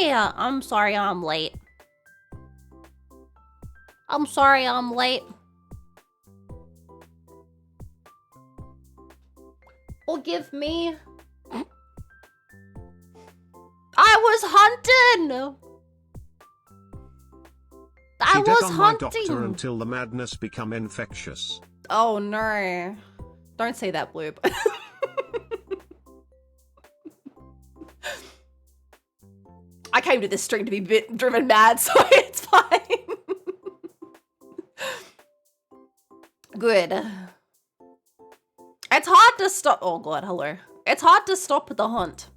I'm sorry I'm late. I'm sorry I'm late. Forgive me. I was hunting. I was on hunting. My doctor until the madness become infectious. Oh no. Don't say that, Bloob. I came to this stream to be driven mad, so it's fine. Good. It's hard to stop. Oh god, hello. It's hard to stop the hunt.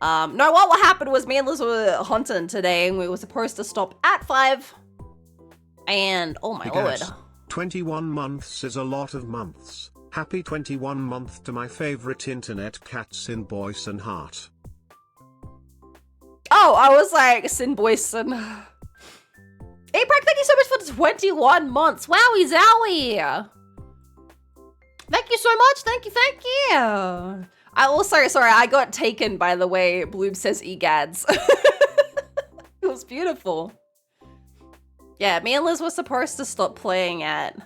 No, what happened was me and Liz were hunting today, and we were supposed to stop at 5. And oh my lord. 21 months is a lot of months. Happy 21 month to my favorite internet cats in Boyson Heart. Oh, I was like, Sin Boyson. Hey, Brack, thank you so much for 21 months. Wowie zowie. Thank you so much. Thank you, thank you. I also, sorry, I got taken by the way Bloob says egads. It was beautiful. Yeah, me and Liz were supposed to stop playing at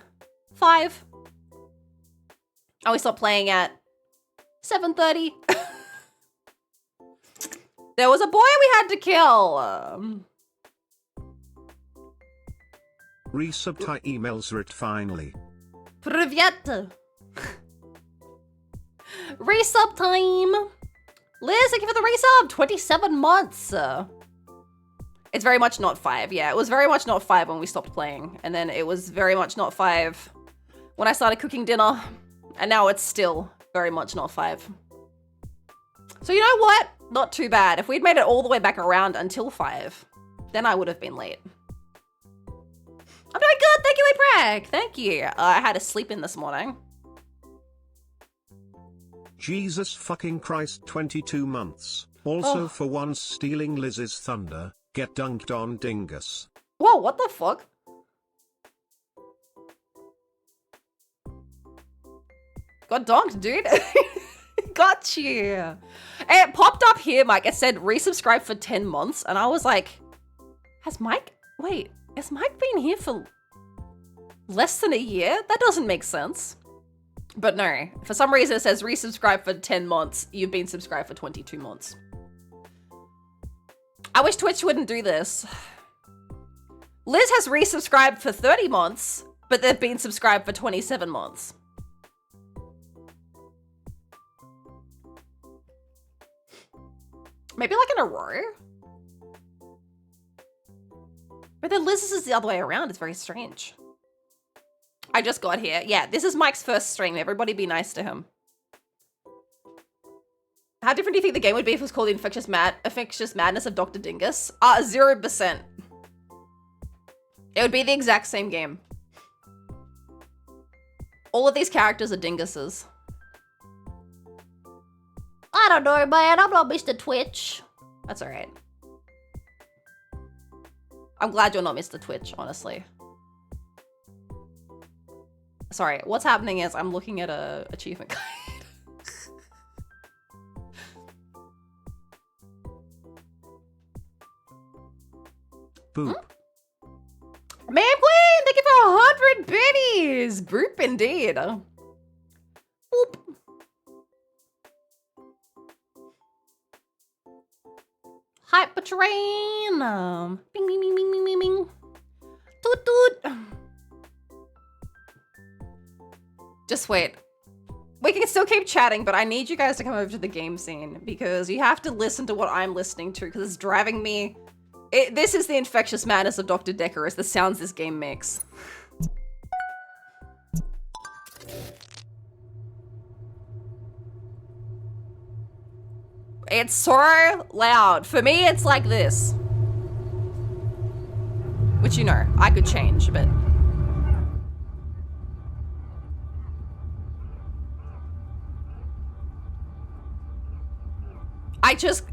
5. And we stopped playing at 7:30. There was a boy we had to kill. Resubtai emails writ finally. Privyet. Resub time. Liz, thank you for the resub. 27 months. It's very much not 5. Yeah, it was very much not 5 when we stopped playing. And then it was very much not 5 when I started cooking dinner. And now it's still very much not 5. So you know what? Not too bad. If we'd made it all the way back around until 5, then I would have been late. I'm doing good. Thank you, Aprag. Thank you. I had to sleep in this morning. Jesus fucking Christ, 22 months. Also for once stealing Liz's thunder, get dunked on dingus. Whoa, what the fuck? Got donked, dude. Got you. It popped up here, Mike. It said resubscribe for 10 months. And I was like, has Mike been here for less than a year? That doesn't make sense. But no, for some reason it says resubscribe for 10 months. You've been subscribed for 22 months. I wish Twitch wouldn't do this. Liz has resubscribed for 30 months, but they've been subscribed for 27 months. Maybe like in a row? But then Liz's is the other way around. It's very strange. I just got here. Yeah, this is Mike's first stream. Everybody be nice to him. How different do you think the game would be if it was called Infectious Madness of Dr. Dingus? 0%. It would be the exact same game. All of these characters are dinguses. I don't know, man. I'm not Mr. Twitch. That's alright. I'm glad you're not Mr. Twitch, honestly. Sorry, what's happening is I'm looking at a achievement guide. Boop. Man Queen, thank you for 100 biddies. Boop indeed. Boop. Hyper train. Bing, bing, bing, bing, bing, bing, bing. Toot, toot. Just wait. We can still keep chatting, but I need you guys to come over to the game scene because you have to listen to what I'm listening to because it's driving me. This is the infectious madness of Dr. Dekker. It's the sounds this game makes. It's so loud. For me, it's like this. Which, you know, I could change, but...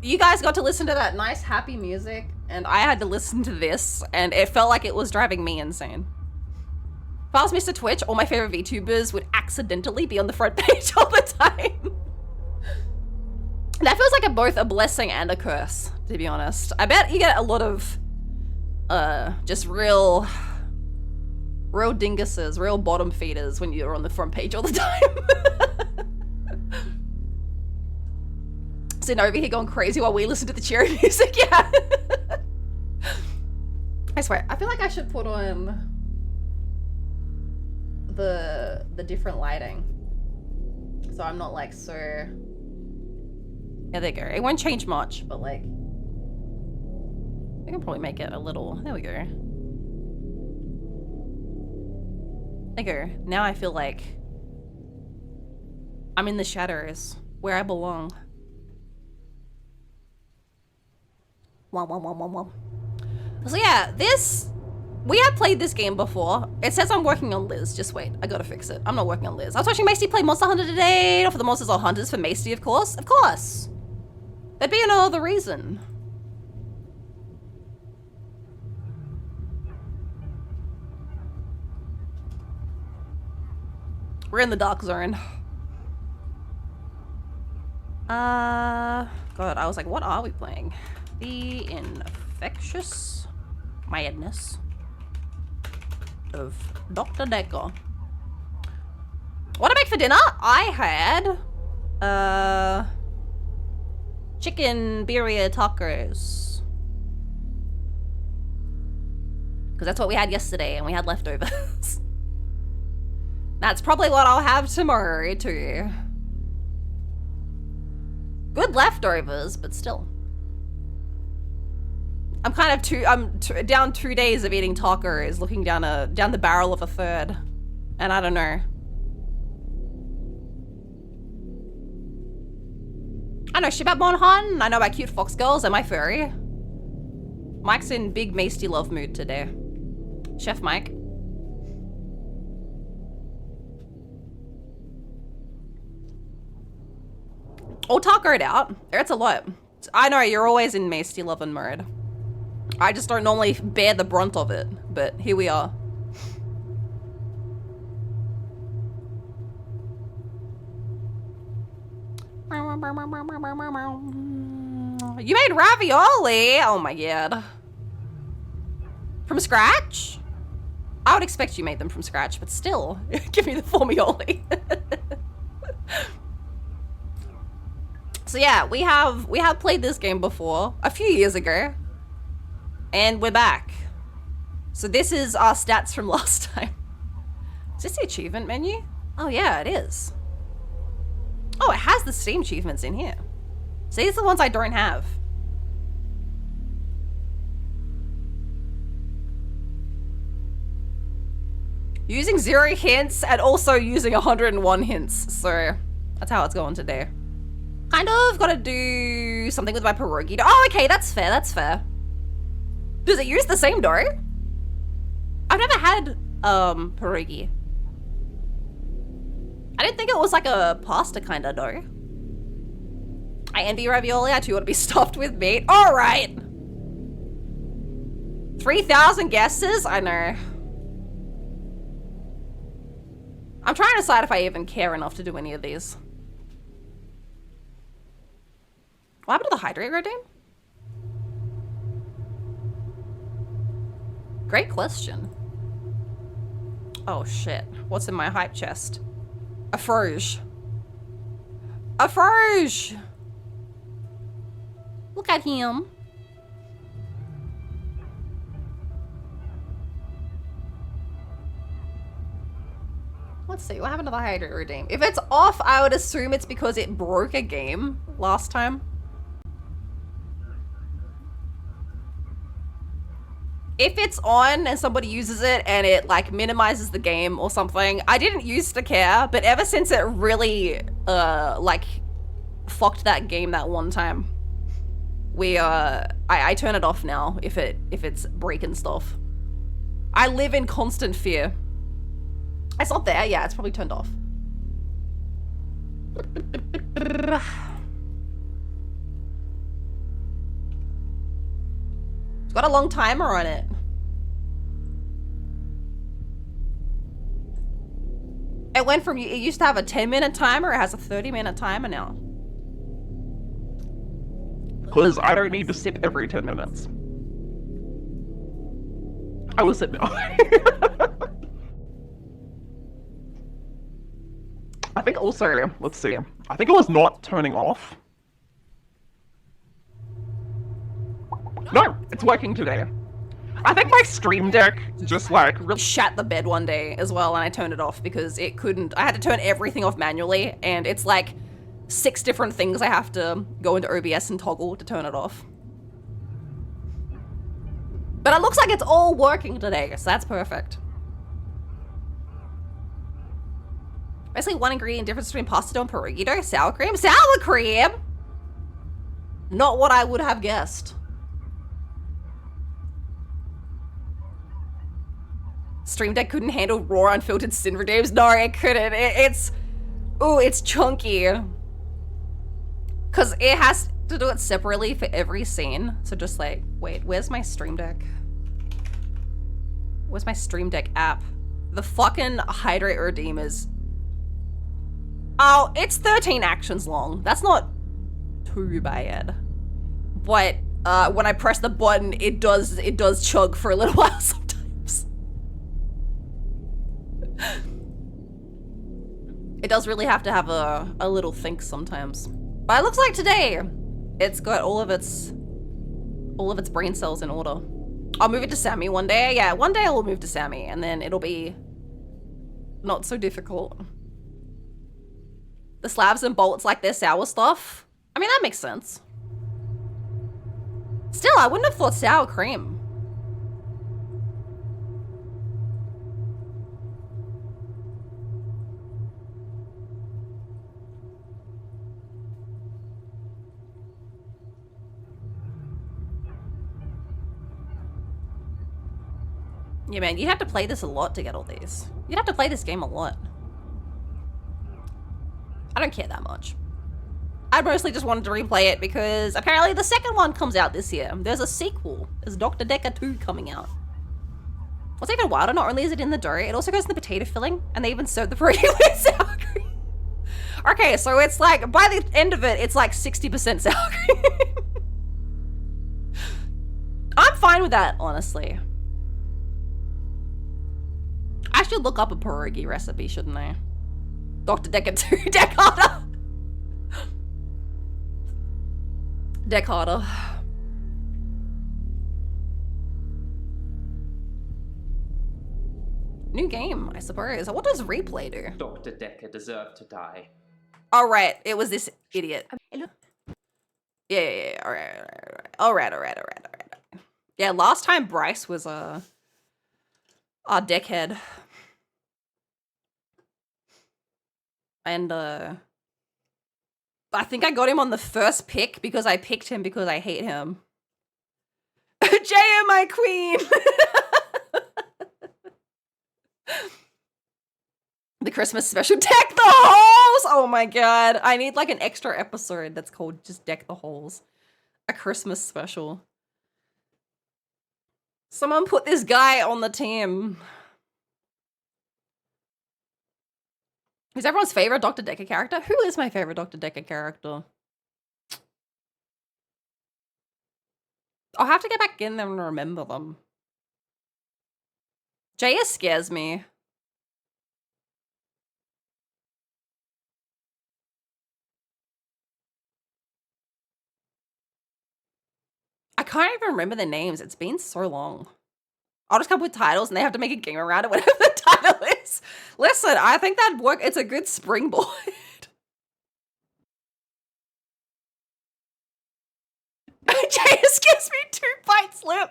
you guys got to listen to that nice, happy music, and I had to listen to this, and it felt like it was driving me insane. If I was Mr. Twitch, all my favorite VTubers would accidentally be on the front page all the time. That feels like both a blessing and a curse, to be honest. I bet you get a lot of, just real dinguses, real bottom feeders when you're on the front page all the time. Sitting over here going crazy while we listen to the cherry music, yeah. I swear, I feel like I should put on the different lighting. So I'm not like so... Yeah, there you go. It won't change much, but like... I can probably make it a little... There we go. There you go. Now I feel like I'm in the shadows where I belong. So yeah, we have played this game before. It says I'm working on Liz. Just wait, I gotta fix it. I'm not working on Liz. I was watching Macy play Monster Hunter today. Not for the monsters or hunters, for Macy, of course. Of course. There'd be no other reason. We're in the dark zone. God, I was like, what are we playing? The Infectious Madness of Dr. Dekker. What to make for dinner? I had chicken birria tacos. Because that's what we had yesterday and we had leftovers. That's probably what I'll have tomorrow too. Good leftovers, but still. I'm kind of down 2 days of eating tacos, looking down the barrel of a third, and I don't know. I know shit about Monhan. I know about cute fox girls and my furry. Mike's in big Masty love mood today. Chef Mike. All tacoed out. It's a lot. I know you're always in Masty loving mode. I just don't normally bear the brunt of it, but here we are. You made ravioli? Oh my god. From scratch? I would expect you made them from scratch, but still, give me the formioli. So yeah, we have played this game before, a few years ago. And we're back. So this is our stats from last time. Is this the achievement menu? Oh yeah, it is. Oh, it has the Steam achievements in here. See, these are the ones I don't have. Using 0 hints and also using 101 hints. So that's how it's going today. Kind of gotta do something with my pierogi. Oh, okay, that's fair, that's fair. Does it use the same dough? I've never had pierogi. I didn't think it was like a pasta kind of dough. I envy ravioli. I too want to be stuffed with meat. All right. 3,000 guesses? I know. I'm trying to decide if I even care enough to do any of these. What happened to the hydrate routine? Great question. Oh shit. What's in my hype chest? A froge. A froge! Look at him. Let's see, what happened to the hydrate redeem? If it's off, I would assume it's because it broke a game last time. If it's on and somebody uses it and it like minimizes the game or something, I didn't used to care, but ever since it really like fucked that game that one time, I turn it off now if it's breaking stuff. I live in constant fear. It's not there, yeah, it's probably turned off. It's got a long timer on it. It went from, it used to have a 10-minute timer, it has a 30-minute timer now. Because I don't need to sit every 10 minutes. I will sit now. I think also, let's see, I think it was not turning off. No, it's working today. I think my Stream Deck just like really Shat the bed one day as well, and I turned it off because it couldn't. I had to turn everything off manually, and it's like 6 different things I have to go into OBS and toggle to turn it off. But it looks like it's all working today, so that's perfect. Basically, one ingredient difference between pasta dough and pierogi dough, sour cream. Sour cream? Not what I would have guessed. Stream Deck couldn't handle raw unfiltered Cinver Dames. No, it couldn't. It's chunky. Cause it has to do it separately for every scene. So just like, wait, where's my Stream Deck? Where's my Stream Deck app? The fucking hydrate redeem is... Oh, it's 13 actions long. That's not too bad. But when I press the button, it does chug for a little while sometimes. It does really have to have a little think sometimes. But it looks like today, it's got all of its brain cells in order. I'll move it to Sammy one day. Yeah, one day I will move to Sammy, and then it'll be not so difficult. The slabs and bolts like their sour stuff. I mean, that makes sense. Still, I wouldn't have thought sour cream. Yeah, man, you'd have to play this a lot to get all these. You'd have to play this game a lot. I don't care that much. I mostly just wanted to replay it because apparently the second one comes out this year. There's a sequel. There's Dr. Dekker 2 coming out. What's even wilder, not only is it in the dough, it also goes in the potato filling, and they even serve the pierogi with sour cream. Okay, so it's like, by the end of it, it's like 60% sour cream. I'm fine with that, honestly. I should look up a pierogi recipe, shouldn't I? Dr. Dekker 2, Deck harder. Deck harder. New game, I suppose. What does replay do? Dr. Dekker deserved to die. All right, it was this idiot. Yeah. All right. Yeah, last time Bryce was our deckhead. And I think I got him on the first pick because I picked him because I hate him. Jaya, my queen! The Christmas special, Deck the Holes! Oh my god, I need like an extra episode that's called just Deck the Holes. A Christmas special. Someone put this guy on the team. Who's everyone's favorite Dr. Dekker character? Who is my favorite Dr. Dekker character? I'll have to get back in there and remember them. Jaya scares me. I can't even remember their names. It's been so long. I'll just come up with titles and they have to make a game around it, whatever the title is. Listen, I think that'd work. It's a good springboard. Jayus gives me 2-bite slip.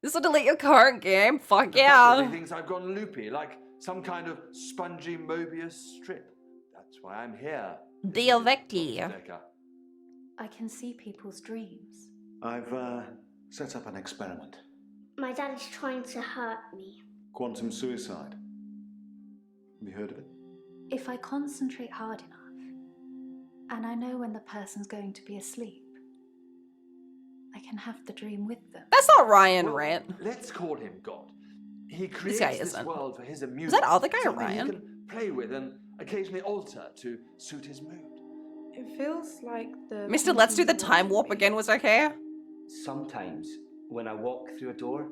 This will delete your current game. Fuck yeah. He thinks I've gone loopy, like some kind of spongy Mobius strip. That's why I'm here. Dio Vecti. I can see people's dreams. I've set up an experiment. My dad is trying to hurt me. Quantum suicide. Have you heard of it? If I concentrate hard enough, and I know when the person's going to be asleep, I can have the dream with them. That's not Ryan, right? Let's call him God. He This creates guy this isn't. world for his amusement. Is that other guy something Ryan? he can play with and occasionally alter to suit his mood. It feels like the... Mr. Let's do the paintings time watching warp me. again was okay. Sometimes, when I walk through a door,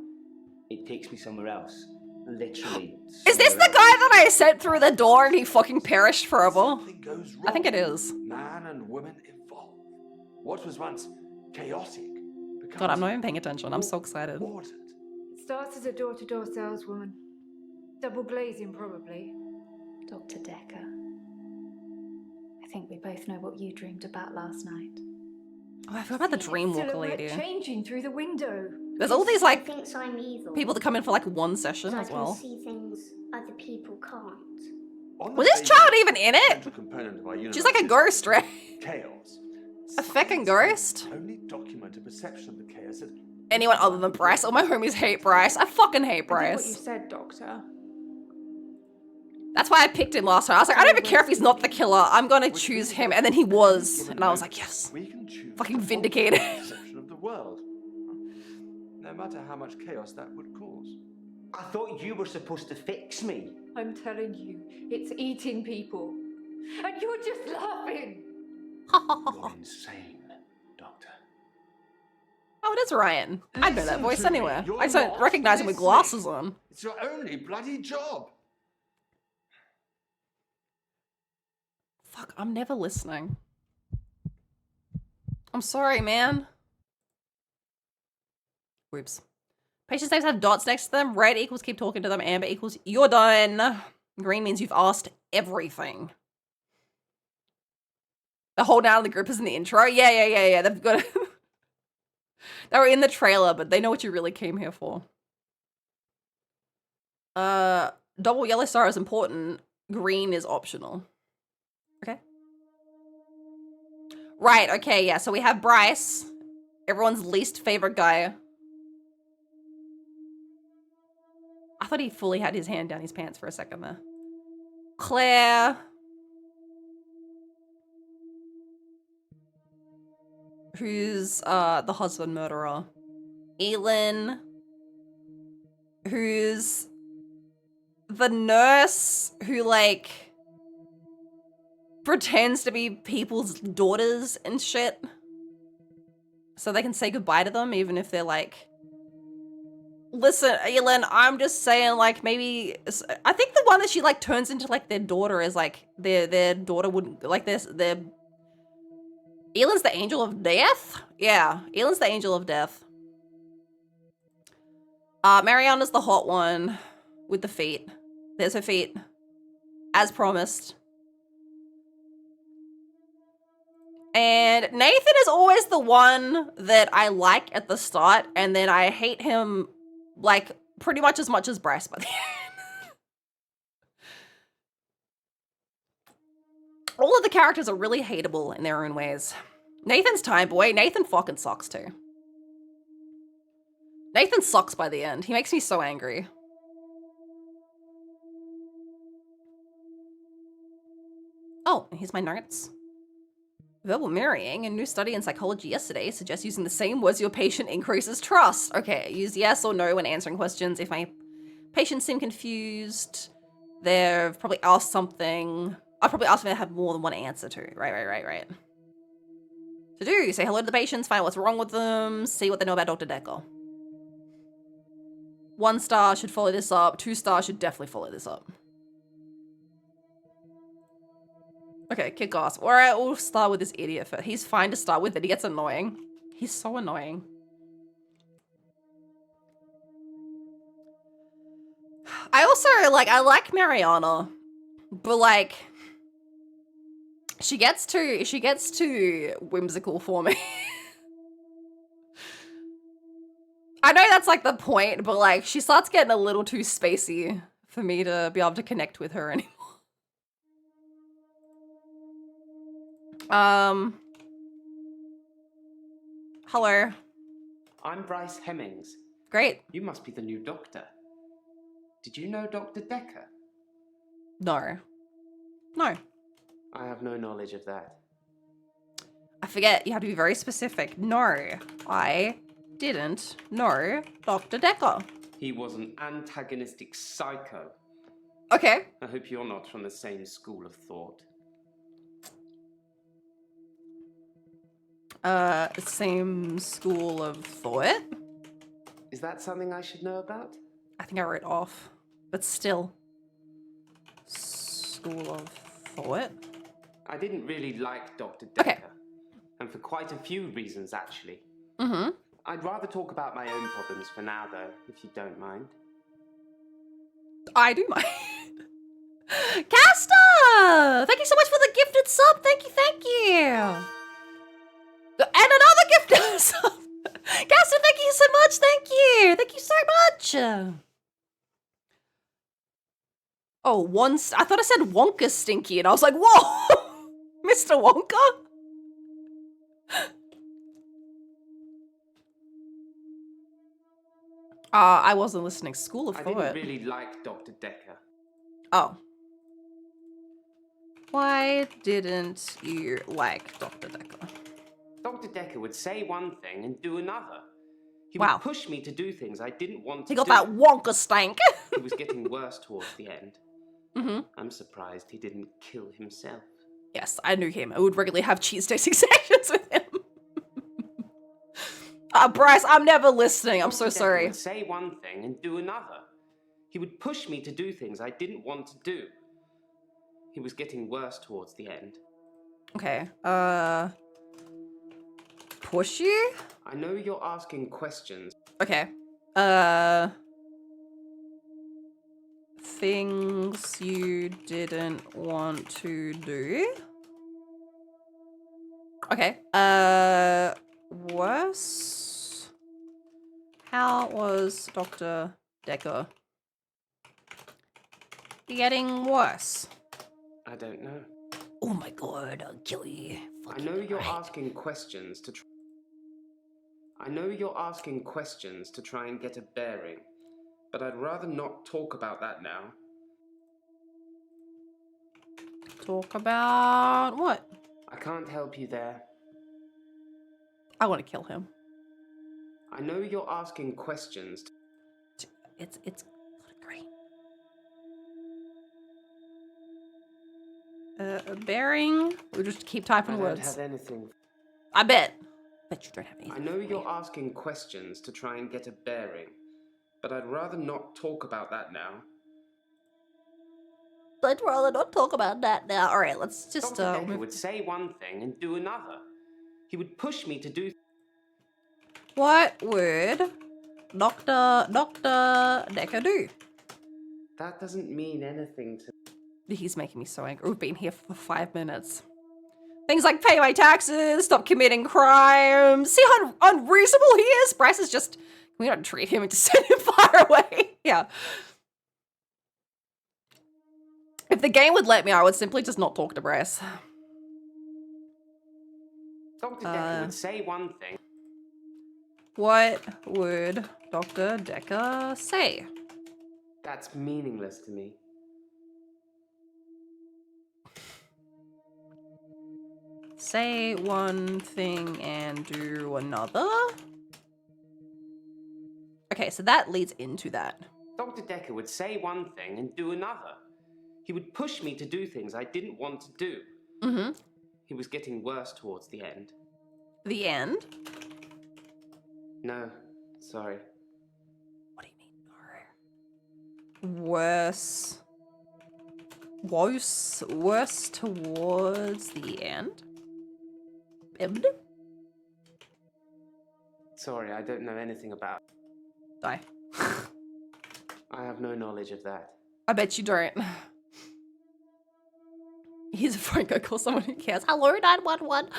it takes me somewhere else. Literally. Is this the guy that I sent through the door and he fucking perished forever? Something goes wrong. I think it is. Man and woman evolve. What was once chaotic becomes God, I'm not even paying attention. I'm so excited. ordered. It starts as a door-to-door saleswoman. Double glazing, probably. Dr. Dekker, I think we both know what you dreamed about last night. Oh, I forgot about the Dreamwalker Silhouette lady. changing through the window. There's all these, He like, thinks I'm evil. people that come in for, like, one session I as can well. see things other people can't. On the Was this basis child of even in it? central component of our She's like a universe is ghost, right? Chaos. A fucking Science ghost? Only document a perception of the chaos that Anyone other than Bryce? All my homies hate Bryce. I fucking hate I did what you Bryce. said, Doctor. That's why I picked him last time. I was like, I don't even care if he's not the killer. I'm gonna choose him. And then he was. And I was like, yes. we can choose Fucking to alter vindicated. our perception of the world. No matter how much chaos that would cause. I thought you were supposed to fix me. I'm telling you, it's eating people. And you're just laughing. You're insane, Doctor. Oh, it is Ryan. I know that Listen voice to me. anywhere. You're I don't not recognize him with listening. glasses on. It's your only bloody job. Fuck, I'm never listening. I'm sorry, man. Whoops. Patients' names have dots next to them. Red equals keep talking to them. Amber equals you're done. Green means you've asked everything. The whole down of the group is in the intro. Yeah. They've got it. They were in the trailer, but they know what you really came here for. Double yellow star is important. Green is optional. Okay. Right, okay, yeah. So we have Bryce, everyone's least favorite guy. I thought he fully had his hand down his pants for a second there. Claire. Who's the husband murderer. Elin. Who's the nurse who, like, pretends to be people's daughters and shit. So they can say goodbye to them even if they're like... Listen, Elin, I'm just saying, like, maybe... I think the one that she, like, turns into, like, their daughter is, like, their daughter wouldn't... Like, their... Elin's the angel of death? Yeah, Elin's the angel of death. Mariana's the hot one with the feet. There's her feet. As promised. And Nathan is always the one that I like at the start, and then I hate him, like, pretty much as Bryce by the end. All of the characters are really hateable in their own ways. Nathan's time boy. Nathan fucking sucks too. Nathan sucks by the end. He makes me so angry. Oh, here's my notes. Verbal mirroring, a new study in psychology yesterday suggests using the same words your patient increases trust. Okay, use yes or no when answering questions. If my patients seem confused, they've probably asked something. I've probably asked them to have more than one answer to. Right. To do, say hello to the patients, find out what's wrong with them, see what they know about Dr. Dekker. 1 star should follow this up. 2 stars should definitely follow this up. Okay, kick ass. Alright, we'll start with this idiot first. He's fine to start with, but he gets annoying. He's so annoying. I also, like, I like Mariana, but, like, she gets too whimsical for me. I know that's, like, the point, but, like, she starts getting a little too spacey for me to be able to connect with her anymore. Hello. I'm Bryce Hemmings. Great. You must be the new doctor. Did you know Dr. Dekker? No. No. I have no knowledge of that. I forget, you have to be very specific. No, I didn't know Dr. Dekker. He was an antagonistic psycho. Okay. I hope you're not from the same school of thought. Same school of thought. Is that something I should know about? I think I wrote off, but still. School of thought. I didn't really like Dr. Dekker. Okay. And for quite a few reasons, actually. Mm-hmm. I'd rather talk about my own problems for now, though, if you don't mind. I do mind. Casta! Thank you so much for the gifted sub. Thank you, thank you. And another gifted sub. Casta, thank you so much. Thank you. Thank you so much. Oh, I thought I said Wonka Stinky, and I was like, whoa, Mr. Wonka? I wasn't listening. School of I Thought. didn't really like Dr. Dekker. Oh. Why didn't you like Dr. Dekker? Dr. Dekker would say one thing and do another. He Wow. would push me to do things I didn't want to He got do. that Wonka stank. He was getting worse towards the end. Mm-hmm. I'm surprised he didn't kill himself. Yes, I knew him. I would regularly have cheese tasting sessions with him. Bryce, I'm never listening. I'm so Dr. Dekker sorry. would say one thing and do another. He would push me to do things I didn't want to do. He was getting worse towards the end. Okay. Push you? I know you're asking questions. Okay. Things you didn't want to do? Okay. Worse? How was Dr. Dekker getting worse? I don't know. Oh my god, I'll kill you. I know you're asking questions to I know you're asking questions to try and get a bearing, but I'd rather not talk about that now. Talk about what? I can't help you there. I want to kill him. I know you're asking questions. It's great. Bearing. We'll just keep typing I words. don't have anything. I bet you don't have anything. I know you're asking questions to try and get a bearing, but I'd rather not talk about that now. I'd rather not talk about that now. All right, let's just. Dr. Dekker would say one thing and do another. He would push me to do. What would Dr. Dekker do? That doesn't mean anything to. He's making me so angry. We've been here for 5 minutes. Things like pay my taxes, stop committing crimes. See how unreasonable he is? Bryce is just. We don't treat him and just send him far away. Yeah. If the game would let me, I would simply just not talk to Bryce. Dr. Dekker would say one thing. What would Dr. Dekker say? That's meaningless to me. Say one thing and do another? Okay, so that leads into that. Dr. Dekker would say one thing and do another. He would push me to do things I didn't want to do. Mm-hmm. He was getting worse towards the end. The end? No, sorry. What do you mean, no? Worse. Worse towards the end? End? Sorry, I don't know anything about. Die. I have no knowledge of that. I bet you don't. Here's a phone, go call someone who cares. Hello, 911.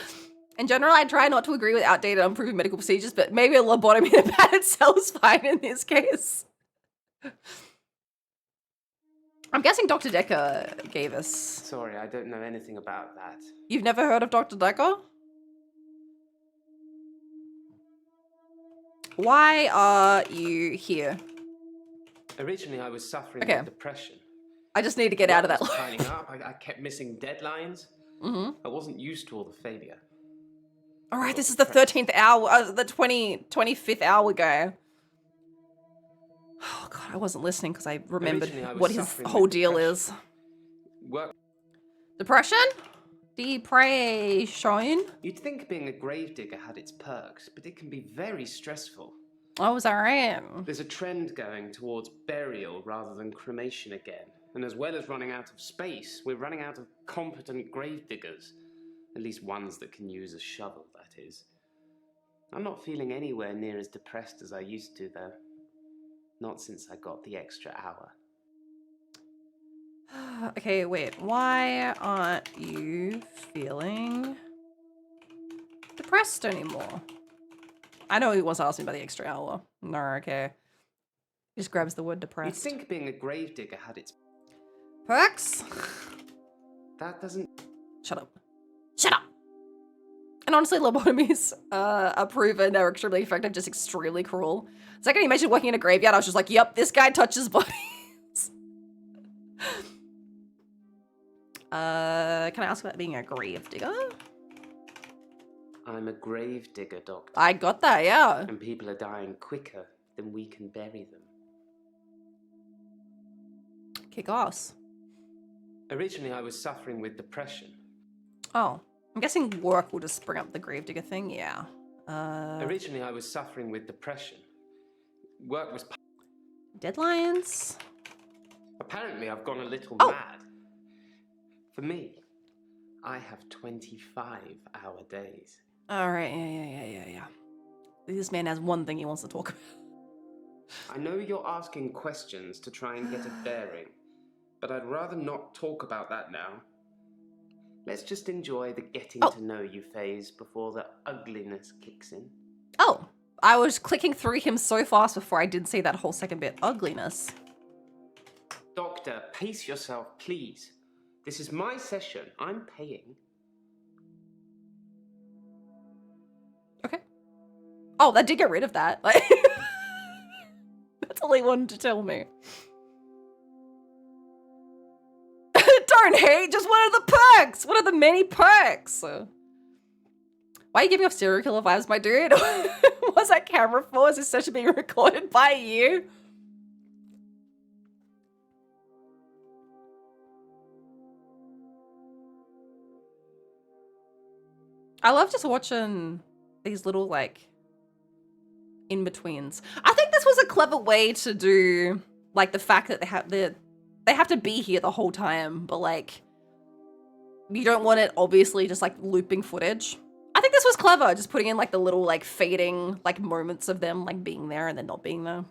In general, I try not to agree with outdated, unproven medical procedures, but maybe a lobotomy in a padded cell is fine in this case. I'm guessing Dr. Dekker gave us. Sorry, I don't know anything about that. You've never heard of Dr. Dekker? Why are you here? Originally, I was suffering Okay. with depression. I just need to get out of that Work was life. piling up. I kept missing deadlines. Mm-hmm. I wasn't used to all the failure. All right, this is the 13th hour, the 25th hour guy. Oh god, I wasn't listening because I remembered Originally, I was what his suffering whole with deal depression. is. Work. Depression? Depression. You'd think being a gravedigger had its perks, but it can be very stressful. Oh, is that right? There's a trend going towards burial rather than cremation again. And as well as running out of space, we're running out of competent gravediggers. At least ones that can use a shovel, that is. I'm not feeling anywhere near as depressed as I used to, though. Not since I got the extra hour. Okay, wait. Why aren't you feeling depressed anymore? I know he was asking about the extra hour. No, okay. Just grabs the word You'd depressed. think being a gravedigger had its perks? That doesn't... Shut up. Shut up! And honestly, lobotomies are proven they're extremely effective, just extremely cruel. So I can imagine working in a graveyard, I was just like, yep, this guy touches bodies. Can I ask about being a gravedigger? I'm a gravedigger, Doctor. I got that, yeah. And people are dying quicker than we can bury them. Kick ass. Originally, I was suffering with depression. Oh, I'm guessing work will just bring up the gravedigger thing, yeah. Originally, I was suffering with depression. Work was... Deadlines? Apparently, I've gone a little Oh. mad. For me, I have 25-hour days. Alright, yeah. This man has one thing he wants to talk about. I know you're asking questions to try and get a bearing, but I'd rather not talk about that now. Let's just enjoy the getting to know you phase before the ugliness kicks in. Oh, I was clicking through him so fast before I did see that whole second bit. Ugliness. Doctor, pace yourself, please. This is my session. I'm paying. Okay. Oh, that did get rid of that. Like, that's all he wanted to tell me. Don't hate, just what are the perks? What are the many perks? Why are you giving off serial killer vibes, my dude? What's that camera for? Is this session being recorded by you? I love just watching these little, like, in-betweens. I think this was a clever way to do, like, the fact that they have to be here the whole time, but, like, you don't want it, obviously, just, like, looping footage. I think this was clever, just putting in, like, the little, like, fading, like, moments of them, like, being there and then not being there.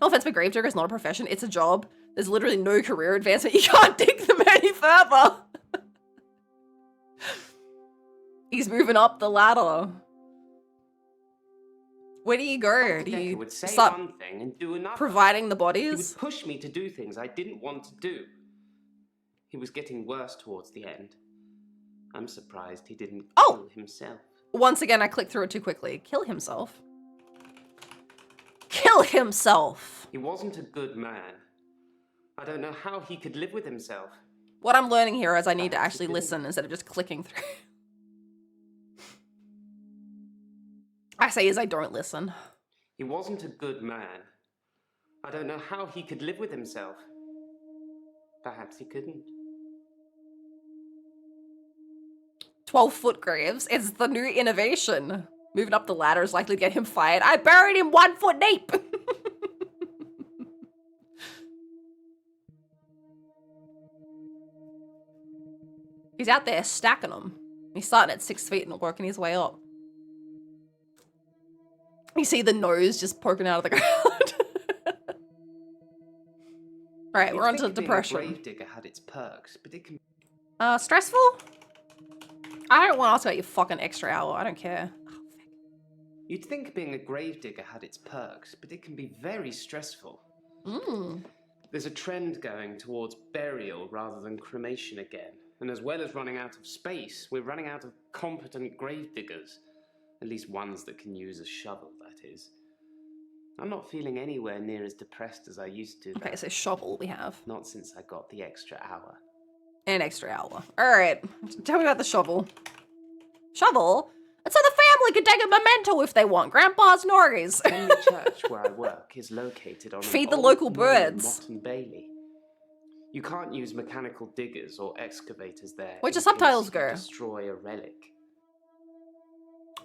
No offense, but gravedigger is not a profession, it's a job. There's literally no career advancement. You can't dig them any further. He's moving up the ladder. Where do you go? Do you would say start one thing and do another. providing the He bodies? would push me to do things I didn't want to do. He was getting worse towards the end. I'm surprised he didn't kill himself. Once again, I clicked through it too quickly. Kill himself. Kill himself! He wasn't a good man. I don't know how he could live with himself. What I'm learning here is I need to actually listen instead of just clicking through. I say is I don't listen. He wasn't a good man. I don't know how he could live with himself. Perhaps he couldn't. 12-foot graves. It's the new innovation. Moving up the ladder is likely to get him fired. I buried him 1 foot deep. He's out there stacking them. He's starting at 6 feet and working his way up. You see the nose just poking out of the ground. Alright, we're on to depression. Gravedigger had its perks, but it can... Stressful? I don't want to ask about your fucking extra hour. I don't care. You'd think being a gravedigger had its perks, but it can be very stressful. There's a trend going towards burial rather than cremation again. And as well as running out of space, we're running out of competent gravediggers. At least ones that can use a shovel, that is. I'm not feeling anywhere near as depressed as I used to. Okay, so shovel we have. Not since I got the extra hour. An extra hour. Alright, tell me about the shovel. Shovel? It's so the family could take a memento if they want. Grandpa's Norries. The only church where I work is located on Feed an the old local mill in birds. Motte and Bailey. You can't use mechanical diggers or excavators there. Where'd your in case subtitles you go? Destroy a relic.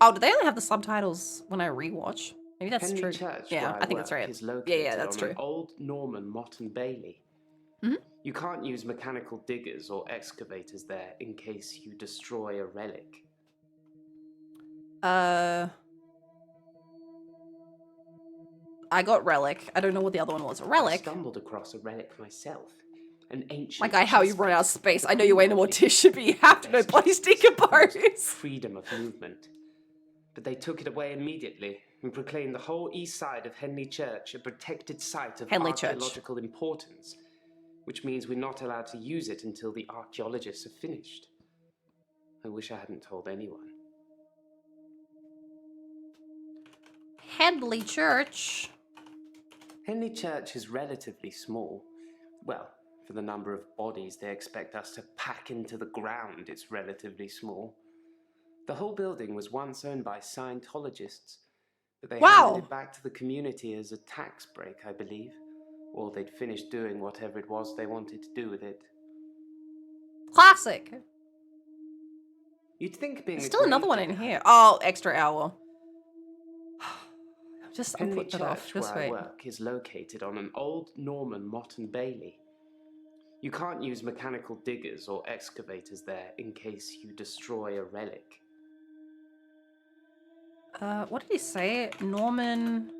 Oh, do they only have the subtitles when I rewatch? Maybe that's Henley true. Church, Yeah, where I think that's work, right. is located Yeah, that's on true. an old Norman motte and bailey. Mhm. You can't use mechanical diggers or excavators there in case you destroy a relic. I got relic. I don't know what the other one was. I Relic. stumbled across a relic myself. An ancient My guy, how you chess run out of piece. space. The I know you Queen, ain't no I more believe. tissue, but you have to know Best bloody chess sticker piece, the most pose. freedom of movement. But they took it away immediately and proclaimed the whole east side of Henley Church a protected site of Henley Church. archaeological importance, which means we're not allowed to use it until the archaeologists have finished. I wish I hadn't told anyone. Henley Church. Henley Church is relatively small. Well, for the number of bodies they expect us to pack into the ground, it's relatively small. The whole building was once owned by Scientologists, but they handed it back to the community as a tax break, I believe. Or they'd finished doing whatever it was they wanted to do with it. Classic. You'd think being There's a still another one in gravedigger here. Oh, extra hour. I'm Henley putting it off. Church, Just where I wait. work, is located on an old Norman motte and bailey. You can't use mechanical diggers or excavators there in case you destroy a relic. What did he say? Norman,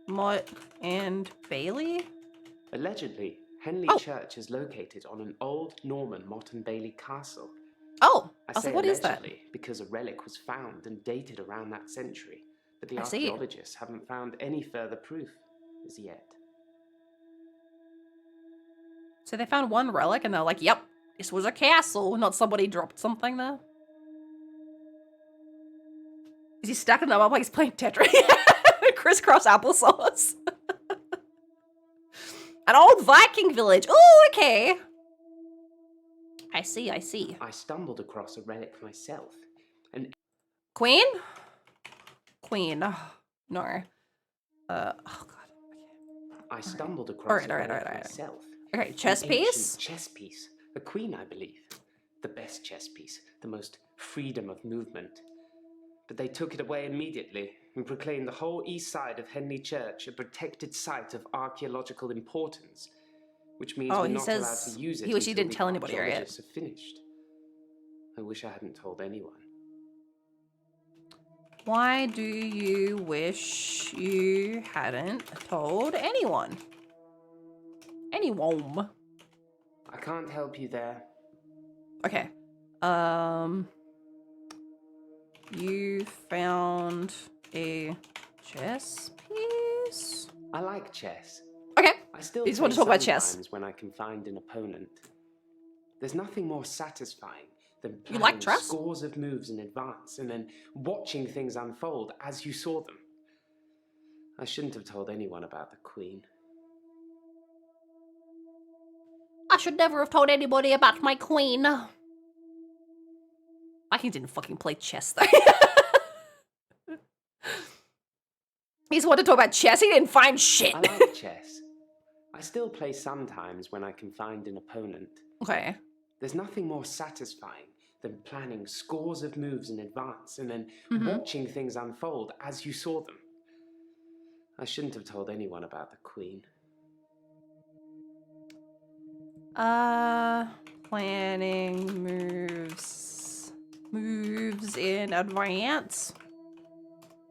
Mott, and Bailey? Allegedly, Henley Church is located on an old Norman motte and bailey castle. Oh, I I was say like, what is that? allegedly because a relic was found and dated around that century, but the I see. archaeologists haven't found any further proof as yet. So they found one relic and they're like, yep, this was a castle, not somebody dropped something there. Is he stacking them up like he's playing Tetris? Crisscross applesauce. An old Viking village. Oh, okay. I see, I see. I stumbled across a relic myself. Queen? Queen. Oh, no. Oh, God. I stumbled across a relic Alright. myself. Okay, chess An piece? ancient chess piece. A queen, I believe. The best chess piece. The most freedom of movement. But they took it away immediately and proclaimed the whole east side of Henley Church a protected site of archaeological importance, which means we're not allowed to use it he wished he until didn't the tell anybody, right? archaeologists have finished. I wish I hadn't told anyone. Why do you wish you hadn't told anyone? Anyone? I can't help you there. Okay. You found a chess piece? I like chess. Okay. I still You just want to play talk about chess. sometimes when I can find an opponent. There's nothing more satisfying than You planning like chess? scores of moves in advance and then watching things unfold as you saw them. I shouldn't have told anyone about the Queen. I should never have told anybody about my queen. Viking didn't fucking play chess, though. He just wanted to talk about chess. He didn't find shit. I like chess. I still play sometimes when I can find an opponent. Okay. There's nothing more satisfying than planning scores of moves in advance and then watching things unfold as you saw them. I shouldn't have told anyone about the Queen. Planning moves. Moves in advance.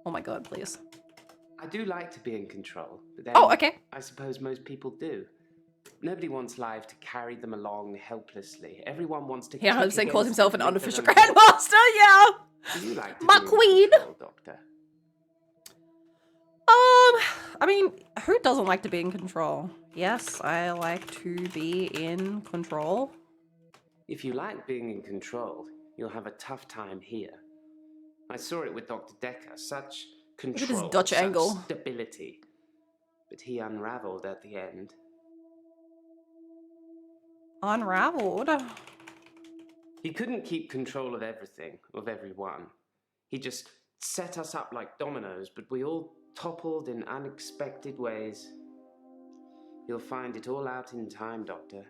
Oh my god, please. I do like to be in control, but then okay. I suppose most people do. Nobody wants life to carry them along helplessly. Everyone wants to. Yeah, kick 100% calls against himself an the unofficial rhythm and grandmaster, yeah! Do you like to My be in queen! control, Doctor? I mean, who doesn't like to be in control? Yes, I like to be in control. If you like being in control, you'll have a tough time here. I saw it with Dr. Dekker. Such control, Look at this Dutch such angle. stability. But he unraveled at the end. Unraveled? He couldn't keep control of everything, of everyone. He just set us up like dominoes, but we all toppled in unexpected ways. You'll find it all out in time, Doctor.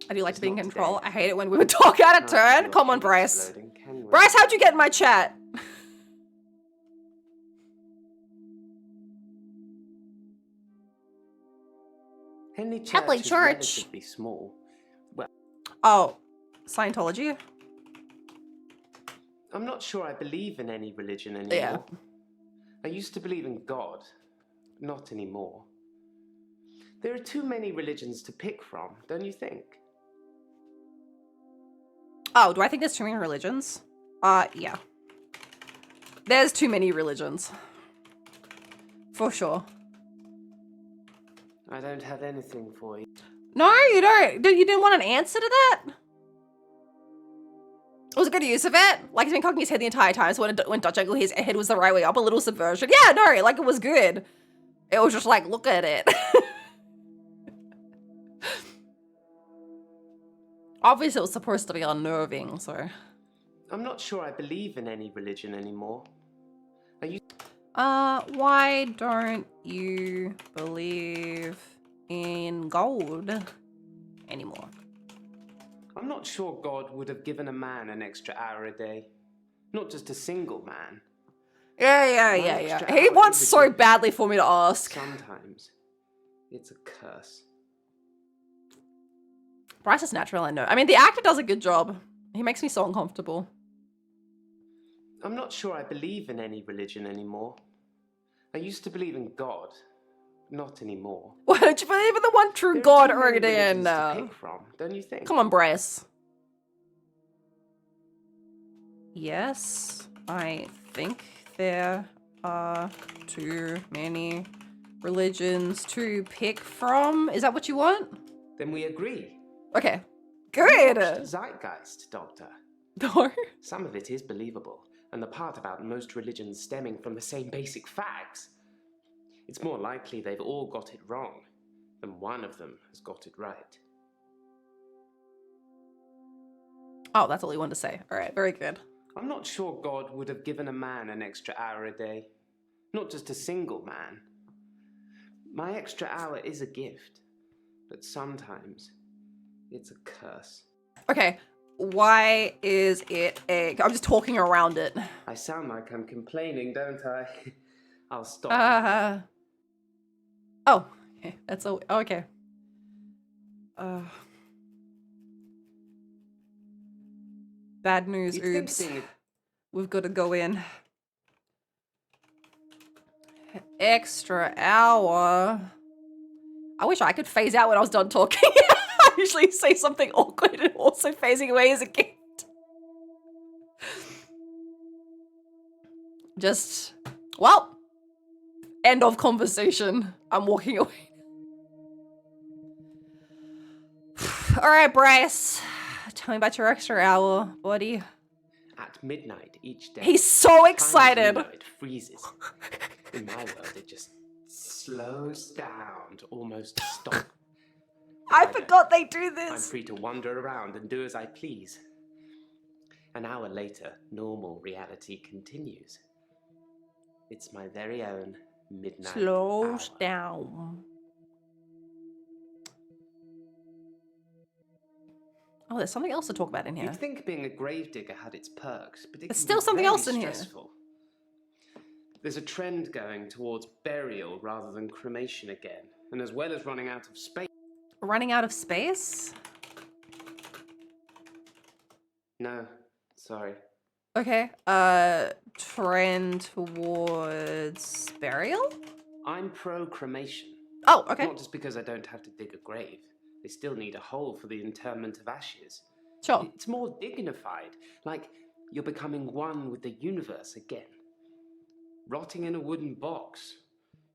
I do like to Just be in not control. today. I hate it when women talk out of Can't have turn. your Come on, head Bryce. exploding, can we? Bryce, how'd you get in my chat? Henley Henley Church is Church. relatively small. Well, Oh, Scientology? I'm not sure I believe in any religion anymore. Yeah. I used to believe in God, not anymore. There are too many religions to pick from, don't you think? Oh, do I think there's too many religions? Yeah. There's too many religions. For sure. I don't have anything for you. No, you don't. You didn't want an answer to that? It was a good use of it. Like, he's been cocking his head the entire time, so when Dutch angle, his head was the right way up, a little subversion. Yeah, no, like, it was good. It was just like, look at it. Obviously, it was supposed to be unnerving, so. I'm not sure I believe in any religion anymore. Why don't you believe in gold anymore? I'm not sure God would have given a man an extra hour a day. Not just a single man. Yeah. He wants so badly for me to ask. Sometimes it's a curse. Bryce is natural, I know. I mean, the actor does a good job. He makes me so uncomfortable. I'm not sure I believe in any religion anymore. I used to believe in God, not anymore. Why don't you believe in the one true God, Erden? To pick from, don't you think? Come on, Bryce. Yes, I think there are too many religions to pick from. Is that what you want? Then we agree. Okay, good. Zeitgeist, Doctor. No. Some of it is believable, and the part about most religions stemming from the same basic facts. It's more likely they've all got it wrong than one of them has got it right. Oh, that's all he wanted to say. All right, very good. I'm not sure God would have given a man an extra hour a day. Not just a single man. My extra hour is a gift, but sometimes it's a curse. Okay, why is it a... I'm just talking around it. I sound like I'm complaining, don't I? I'll stop. Oh, okay, that's a... Okay. Bad news, oops. We've got to go in. Extra hour. I wish I could phase out when I was done talking. I usually say something awkward and also phasing away as a gift. Just, well, end of conversation. I'm walking away. All right, Bryce. Tell me about your extra hour, buddy. At midnight each day. He's so excited. It freezes. In my world, it just slows down to almost stop. I forgot they do this. I'm free to wander around and do as I please. An hour later, normal reality continues. It's my very own midnight Slows hour. down. Oh, there's something else to talk about in here. You'd think being a gravedigger had its perks, but There's still something else in here. There's a trend going towards burial rather than cremation again, and as well as running out of space. Running out of space? No, sorry. Okay. Trend towards burial? I'm pro-cremation. Oh, okay. Not just because I don't have to dig a grave. They still need a hole for the interment of ashes. Sure. It's more dignified, like you're becoming one with the universe again. Rotting in a wooden box.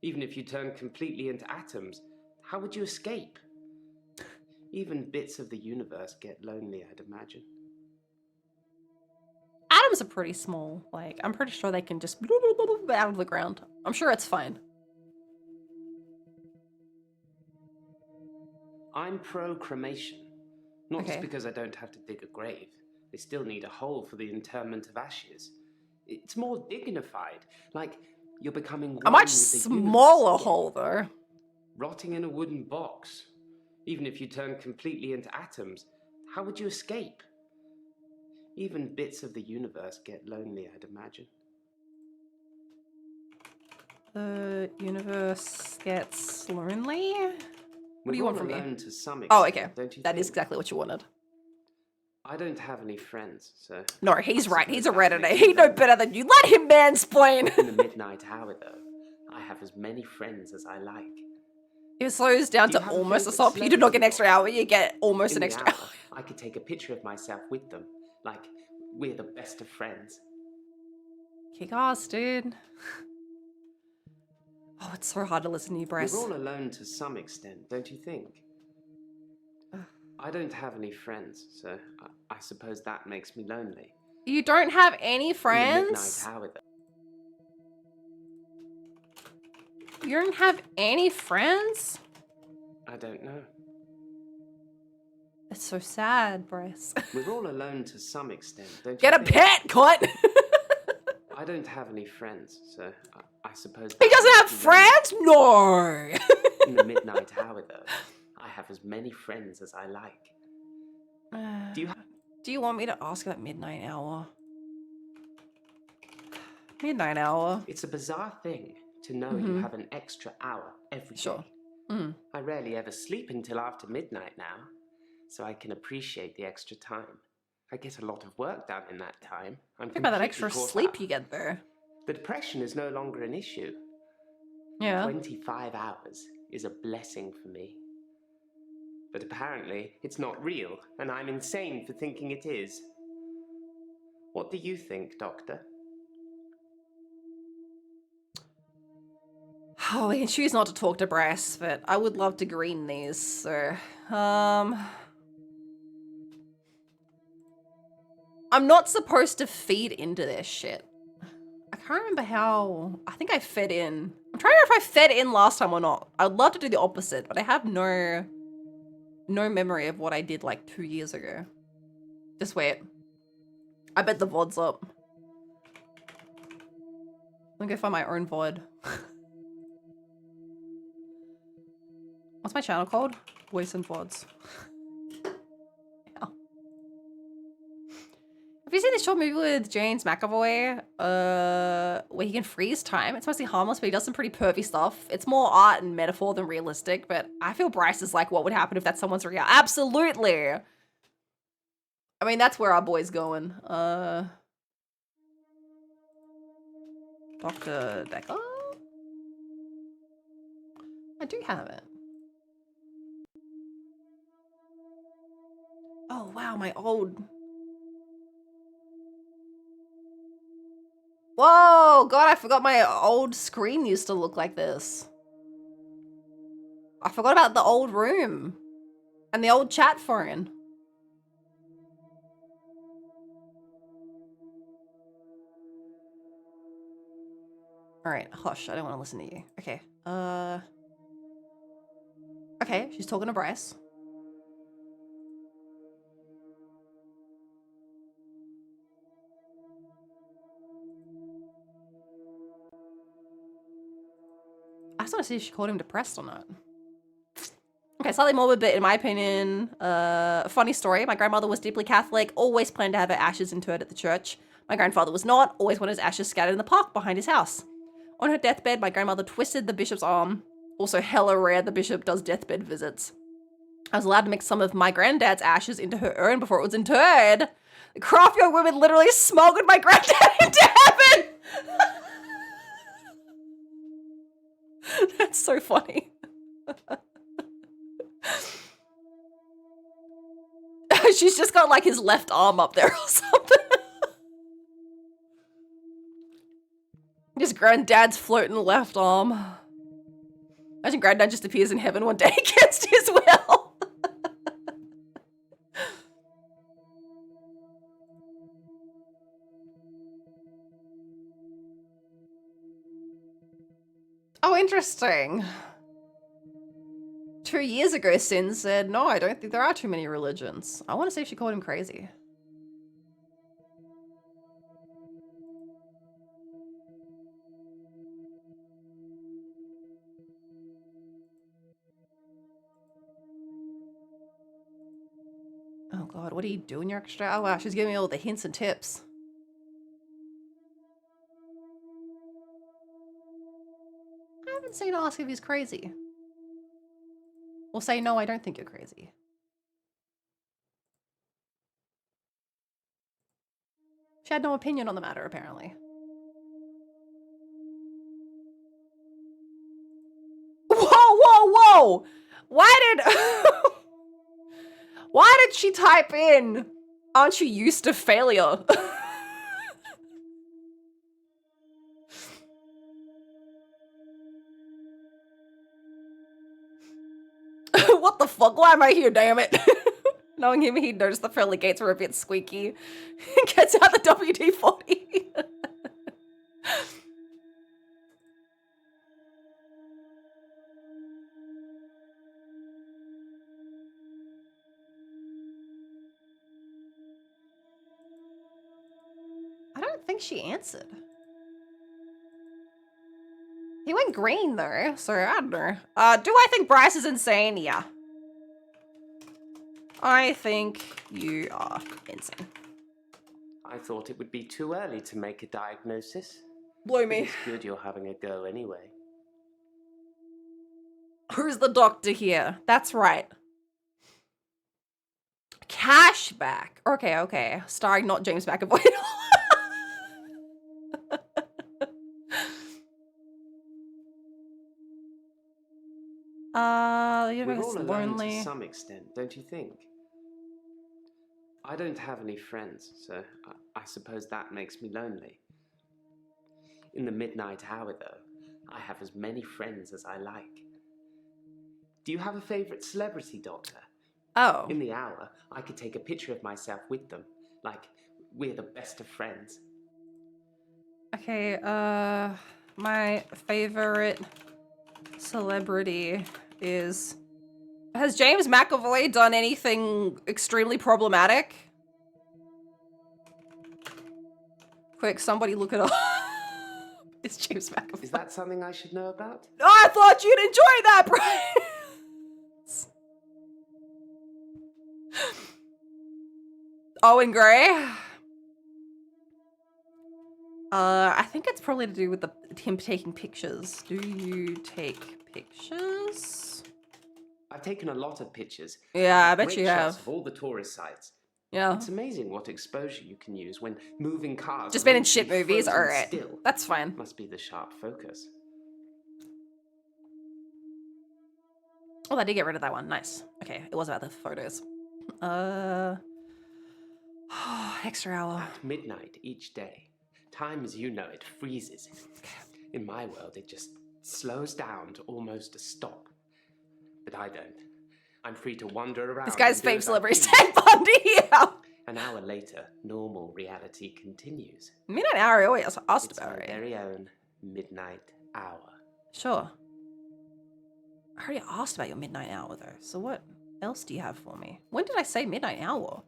Even if you turn completely into atoms, how would you escape? Even bits of the universe get lonely, I'd imagine. Atoms are pretty small. Like, I'm pretty sure they can just out of the ground. I'm sure it's fine. I'm pro-cremation. Not Okay. just because I don't have to dig a grave. They still need a hole for the interment of ashes. It's more dignified, like you're becoming one A much with the smaller universe again. hole, though. Rotting in a wooden box. Even if you turned completely into atoms, how would you escape? Even bits of the universe get lonely, I'd imagine. The universe gets lonely? What do you We're want all from me? alone to some extent, Oh, okay. don't you That think? is exactly what you wanted. I don't have any friends, so... No, he's right. He's a suppose that redditor. makes He me know lonely. better than you. Let him mansplain. In the midnight hour, though, I have as many friends as I like. It slows down Do you to have a almost a favourite stop. You do not get an extra celebrity? hour. You get almost In an the extra hour. hour, I could take a picture of myself with them, like we're the best of friends. Kick ass, dude. Oh, it's so hard to listen to you, Bryce. We're all alone to some extent, don't you think? I don't have any friends, so I suppose that makes me lonely. You don't have any In the friends? midnight hour, though. You don't have any friends? I don't know. It's so sad, Bryce. We're all alone to some extent, don't Get you a think? pet, cunt! I don't have any friends, so I suppose He that doesn't have makes me lonely. friends? No! In the midnight hour, though, I have as many friends as I like. Do you want me to ask about midnight hour? Midnight hour. It's a bizarre thing to know you have an extra hour every day. Sure. Mm. I rarely ever sleep until after midnight now, so I can appreciate the extra time. I get a lot of work done in that time. I'm Think about that completely extra caught sleep up. you get there. The depression is no longer an issue. Yeah. 25 hours is a blessing for me. But apparently, it's not real, and I'm insane for thinking it is. What do you think, Doctor? Oh, we can choose not to talk to Bryce, but I would love to green these, so... I'm not supposed to feed into this shit. I can't remember how... I think I fed in. I'm trying to remember if I fed in last time or not. I'd love to do the opposite, but I have no memory of what I did like 2 years ago. Just wait. I bet the VOD's up. Let me go find my own VOD. What's my channel called? Voice and VODs. Yeah. Have you seen this short movie with James McAvoy? Where he can freeze time? It's mostly harmless, but he does some pretty pervy stuff. It's more art and metaphor than realistic, but I feel Bryce is like, what would happen if that's someone's real? Absolutely! I mean, that's where our boy's going. Dr. Dekker? I do have it. Oh, wow, my old... Whoa, God, I forgot my old screen used to look like this. I forgot about the old room. And the old chat phone. Alright, hush, I don't want to listen to you. Okay, okay, she's talking to Bryce. I just want to see if she called him depressed or not. Okay, slightly morbid, but in my opinion, a funny story. My grandmother was deeply Catholic, always planned to have her ashes interred at the church. My grandfather was not, always wanted his ashes scattered in the park behind his house. On her deathbed, my grandmother twisted the bishop's arm. Also hella rare the bishop does deathbed visits. I was allowed to mix some of my granddad's ashes into her urn before it was interred. The craft young women literally smuggled my granddad into heaven! That's so funny. She's just got like his left arm up there or something. His granddad's floating left arm. Imagine granddad just appears in heaven one day against his will. Oh, interesting. 2 years ago, Sin said, no, I don't think there are too many religions. I want to see if she called him crazy. God, what are you doing your extra hour? Wow, she's giving me all the hints and tips. I haven't seen her ask if he's crazy. Or say, no, I don't think you're crazy. She had no opinion on the matter, apparently. Whoa, whoa, whoa! Why did... Why did she type in, aren't you used to failure? What the fuck? Why am I here, damn it? Knowing him, he'd noticed the pearly gates were a bit squeaky. Gets out the WD-40. I don't think she answered. He went green though, so I don't know. Do I think Bryce is insane? Yeah. I think you are insane. I thought it would be too early to make a diagnosis. Blow But me. it's good you're having a go anyway. Who's the doctor here? That's right. Cashback. Okay, okay. Starring not James McAvoy. You're We're all alone lonely. to some extent, don't you think? I don't have any friends, so I suppose that makes me lonely. In the midnight hour, though, I have as many friends as I like. Do you have a favorite celebrity, Doctor? Oh. In the hour, I could take a picture of myself with them, like we're the best of friends. Okay, my favorite celebrity is... Has James McAvoy done anything extremely problematic? Quick, somebody look it up. It's James McAvoy. Is that something I should know about? I thought you'd enjoy that, Bryce! Owen Gray. I think it's probably to do with him taking pictures. Do you take pictures? I've taken a lot of pictures. Yeah, I bet Great you shots have. of all the tourist sites. Yeah. It's amazing what exposure you can use when moving cars. Just been in are shit literally movies? frozen Alright. still. That's fine. Must be the sharp focus. Oh, I did get rid of that one. Nice. Okay, it was about the photos. Extra hour. At midnight each day, time as you know it freezes. In my world, it just slows down to almost a stop. But I don't. I'm free to wander around. This guy's and do fave as I celebrity is please. Ted Bundy. Yeah. An hour later, normal reality continues. Midnight hour, I always asked It's about my it. very own midnight hour. Sure. I already asked about your midnight hour though. So what else do you have for me? When did I say midnight hour?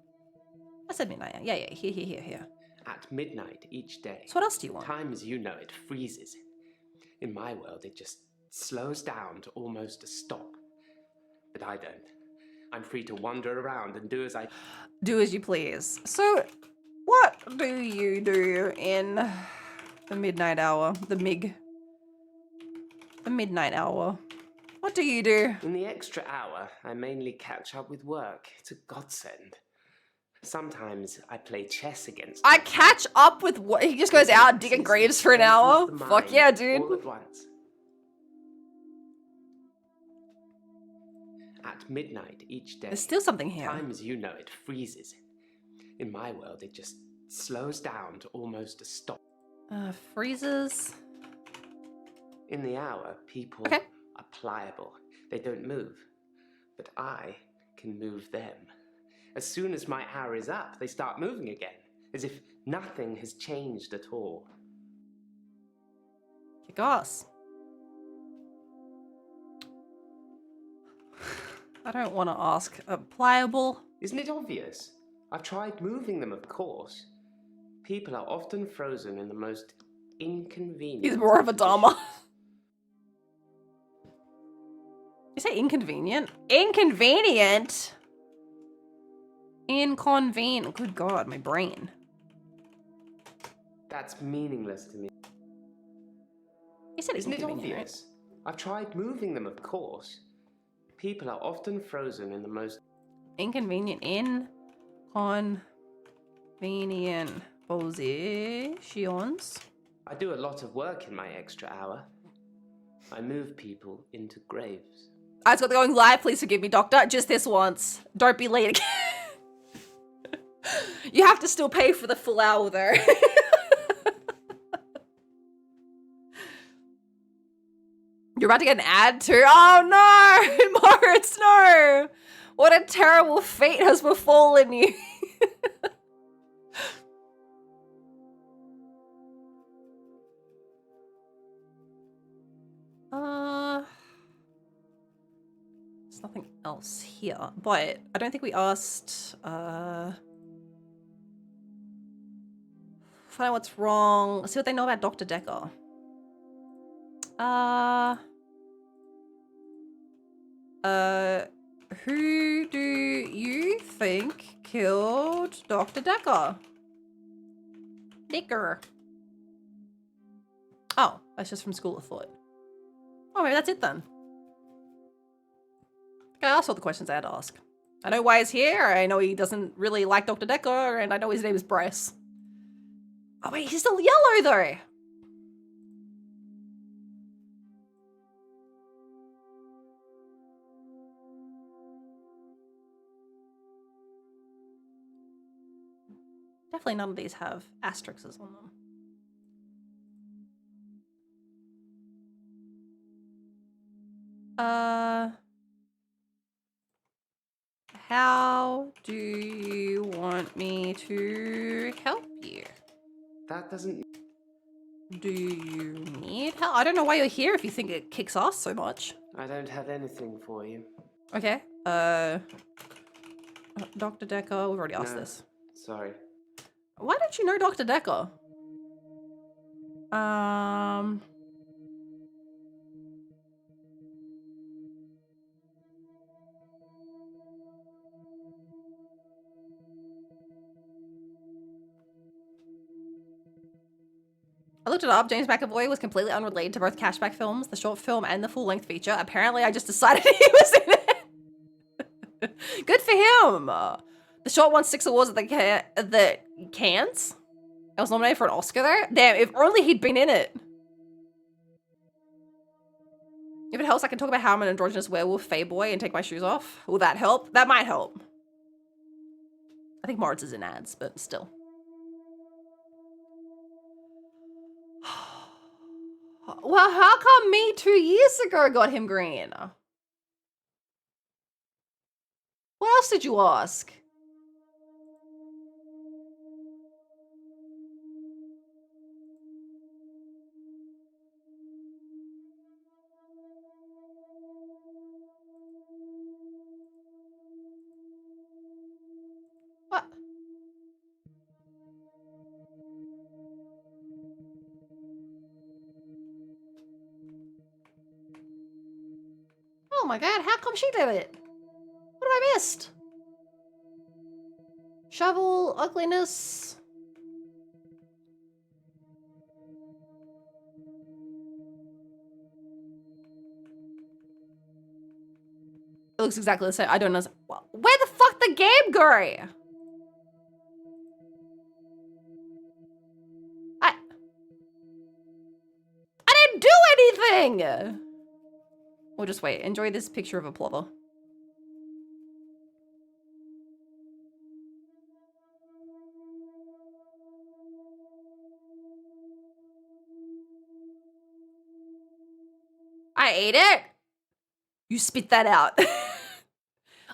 I said midnight hour. Yeah, yeah, here. At midnight each day. So what else do you want? Time as you know it freezes. In my world, it just slows down to almost a stop. But I don't. I'm free to wander around and do as I... Do as you please. So, what do you do in the midnight hour? The MIG. The midnight hour. What do you do? In the extra hour, I mainly catch up with work. It's a godsend. Sometimes I play chess against... I catch up with what? He just goes out digging graves for an hour? Fuck yeah, dude. All at once. At midnight each day. There's still something here. Time as you know it freezes. In my world, it just slows down to almost a stop. Freezes. In the hour, people are pliable. They don't move. But I can move them. As soon as my hour is up, they start moving again, as if nothing has changed at all. Kick ass. I don't want to ask. Pliable? Isn't it obvious? I've tried moving them, of course. People are often frozen in the most inconvenient... He's more of a Dharma. You say inconvenient? Inconvenient? Inconvenient. Good God, my brain. That's meaningless to me. You said Isn't it inconvenient, right? obvious? I've tried moving them, of course. People are often frozen in the most Inconvenient. Inconvenient positions. I do a lot of work in my extra hour. I move people into graves. I just got the going live. Please forgive me, Doctor. Just this once. Don't be late again. You have to still pay for the full hour, though. You're about to get an ad too? Oh no! Moritz, no! What a terrible fate has befallen you. There's nothing else here, but I don't think we asked, find out what's wrong. See what they know about Dr. Dekker. Who do you think killed Dr. Dekker? Dekker. Oh, that's just from School of Thought. Oh, maybe that's it then. I asked all the questions I had to ask. I know why he's here, I know he doesn't really like Dr. Dekker, and I know his name is Bryce. Oh wait, he's still yellow though! Definitely none of these have asterisks on them. How do you want me to help you? That doesn't... Do you need help? I don't know why you're here if you think it kicks ass so much. I don't have anything for you. Okay, Dr. Dekker, we've already asked this. Sorry. Why don't you know Dr. Dekker? I looked it up. James McAvoy was completely unrelated to both cashback films, the short film and the full-length feature. Apparently, I just decided he was in it. Good for him. The short won 6 awards at the Cannes. I was nominated for an Oscar there. Damn, if only he'd been in it. If it helps, I can talk about how I'm an androgynous werewolf fae boy and take my shoes off. Will that help? That might help. I think Moritz is in ads, but still. Well, how come me 2 years ago got him green? What else did you ask? What? Oh my god, how come she did it? What have I missed? Shovel, ugliness. It looks exactly the same. I don't know. Where the fuck the game go? I didn't do anything! We'll just wait. Enjoy this picture of a plover. I ate it. You spit that out.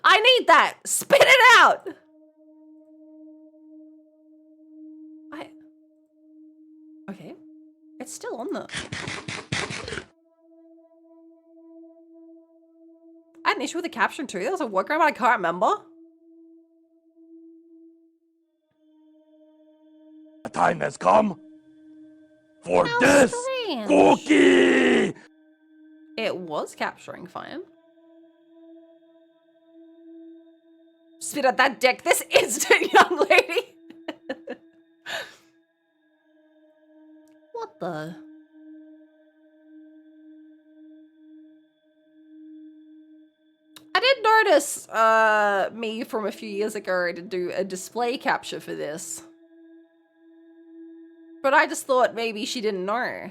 I need that. Spit it out. Okay. It's still on the... I had an issue with the caption too. There was a workaround, but I can't remember. The time has come for How this strange. cookie! It was capturing fine. spit at that dick this instant, young lady. What the? I did notice me from a few years ago to do a display capture for this. But I just thought maybe she didn't know.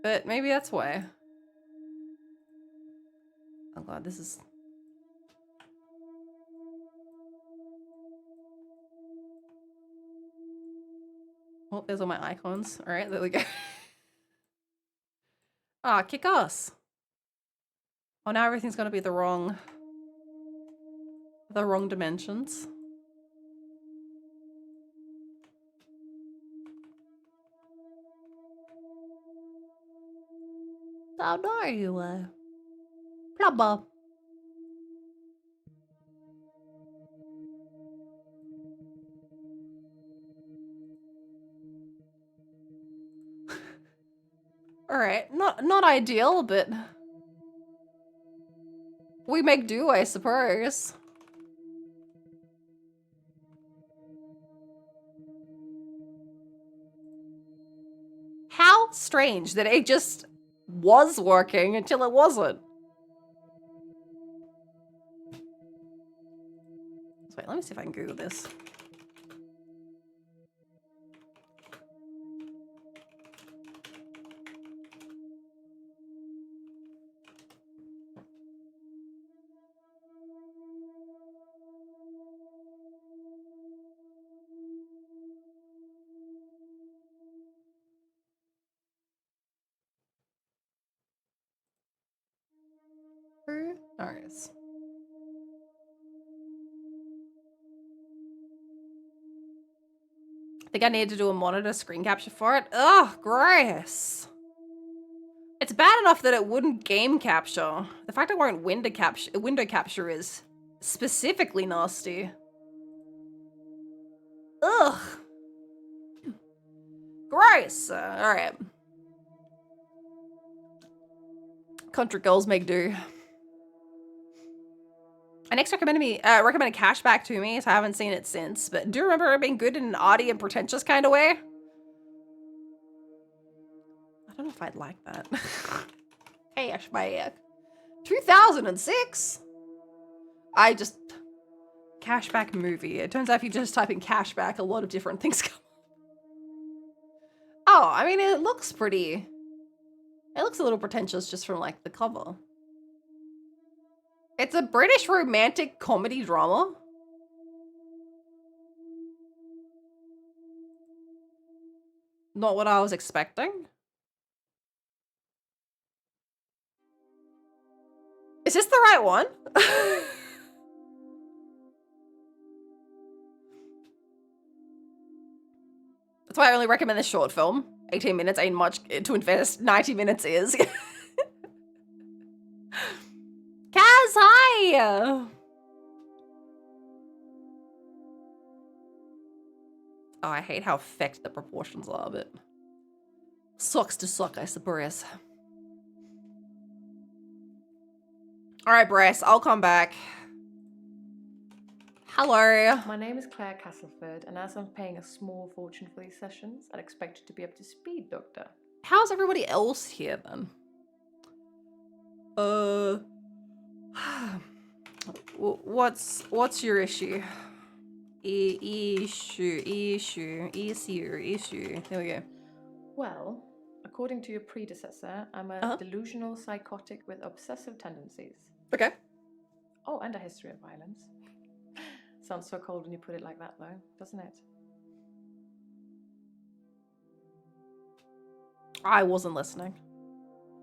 But maybe that's why. Oh god, this is... Oh, there's all my icons. Alright, there we go. Ah, kick ass. Oh, now everything's gonna be the wrong dimensions. How dare you, Plumber. Alright, not ideal, but we make do, I suppose. How strange that it just was working until it wasn't. So wait, let me see if I can Google this. Alright. I think I need to do a monitor screen capture for it. Ugh, gross. It's bad enough that it wouldn't game capture. The fact it won't window capture is specifically nasty. Ugh. Gross. Alright. Country girls make do. An ex recommended Cashback to me, so I haven't seen it since. But do you remember it being good in an arty and pretentious kind of way? I don't know if I'd like that. Cashback. 2006? I just... Cashback movie. It turns out if you just type in cashback, a lot of different things come up. Oh, I mean, it looks pretty... It looks a little pretentious just from, like, the cover. It's a British romantic comedy drama. Not what I was expecting. Is this the right one? That's why I only recommend this short film. 18 minutes ain't much to invest. 90 minutes is. Kaz, hi! Oh, I hate how fecked the proportions are, but... Sucks to suck, I suppose. Alright, Bryce, I'll come back. Hello. My name is Claire Castleford, and as I'm paying a small fortune for these sessions, I'd expect you to be up to speed, Doctor. How's everybody else here, then? What's your issue? Issue. There we go. Well, according to your predecessor, I'm a delusional psychotic with obsessive tendencies. Okay. Oh, and a history of violence. Sounds so cold when you put it like that, though, doesn't it? I wasn't listening.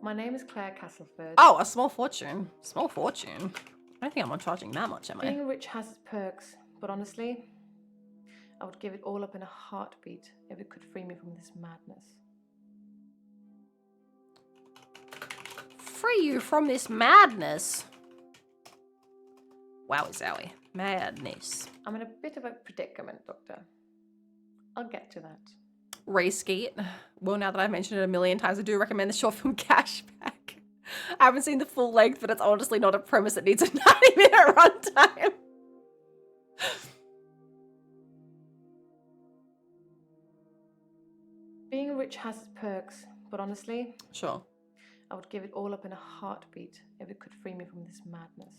My name is Claire Castleford. Oh, a small fortune. Small fortune? I don't think I'm charging that much, am I? Being rich has its perks, but honestly, I would give it all up in a heartbeat if it could free me from this madness. Free you from this madness? Wowie zowie. Madness. I'm in a bit of a predicament, Doctor. I'll get to that. Race Gate. Well, now that I've mentioned it a million times, I do recommend the short film Cashback. I haven't seen the full length, but it's honestly not a premise that needs a 90-minute runtime. Being rich has its perks, but honestly, sure, I would give it all up in a heartbeat if it could free me from this madness.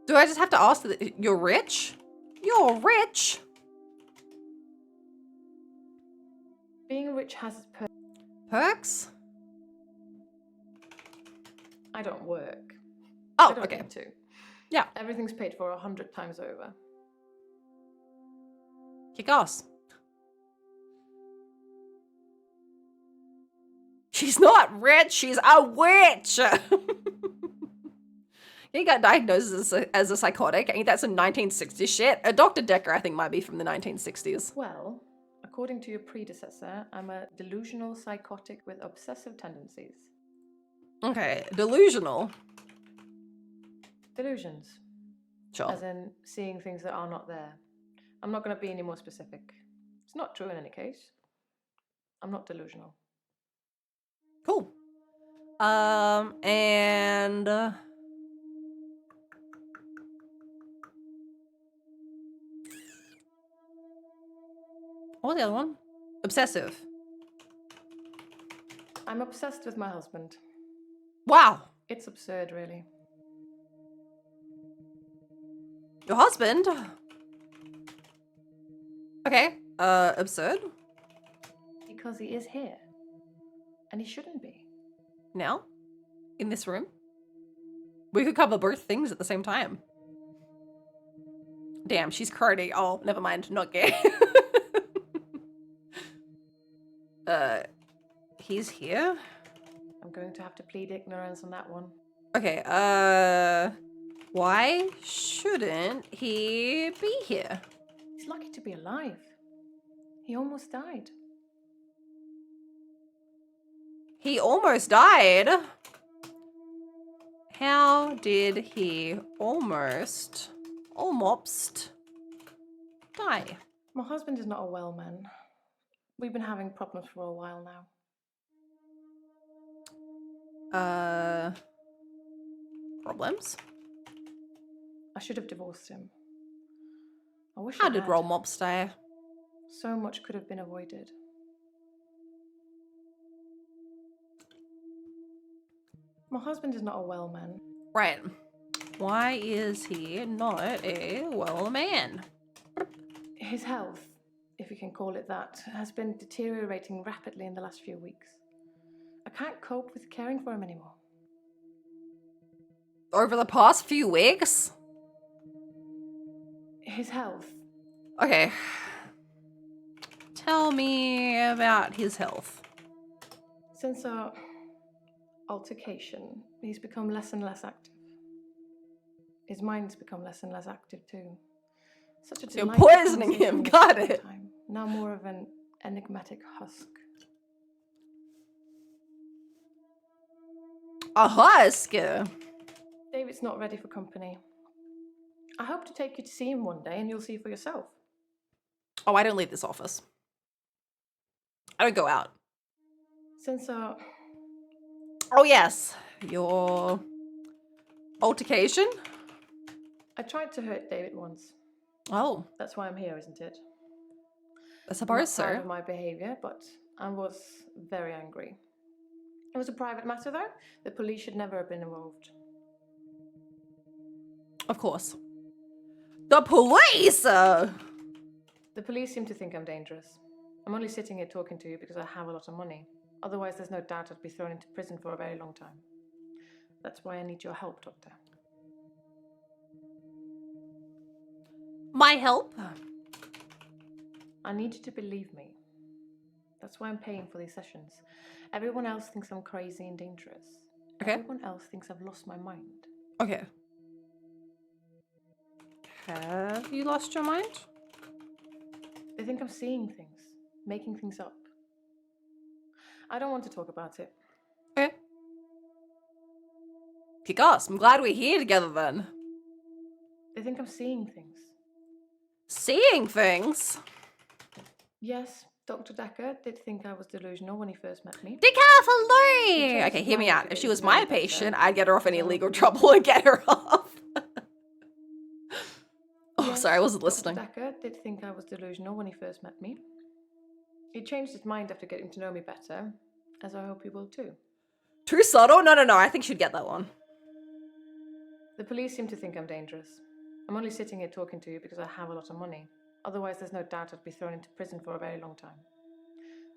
Do I just have to ask that you're rich? You're rich. Being rich has its Perks? I don't work. Oh, I don't okay. need to. Yeah. Everything's paid for 100 times over. Kick ass. She's not rich, she's a witch! He got diagnosed as a psychotic. I think that's some 1960s shit. Dr. Dekker, I think, might be from the 1960s. Well, according to your predecessor, I'm a delusional psychotic with obsessive tendencies. Okay, delusional. Delusions. Sure. As in seeing things that are not there. I'm not going to be any more specific. It's not true in any case. I'm not delusional. Cool. And... what was the other one? Obsessive. I'm obsessed with my husband. Wow. It's absurd, really. Your husband? Okay. Absurd? Because he is here. And he shouldn't be. Now? In this room? We could cover both things at the same time. Damn, she's crony. Oh, never mind. Not gay. He's here? I'm going to have to plead ignorance on that one. Okay, why shouldn't he be here? He's lucky to be alive. He almost died. He almost died? How did he almost die? My husband is not a well man. We've been having problems for a while now. Problems? I should have divorced him. I wish How I did had. Roll Mops die? So much could have been avoided. My husband is not a well man. Right. Why is he not a well man? His health, if you can call it that, has been deteriorating rapidly in the last few weeks. I can't cope with caring for him anymore. Over the past few weeks? His health. Okay. Tell me about his health. Since our altercation, he's become less and less active. His mind's become less and less active too. Such a You're delightful poisoning him, conversation got all the it. time. Now more of an enigmatic husk. A husk? David's not ready for company. I hope to take you to see him one day and you'll see for yourself. Oh, I don't leave this office. I don't go out. Since our... Oh, yes. Your altercation? I tried to hurt David once. Oh. That's why I'm here, isn't it? I suppose I'm not proud so. of my behaviour, but I was very angry. It was a private matter, though. The police should never have been involved. Of course. The police! The police seem to think I'm dangerous. I'm only sitting here talking to you because I have a lot of money. Otherwise, there's no doubt I'd be thrown into prison for a very long time. That's why I need your help, Doctor. My help? I need you to believe me. That's why I'm paying for these sessions. Everyone else thinks I'm crazy and dangerous. Okay. Everyone else thinks I've lost my mind. Okay. Have you lost your mind? They think I'm seeing things, making things up. I don't want to talk about it. Okay. Kick ass. I'm glad we're here together then. They think I'm seeing things. Seeing things? Yes, Dr. Dekker did think I was delusional when he first met me. Dekker, hello! Okay, hear me out. If she was my patient, I'd get her off any legal trouble and get her off. Oh, Yes, sorry, I wasn't listening. Dr. Dekker did think I was delusional when he first met me. He changed his mind after getting to know me better, as I hope he will too. Too subtle? No, I think she'd get that one. The police seem to think I'm dangerous. I'm only sitting here talking to you because I have a lot of money. Otherwise, there's no doubt I'd be thrown into prison for a very long time.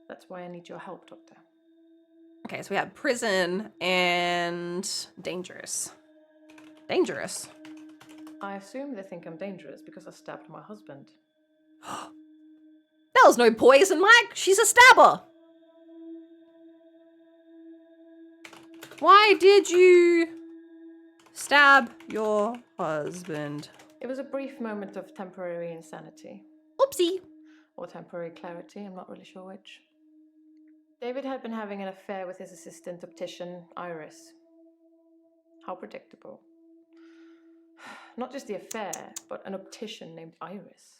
That's why I need your help, Doctor. Okay, so we have prison and dangerous. Dangerous. I assume they think I'm dangerous because I stabbed my husband. That was no poison, Mike. She's a stabber. Why did you stab your husband? It was a brief moment of temporary insanity. Oopsie. Or temporary clarity, I'm not really sure which. David had been having an affair with his assistant optician, Iris. How predictable. Not just the affair, but an optician named Iris.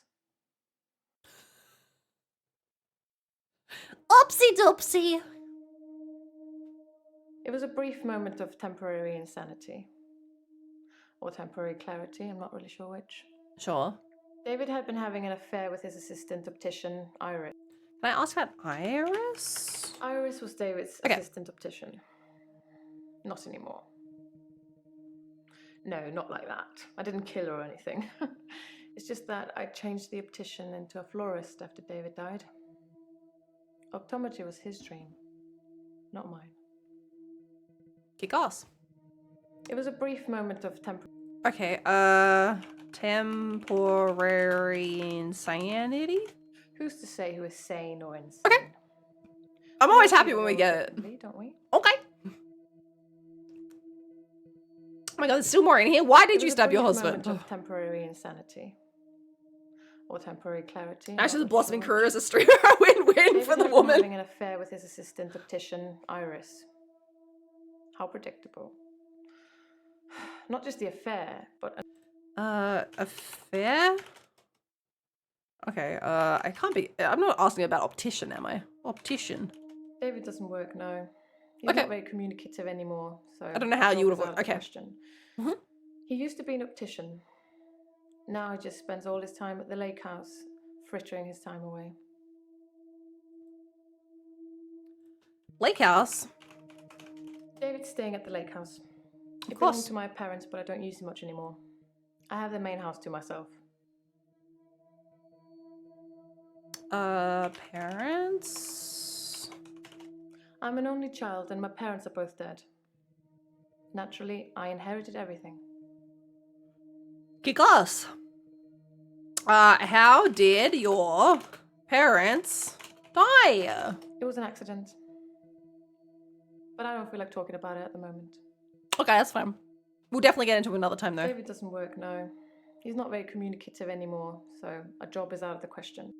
Oopsie doopsie. It was a brief moment of temporary insanity. Or temporary clarity, I'm not really sure which. Sure. David had been having an affair with his assistant optician, Iris. Can I ask about Iris? Iris was David's assistant optician. Not anymore. No, not like that. I didn't kill her or anything. It's just that I changed the optician into a florist after David died. Optometry was his dream, not mine. Kick ass. It was a brief moment of Okay, temporary insanity? Who's to say who is sane or insane? Okay. I'm always happy when we get it. Don't we? Okay. Oh my god, there's still more in here. Why did you stab your husband? Of temporary insanity. Or temporary clarity. Actually, the blossoming career as a streamer. Win-win for the woman. Having an affair with his assistant optician, Iris. How predictable. Not just the affair, but... Affair? Okay, I can't be... I'm not asking about optician, am I? Optician. David doesn't work, no. He's not very communicative anymore, so... I don't know how you would have worked. Okay. Mm-hmm. He used to be an optician. Now he just spends all his time at the lake house, frittering his time away. Lake house? David's staying at the lake house. It Of course. belonged to my parents, but I don't use it much anymore. I have the main house to myself. Parents? I'm an only child and my parents are both dead. Naturally, I inherited everything. Kick ass. How did your parents die? It was an accident. But I don't feel like talking about it at the moment. Okay, that's fine. We'll definitely get into it another time, though. David doesn't work, no. He's not very communicative anymore, so a job is out of the question.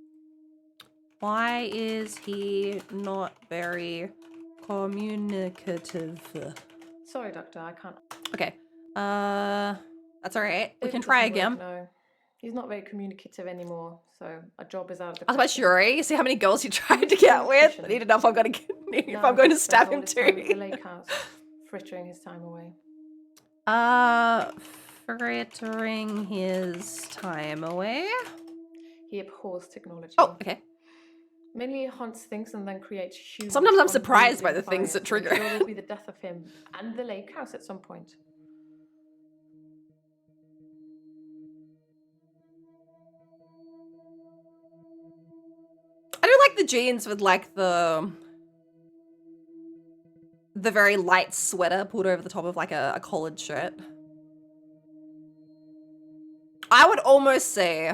Why is he not very communicative? Sorry, Doctor, I can't. Okay. That's alright. We David can try doesn't work, again. no. He's not very communicative anymore, so a job is out of the I was about question. Shuri. See how many girls he tried to get with? I need to know if I'm going to stab him too. At the lake house, frittering his time away. Frittering his time away. He abhors technology. Oh, okay. Mainly he hunts things and then creates huge... Sometimes I'm surprised by the things that fires. trigger. I'm sure it will be the death of him and the lake house at some point. I do like the jeans with like the very light sweater pulled over the top of like a collared shirt. I would almost say...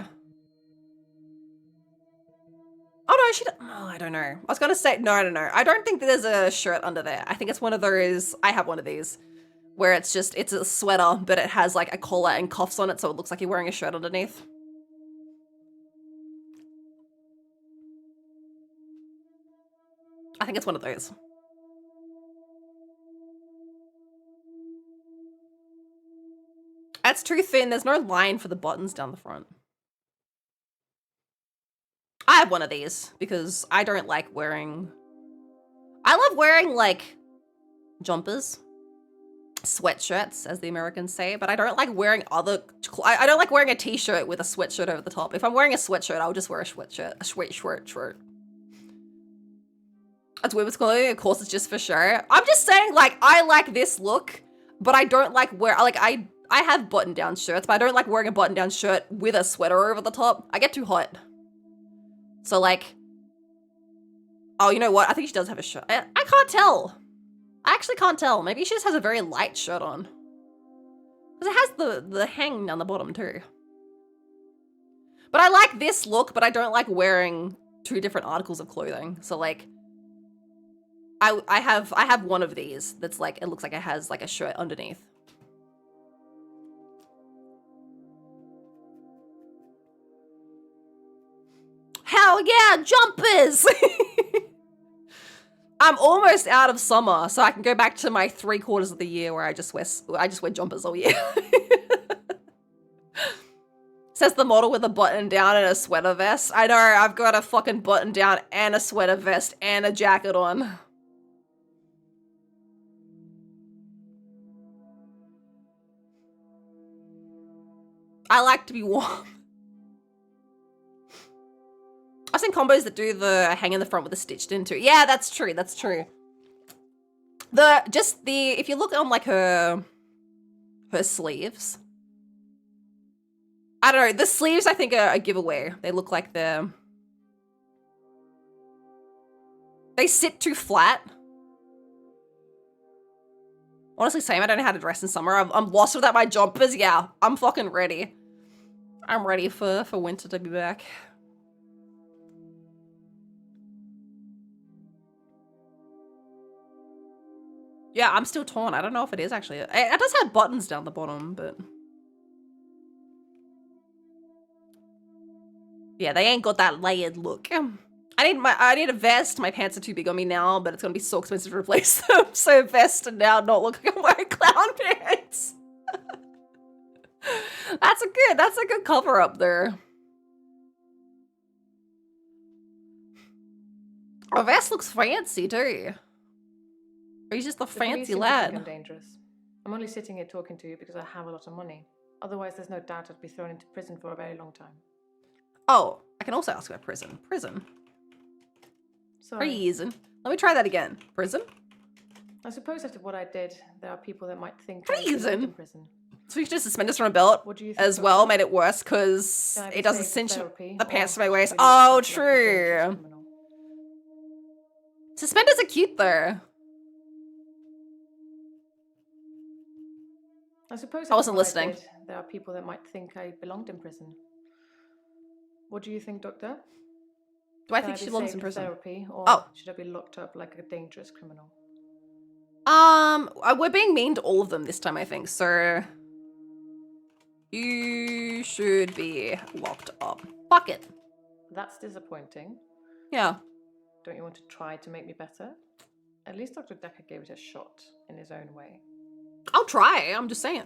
Oh no, oh, I don't know. I was gonna say, no. I don't think that there's a shirt under there. I think it's one of those, I have one of these, where it's a sweater, but it has like a collar and cuffs on it, so it looks like you're wearing a shirt underneath. I think it's one of those. That's too thin. There's no line for the buttons down the front. have one of these because I don't like wearing... I love wearing, like, jumpers. Sweatshirts, as the Americans say, but I don't like wearing other... I don't like wearing a t-shirt with a sweatshirt over the top. If I'm wearing a sweatshirt, I'll just wear a sweatshirt. A sweatshirt. That's women's clothing, of course it's just for show. I'm just saying, like, I like this look, but I don't like wear... Like, I have button-down shirts, but I don't like wearing a button-down shirt with a sweater over the top. I get too hot. So, like... Oh, you know what? I think she does have a shirt. I can't tell. I actually can't tell. Maybe she just has a very light shirt on. Because it has the hang down the bottom too. But I like this look, but I don't like wearing two different articles of clothing. So like, I have one of these that's like, it looks like it has like a shirt underneath. Hell yeah, jumpers! I'm almost out of summer, so I can go back to my 3/4 of the year where I just wear jumpers all year. Says the model with a button down and a sweater vest. I know, I've got a fucking button down and a sweater vest and a jacket on. I like to be warm. I've seen combos that do the hang in the front with the stitched into. Yeah, that's true. That's true. If you look on like her sleeves, I don't know. The sleeves I think are a giveaway. They look like they sit too flat. Honestly, same. I don't know how to dress in summer. I'm lost without my jumpers. Yeah, I'm fucking ready. I'm ready for winter to be back. Yeah, I'm still torn. I don't know if it is actually. It does have buttons down the bottom, but... Yeah, they ain't got that layered look. I need a vest. My pants are too big on me now, but it's gonna be so expensive to replace them. So vest and now not look like I'm wearing clown pants. That's a good cover up there. A vest looks fancy too. Or he's just a fancy lad. I'm dangerous. I'm only sitting here talking to you because I have a lot of money. Otherwise, there's no doubt I'd be thrown into prison for a very long time. Oh, I can also ask about prison. Prison. Sorry. Prison. Let me try that again. Prison? I suppose after what I did, there are people that might think prison. In prison. So you should just suspend us from a belt as well, made it worse because it doesn't cinch the pants to my waist. Oh, true. Suspenders are cute though. I suppose I wasn't listening. There are people that might think I belonged in prison. What do you think, Doctor? Do I think she belongs in prison? Therapy, or should I be locked up like a dangerous criminal? We're being mean to all of them this time, I think. So you should be locked up. Fuck it. That's disappointing. Yeah. Don't you want to try to make me better? At least Dr. Dekker gave it a shot in his own way. I'll try. I'm just saying.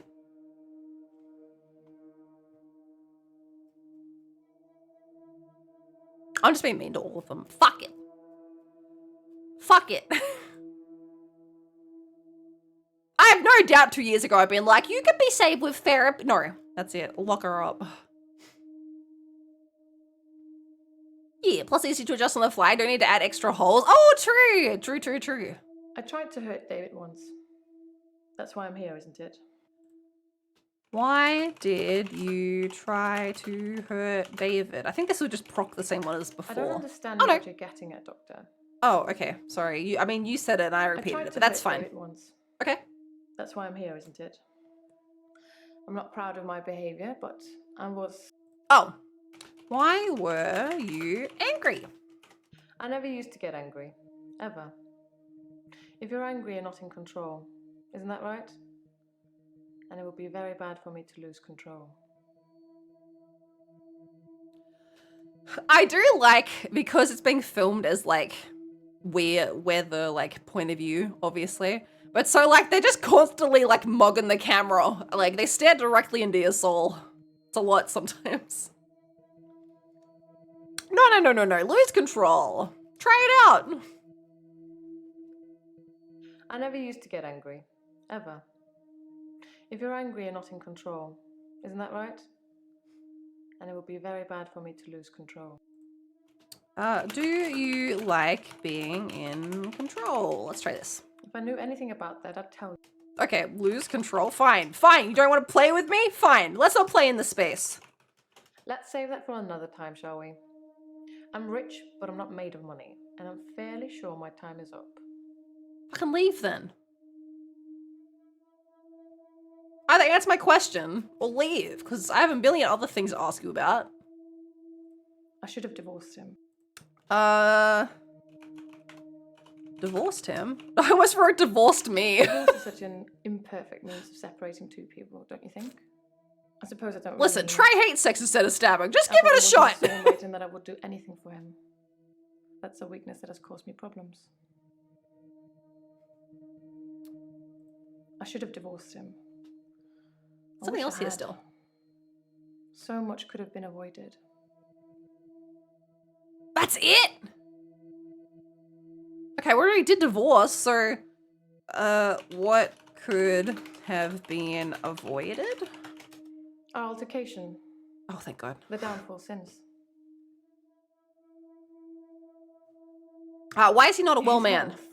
I'm just being mean to all of them. Fuck it. Fuck it. I have no doubt 2 years ago I've been like, you could be saved with therapy. No, that's it. Lock her up. Yeah, plus easy to adjust on the fly. Don't need to add extra holes. Oh, true. True. I tried to hurt David once. That's why I'm here, isn't it? Why did you try to hurt David? I think this would just proc the same one as before. I don't understand what you're getting at, Doctor. Oh, okay. Sorry. You said it and I repeated it, but that's fine. David once. Okay. That's why I'm here, isn't it? I'm not proud of my behavior, but I was... Oh. Why were you angry? I never used to get angry. Ever. If you're angry, you're not in control. Isn't that right? And it would be very bad for me to lose control. I do like, because it's being filmed as like, we're the like point of view, obviously. But so like, they're just constantly like mugging the camera. Like they stare directly into your soul. It's a lot sometimes. No. Lose control. Try it out. I never used to get angry. Ever. If you're angry, you're not in control. Isn't that right? And it would be very bad for me to lose control. Do you like being in control? Let's try this. If I knew anything about that, I'd tell you. Okay, lose control. Fine. You don't want to play with me? Fine. Let's not play in this space. Let's save that for another time, shall we? I'm rich, but I'm not made of money. And I'm fairly sure my time is up. I can leave then. Either answer my question or leave, because I have a million other things to ask you about. I should have divorced him. Divorced him? I almost wrote divorced me. Divorce is such an imperfect means of separating two people, don't you think? I suppose I don't Listen, really try hate sex instead of stabbing. Just give it a shot. And that I would do anything for him. That's a weakness that has caused me problems. I should have divorced him. Something else here still. So much could have been avoided. That's it? Okay, we already did divorce, so what could have been avoided? Our altercation. Oh, thank God. The downfall since. Why is he not a well man? Health,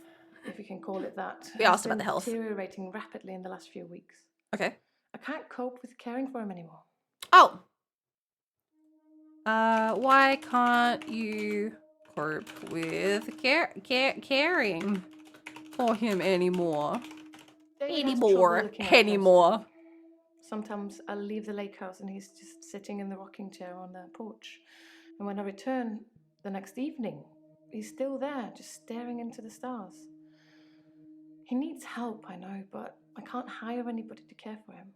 if you can call it that. We asked about the health. Deteriorating rapidly in the last few weeks. Okay. I can't cope with caring for him anymore. Oh. Why can't you cope with caring for him anymore? Anymore. Sometimes I'll leave the lake house and he's just sitting in the rocking chair on the porch. And when I return the next evening, he's still there, just staring into the stars. He needs help, I know, but I can't hire anybody to care for him.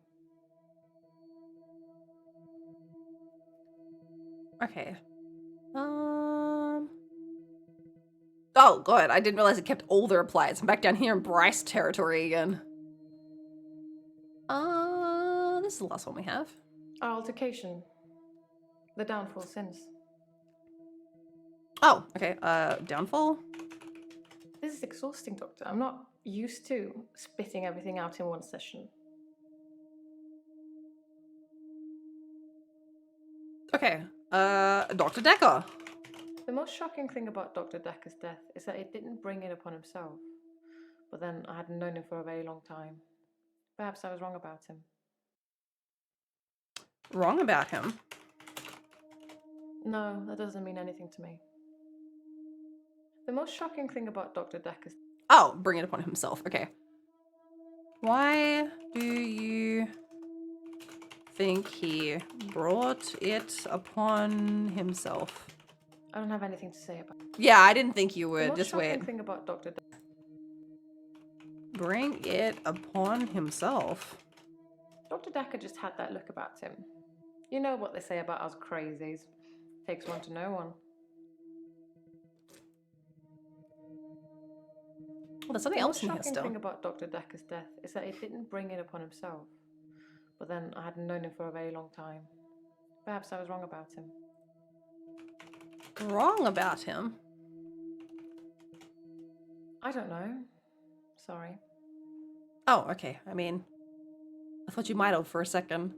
Okay. Oh, God, I didn't realize it kept all the replies. I'm back down here in Bryce territory again. This is the last one we have. Our altercation. The downfall since. Oh, okay. Downfall? This is exhausting, Doctor. I'm not used to spitting everything out in one session. Okay. Dr. Dekker. The most shocking thing about Dr. Dekker's death is that it didn't bring it upon himself. But then I hadn't known him for a very long time. Perhaps I was wrong about him. Wrong about him? No, that doesn't mean anything to me. The most shocking thing about Dr. Dekker's... Oh, bring it upon himself. Okay. Why do you think he brought it upon himself? I don't have anything to say about it. Yeah, I didn't think you would. Just wait. The most shocking thing about Dr. Dekker... Bring it upon himself? Dr. Dekker just had that look about him. You know what they say about us crazies. Takes one to know one. Well, there's something else in here still. The shocking thing about Dr. Dekker's death is that it didn't bring it upon himself. But then I hadn't known him for a very long time. Perhaps I was wrong about him. Wrong about him? I don't know. Sorry. Oh, okay. I mean, I thought you might have for a second.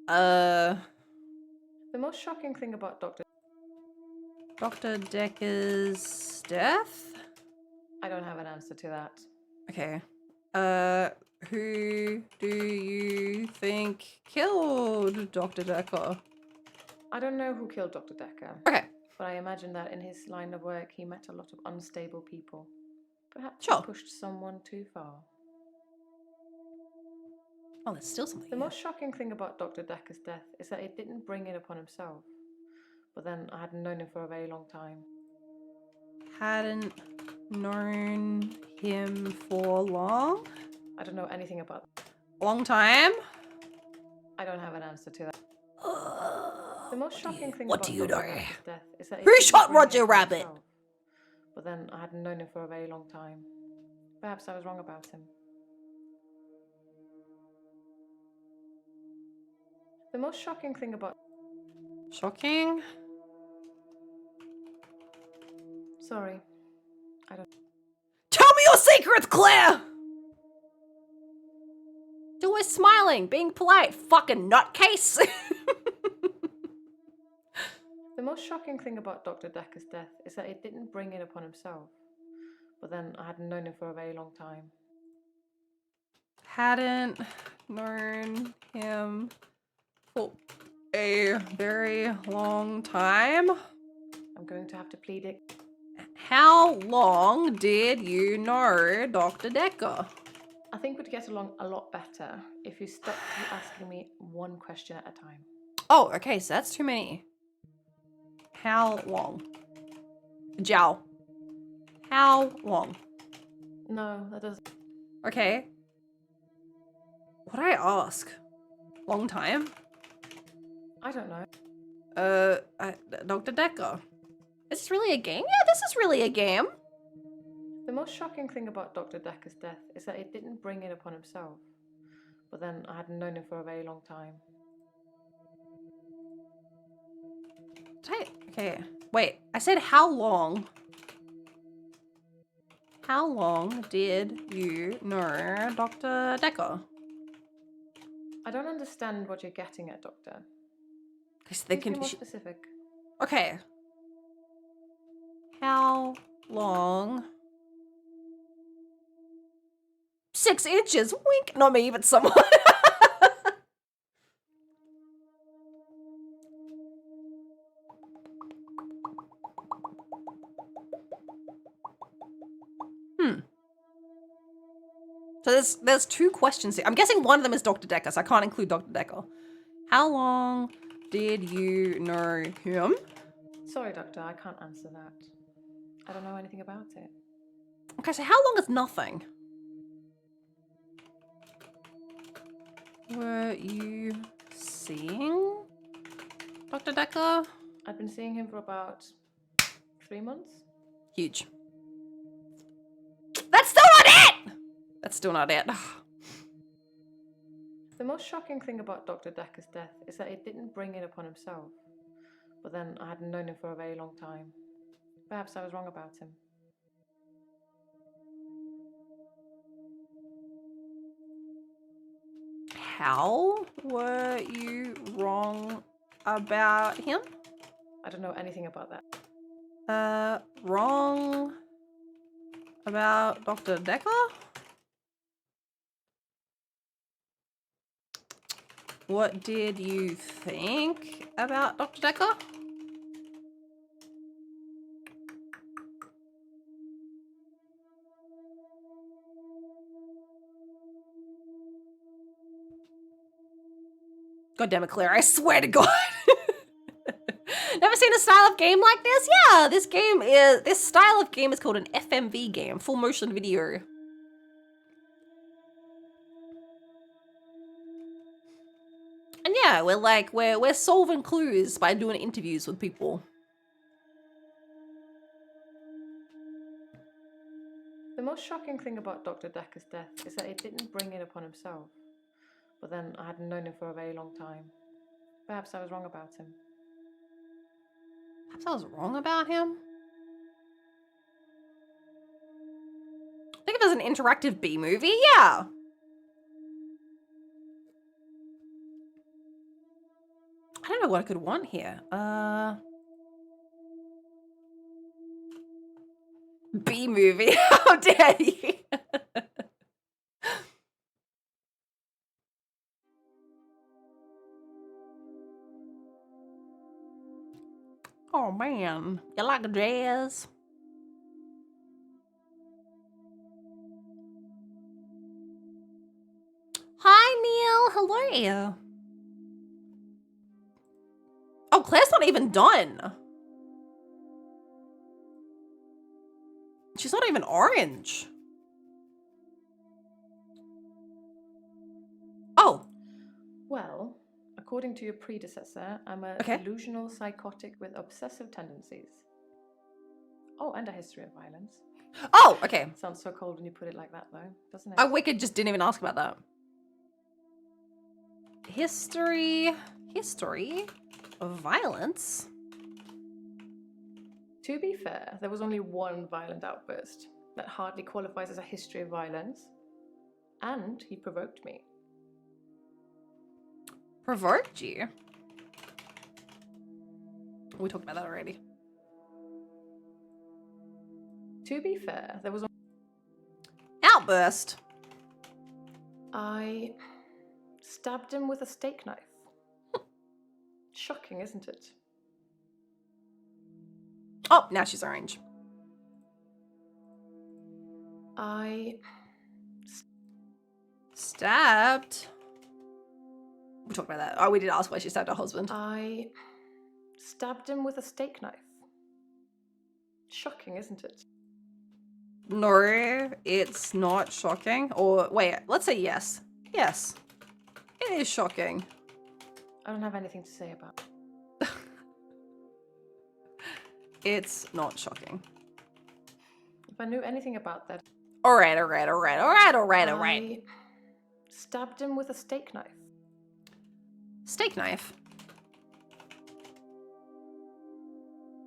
The most shocking thing about Dr. Dekker's death? I don't have an answer to that. Okay. Who do you think killed Dr. Dekker? I don't know who killed Dr. Dekker. Okay. But I imagine that in his line of work, he met a lot of unstable people. Perhaps Sure. he pushed someone too far. Oh, there's still something. The most shocking thing about Dr. Dekker's death is that it didn't bring it upon himself. But then I hadn't known him for a very long time. Hadn't known him for long? I don't know anything about that. Long time? I don't have an answer to that. The most shocking thing what about do you Dr. know? Dekker's death is that it Who didn't shot bring it Roger upon Rabbit? himself. But then I hadn't known him for a very long time. Perhaps I was wrong about him. The most shocking thing about... Shocking? Sorry. I don't... Tell me your secrets, Claire! You're always smiling, being polite, fucking nutcase. The most shocking thing about Dr. Dekker's death is that he didn't bring it upon himself. But then I hadn't known him for a very long time. Hadn't known him for a very long time. I'm going to have to plead it. How long did you know Dr. Dekker? I think we'd get along a lot better if you stopped asking me one question at a time. Oh, okay, so that's too many. How long? Jiao. How long? No, that doesn't... Okay. What did I ask? Long time? I don't know. Dr. Dekker. Is this really a game? Yeah, this is really a game. The most shocking thing about Dr. Dekker's death is that he didn't bring it upon himself. But then I hadn't known him for a very long time. Okay, wait. I said how long? How long did you know Dr. Dekker? I don't understand what you're getting at, Doctor. Because they Please be can more specific. Okay. How long? 6 inches. Wink. Not me, but someone. So there's 2 questions here. I'm guessing one of them is Dr. Dekker, so I can't include Dr. Dekker. How long did you know him? Sorry, Doctor, I can't answer that. I don't know anything about it. Okay, so how long is nothing? Were you seeing Dr. Dekker? I've been seeing him for about 3 months. Huge. That's still not it! That's still not it. The most shocking thing about Dr. Dekker's death is that he didn't bring it upon himself. But then I hadn't known him for a very long time. Perhaps I was wrong about him. How were you wrong about him? I don't know anything about that. Wrong about Dr. Dekker? What did you think about Dr. Dekker? God damn it, Claire, I swear to God. Never seen a style of game like this? Yeah, this style of game is called an FMV game, full motion video. And yeah, we're solving clues by doing interviews with people. The most shocking thing about Dr. Dekker's death is that he didn't bring it upon himself. But then I hadn't known him for a very long time. Perhaps I was wrong about him. Perhaps I was wrong about him? I think if it was an interactive B-movie, yeah. I don't know what I could want here. B-movie, how dare you? Oh man, you like jazz? Hi Neil, hello. Oh, Claire's not even done. She's not even orange. Oh. Well, according to your predecessor, I'm a delusional psychotic with obsessive tendencies. Oh, and a history of violence. Oh, okay. Sounds so cold when you put it like that, though, doesn't it? Oh, Wicked just didn't even ask about that. History of violence. To be fair, there was only one violent outburst that hardly qualifies as a history of violence. And he provoked me. Provoked you? We talked about that already. To be fair, there was Outburst. I stabbed him with a steak knife. Shocking, isn't it? Oh, now she's orange. I Stabbed. We talked about that. Oh, we did ask why she stabbed her husband. I stabbed him with a steak knife. Shocking, isn't it? No, it's not shocking. Or wait, let's say yes. Yes. It is shocking. I don't have anything to say about it. It's not shocking. If I knew anything about that. Alright. I stabbed him with a steak knife. Steak knife.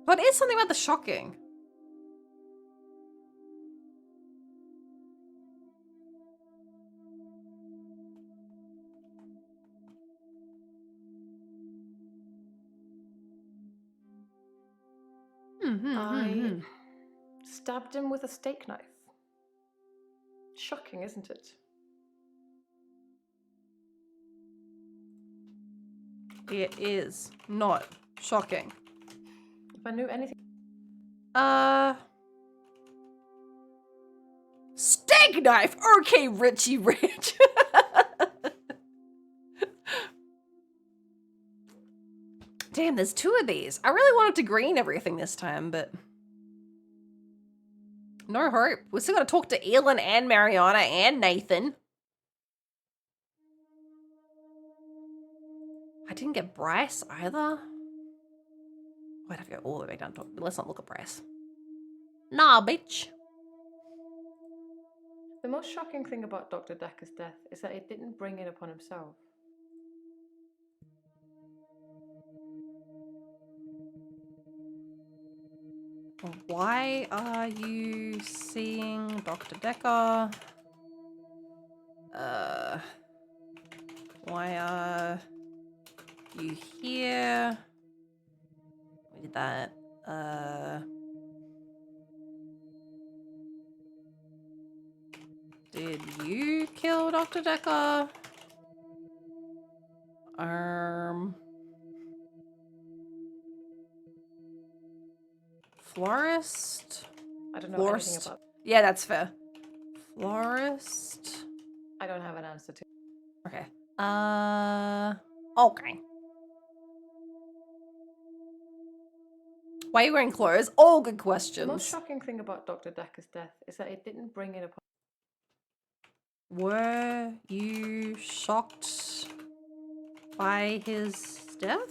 But it's something about the shocking. I stabbed him with a steak knife. Shocking, isn't it? It is not shocking. If I knew anything. Steak knife! Okay, Richie Rich. Damn, there's two of these. I really wanted to green everything this time, but no hope. We still gotta talk to Elin and Mariana and Nathan. I didn't get Bryce either. I'd have to go all the way down to it, but let's not look at Bryce. Nah, bitch. The most shocking thing about Dr. Dekker's death is that it didn't bring it upon himself. Why are you seeing Dr. Dekker? Why are you here? We did that. Did you kill Dr. Dekker? Florist? I don't know Florist? anything about. Yeah, that's fair. Florist? I don't have an answer to. Okay. Okay. Why are you wearing clothes? All good questions. The most shocking thing about Dr. Dekker's death is that it didn't bring it upon. Were you shocked by his death?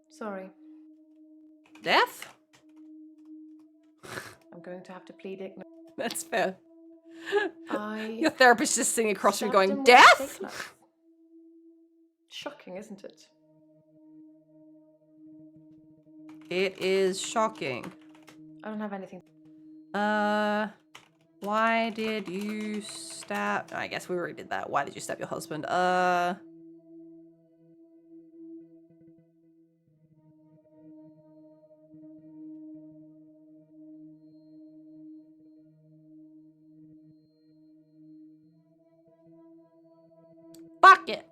Sorry. Death? I'm going to have to plead ignorance. That's fair. I Your therapist just sitting across from you stabbed going, him with a death? steak knife. Shocking, isn't it? It is shocking. I don't have anything. Why did you stab... I guess we already did that. Why did you stab your husband? Fuck it.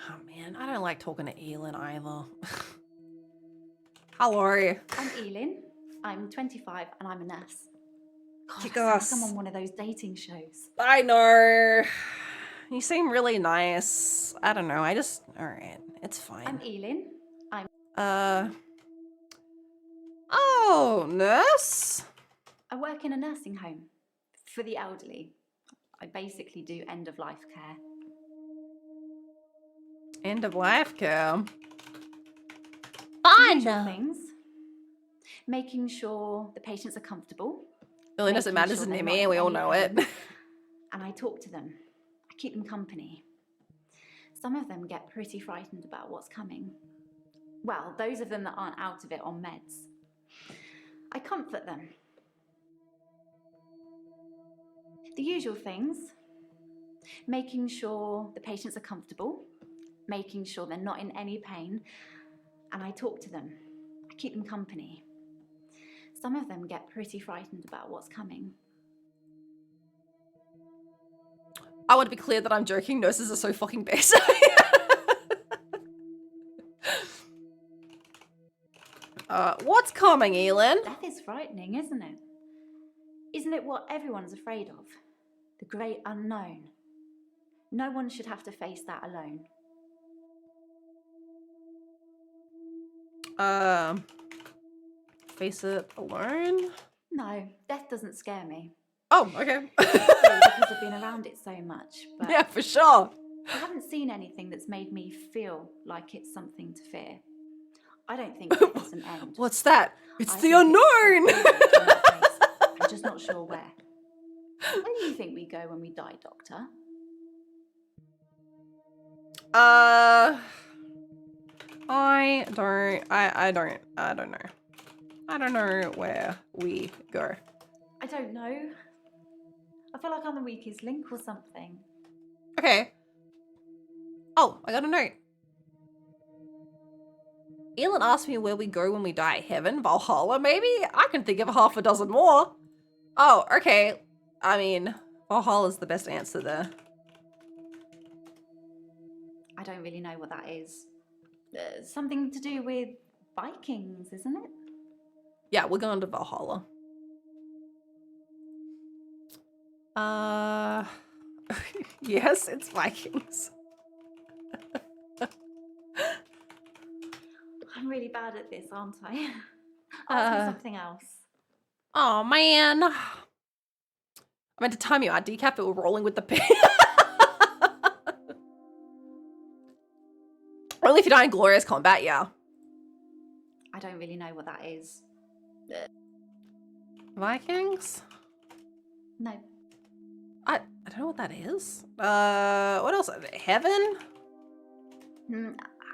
Oh man, I don't like talking to Elin either. How are you? I'm Elin. I'm 25 and I'm a nurse. God, Kick I sound like ass. I'm on one of those dating shows. I know. You seem really nice. I don't know. Alright. It's fine. I'm Elin. I'm... Oh, nurse? I work in a nursing home for the elderly. I basically do end-of-life care. End of life care. Usual things. Making sure the patients are comfortable. Really doesn't matter, doesn't it, me? We all know it. And I talk to them. I keep them company. Some of them get pretty frightened about what's coming. Well, those of them that aren't out of it on meds. I comfort them. The usual things. Making sure the patients are comfortable, making sure they're not in any pain, and I talk to them. I keep them company. Some of them get pretty frightened about what's coming. I want to be clear that I'm joking. Nurses are so fucking best. What's coming, Elin? Death is frightening, isn't it? Isn't it what everyone's afraid of? The great unknown. No one should have to face that alone. Face it alone? No, death doesn't scare me. Oh, okay. Because I've been around it so much. But yeah, for sure. I haven't seen anything that's made me feel like it's something to fear. I don't think death is an end. What's that? It's the unknown! I'm just not sure where. Where do you think we go when we die, Doctor? I don't know. I don't know where we go. I don't know. I feel like I'm the weakest link or something. Okay. Oh, I got a note. Elin asked me where we go when we die. Heaven? Valhalla, maybe? I can think of half a dozen more. Oh, okay. I mean, Valhalla's the best answer there. I don't really know what that is. Something to do with Vikings, isn't it? Yeah, we're going to Valhalla. Yes, it's Vikings. I'm really bad at this, aren't I? Ask me something else. Oh, man. I meant to time you out, Decap, but we're rolling with the pin. Only if you die in glorious combat, yeah. I don't really know what that is. Vikings? No. I don't know what that is. What else? Heaven?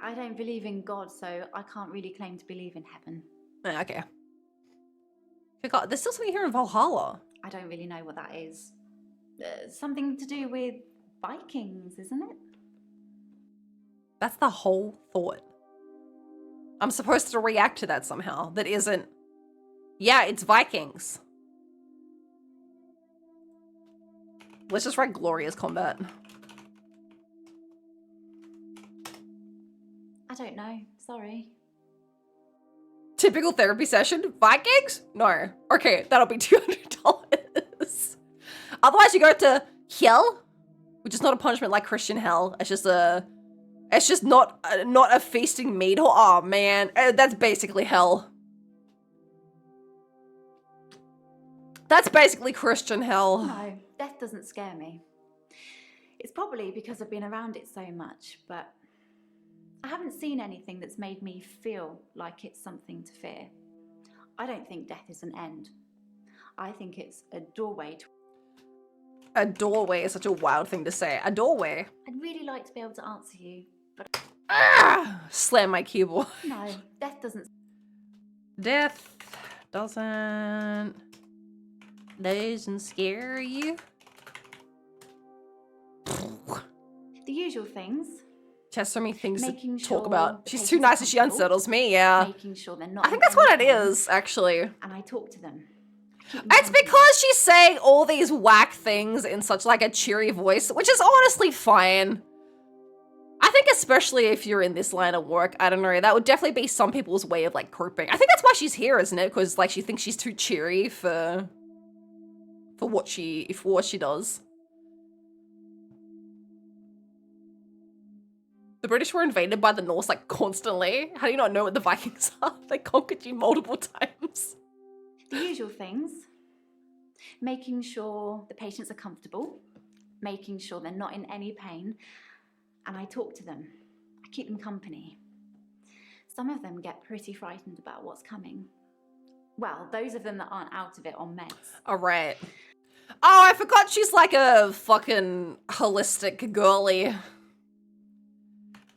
I don't believe in God, so I can't really claim to believe in heaven. Okay. God, there's still something here in Valhalla. I don't really know what that is. Something to do with Vikings, isn't it? That's the whole thought. I'm supposed to react to that somehow. That isn't... Yeah, it's Vikings. Let's just write glorious combat. I don't know. Sorry. Typical therapy session? Vikings? No. Okay, that'll be $200. Otherwise, you go to hell, which is not a punishment like Christian hell. It's just a... It's just not a feasting meat. Oh, man. That's basically hell. That's basically Christian hell. No, death doesn't scare me. It's probably because I've been around it so much, but I haven't seen anything that's made me feel like it's something to fear. I don't think death is an end. I think it's a doorway to... A doorway is such a wild thing to say. A doorway. I'd really like to be able to answer you, but... Slam my keyboard. No, death doesn't... Death doesn't scare you. The usual things. She has so many things Making to sure talk about. the She's patients too are nice and she comfortable, unsettles me, yeah. Making sure they're not I think in that's what it any pain, is, actually. And I talk to them. It's because she's saying all these whack things in such like a cheery voice, which is honestly fine. I think especially if you're in this line of work, I don't know, that would definitely be some people's way of like coping. I think that's why she's here, isn't it? Because like she thinks she's too cheery for what she does. The British were invaded by the Norse like constantly. How do you not know what the Vikings are? They conquered you multiple times. The usual things. Making sure the patients are comfortable. Making sure they're not in any pain. And I talk to them. I keep them company. Some of them get pretty frightened about what's coming. Well, those of them that aren't out of it on meds. All right. Oh, I forgot she's like a fucking holistic girly.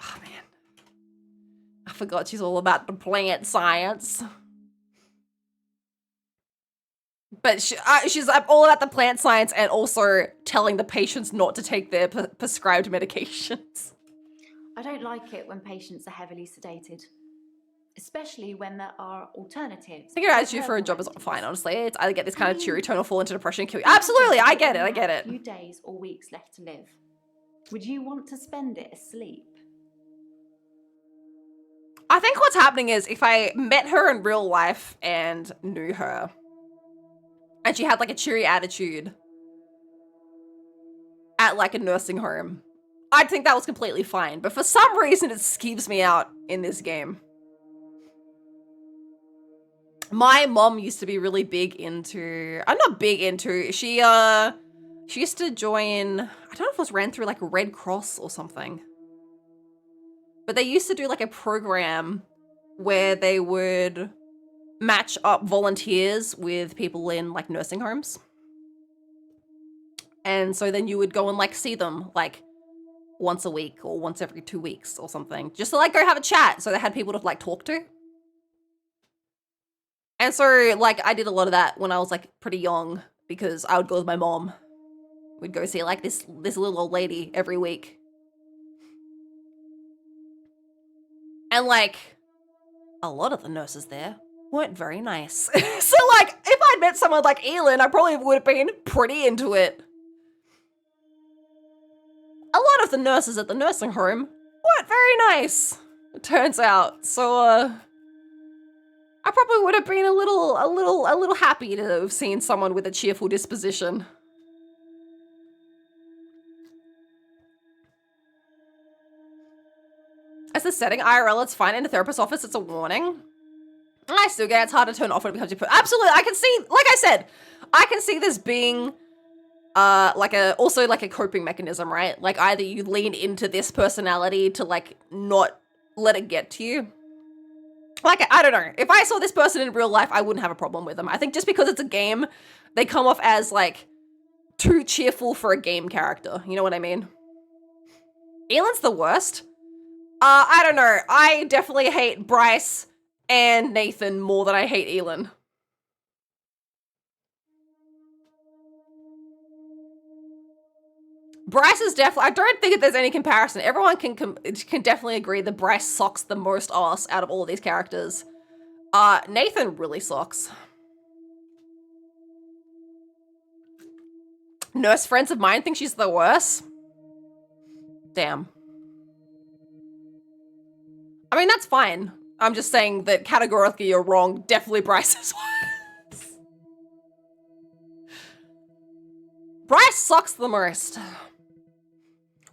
Oh, man. I forgot she's all about the plant science. But she's all about the plant science and also telling the patients not to take their prescribed medications. I don't like it when patients are heavily sedated, especially when there are alternatives. I think your attitude for a job is fine, honestly. It's either get this kind of cheery tone or fall into depression and kill you. Absolutely, I get it, I get it. A few days or weeks left to live. Would you want to spend it asleep? I think what's happening is if I met her in real life and knew her, and she had like a cheery attitude at like a nursing home, I'd think that was completely fine. But for some reason, it skeeves me out in this game. My mom used to be really big into, I'm not big into, she used to join, I don't know if it was ran through like Red Cross or something. But they used to do like a program where they would match up volunteers with people in like nursing homes. And so then you would go and like see them like once a week or once every 2 weeks or something. Just to like go have a chat. So they had people to like talk to. And so like I did a lot of that when I was like pretty young because I would go with my mom. We'd go see like this little old lady every week. And like a lot of the nurses there weren't very nice. So like if I'd met someone like Elin, I probably would have been pretty into it. A lot of the nurses at the nursing home weren't very nice, it turns out. So I probably would have been a little happy to have seen someone with a cheerful disposition. As the setting, IRL, it's fine. In a therapist's office, it's a warning. I still get it's hard to turn off when it becomes your absolutely. I can see, like I said, I can see this being also like a coping mechanism, right? Like either you lean into this personality to like not let it get to you. Like, I don't know. If I saw this person in real life, I wouldn't have a problem with them. I think just because it's a game, they come off as like too cheerful for a game character. You know what I mean? Elin's the worst. I don't know. I definitely hate Bryce and Nathan more than I hate Elin. Bryce is definitely, I don't think that there's any comparison. Everyone can definitely agree that Bryce sucks the most ass out of all of these characters. Nathan really sucks. Nurse friends of mine think she's the worst. Damn. I mean, that's fine. I'm just saying that categorically you're wrong. Definitely Bryce is worse. Bryce sucks the most.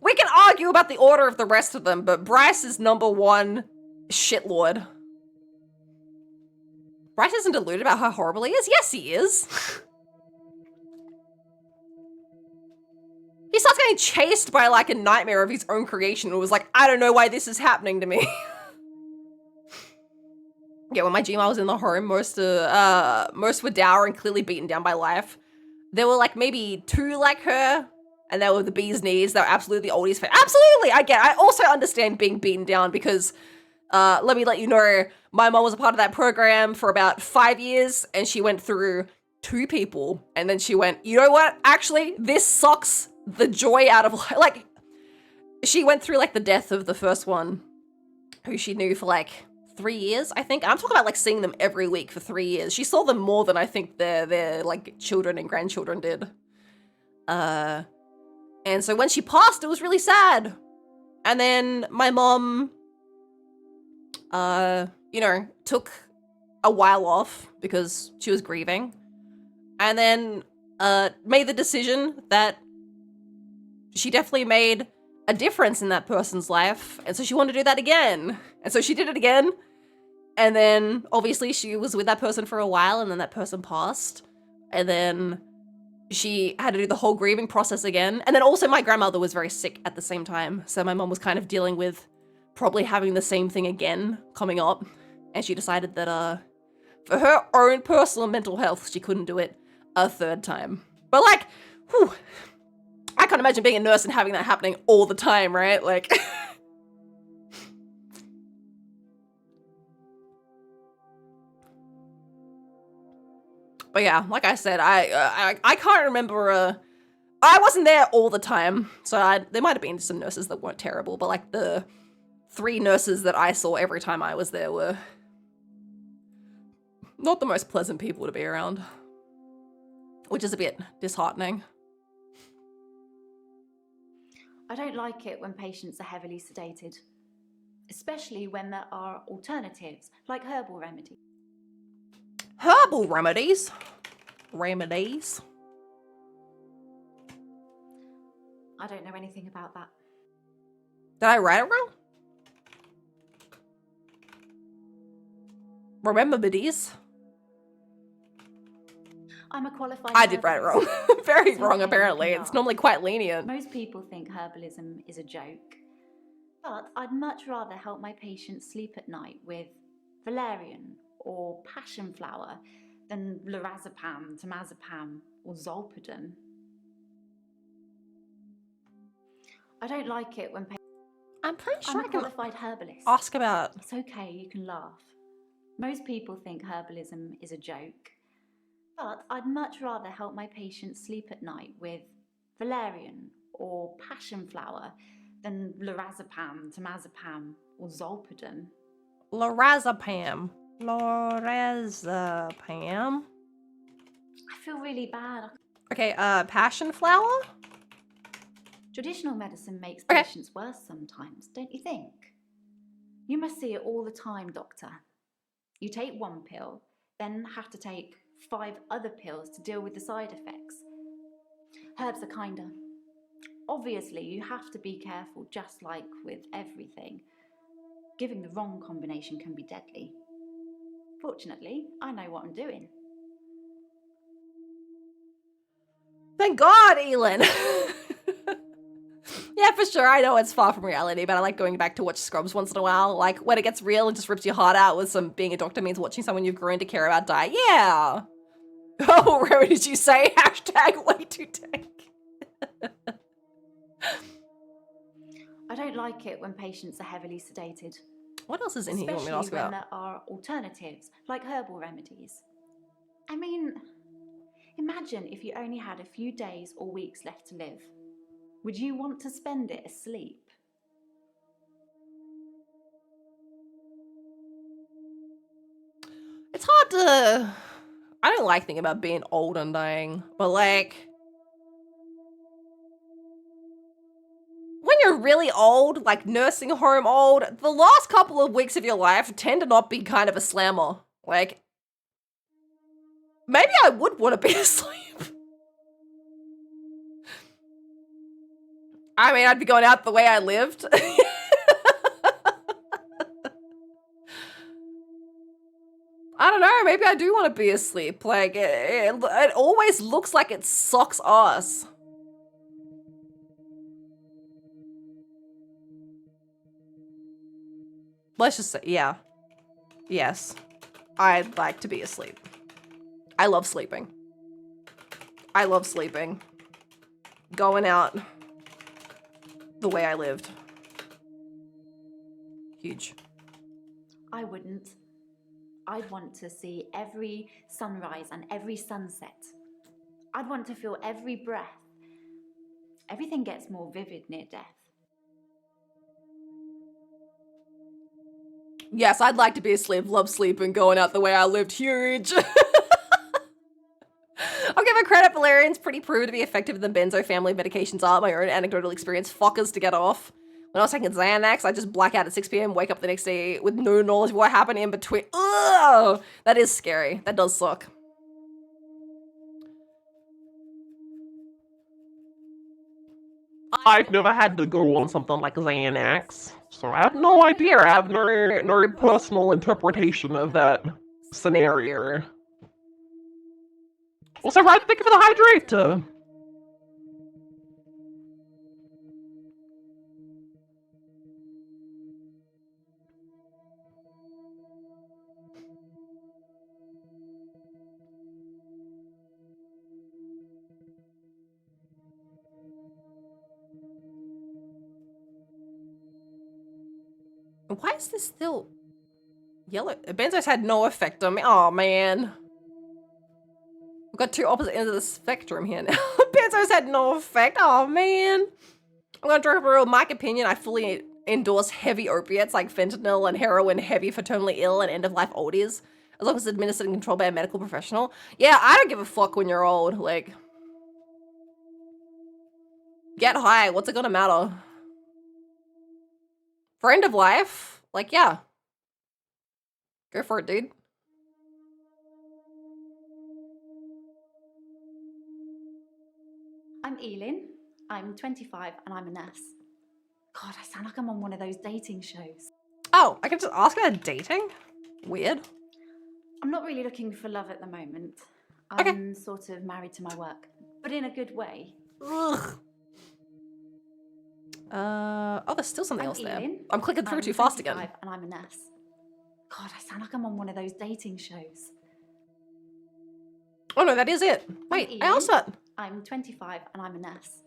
We can argue about the order of the rest of them, but Bryce is number one shitlord. Bryce isn't deluded about how horrible he is? Yes, he is. He starts getting chased by like a nightmare of his own creation and was like, I don't know why this is happening to me. Yeah, when my Gmail was in the home, most were dour and clearly beaten down by life. There were like maybe 2 like her, and they were the bee's knees. They were absolutely the oldies. Absolutely, I get it. I also understand being beaten down because, let me let you know, my mom was a part of that program for about 5 years, and she went through 2 people, and then she went, you know what? Actually, this sucks the joy out of life. Like, she went through like the death of the first one, who she knew for like 3 years, I think. And I'm talking about like seeing them every week for 3 years. She saw them more than I think their like children and grandchildren did. And so when she passed, it was really sad. And then my mom, you know, took a while off because she was grieving. And then made the decision that she definitely made a difference in that person's life. And so she wanted to do that again. And so she did it again. And then obviously she was with that person for a while and then that person passed. And then she had to do the whole grieving process again. And then also my grandmother was very sick at the same time. So my mom was kind of dealing with probably having the same thing again coming up. And she decided that for her own personal mental health, she couldn't do it a 3rd time. But like, whew, I can't imagine being a nurse and having that happening all the time, right? Like, But yeah, like I said, I can't remember. I wasn't there all the time, so there might have been some nurses that weren't terrible, but like the 3 nurses that I saw every time I was there were not the most pleasant people to be around, which is a bit disheartening. I don't like it when patients are heavily sedated, especially when there are alternatives, like herbal remedies. Herbal remedies? Remedies? I don't know anything about that. Did I write it wrong? Remember biddies? I'm a qualified I did write it wrong. Very It's wrong, okay, apparently. you can It's laugh. normally quite lenient. Most people think herbalism is a joke, but I'd much rather help my patients sleep at night with valerian or passion flower than lorazepam, temazepam, or zolpidem. I don't like it when I'm pretty sure I'm I a can qualified herbalist. ask about... It's okay, you can laugh. Most people think herbalism is a joke, but I'd much rather help my patients sleep at night with valerian or passion flower than lorazepam, temazepam, or zolpidem. Lorazepam. Lorazepam. I feel really bad. Okay, passion flower? Traditional medicine makes patients worse sometimes, don't you think? You must see it all the time, doctor. You take one pill, then have to take 5 other pills to deal with the side effects. Herbs are kinder. Obviously, you have to be careful, just like with everything. Giving the wrong combination can be deadly. Fortunately, I know what I'm doing. Thank God, Elin! Yeah, for sure, I know it's far from reality, but I like going back to watch Scrubs once in a while. Like, when it gets real and just rips your heart out with some being a doctor means watching someone you've grown to care about die. Yeah! Oh, where did you say? Hashtag way too dank. I don't like it when patients are heavily sedated. What else is in here you want me to ask Especially when about? there are alternatives, like herbal remedies. I mean, imagine if you only had a few days or weeks left to live. Would you want to spend it asleep? It's hard to... I don't like thinking about being old and dying, but like... When you're really old, like nursing home old, the last couple of weeks of your life tend to not be kind of a slammer. Like, maybe I would want to be asleep. I mean, I'd be going out the way I lived. I don't know, maybe I do want to be asleep. Like, it always looks like it sucks ass. Let's just say, yeah. Yes. I'd like to be asleep. I love sleeping. I love sleeping. Going out the way I lived. Huge. I wouldn't. I'd want to see every sunrise and every sunset. I'd want to feel every breath. Everything gets more vivid near death. Yes, I'd like to be asleep, love sleeping, going out the way I lived. Huge. I'll give it credit, valerian's pretty proven to be effective than benzo family medications are. My own anecdotal experience, fuckers to get off. When I was taking Xanax, I just black out at 6 p.m, wake up the next day with no knowledge of what happened in between. Ugh! That is scary. That does suck. I've never had to go on something like Xanax, so I have no idea. I have no personal interpretation of that scenario. Also, right, thank you for the hydrate. Why is this still yellow? Benzo's had no effect on me. Oh man. We've got two opposite ends of the spectrum here now. Benzos had no effect. Oh man. I'm gonna drop a real mic opinion. I fully endorse heavy opiates like fentanyl and heroin heavy for terminally ill and end-of-life oldies, as long as it's administered and controlled by a medical professional. Yeah, I don't give a fuck when you're old. Like, get high. What's it gonna matter? For end of life, like, yeah. Go for it, dude. I'm Elin. I'm 25 and I'm a nurse. God, I sound like I'm on one of those dating shows. Oh, I can just ask about dating? Weird. I'm not really looking for love at the moment. I'm sort of married to my work, but in a good way. Ugh. Oh, there's still something else there. Elin. I'm clicking through I'm too fast 25 again. and I'm a nurse. God, I sound like I'm on one of those dating shows. Oh no, that is it. Wait, I asked that. I'm 25 and I'm a nurse.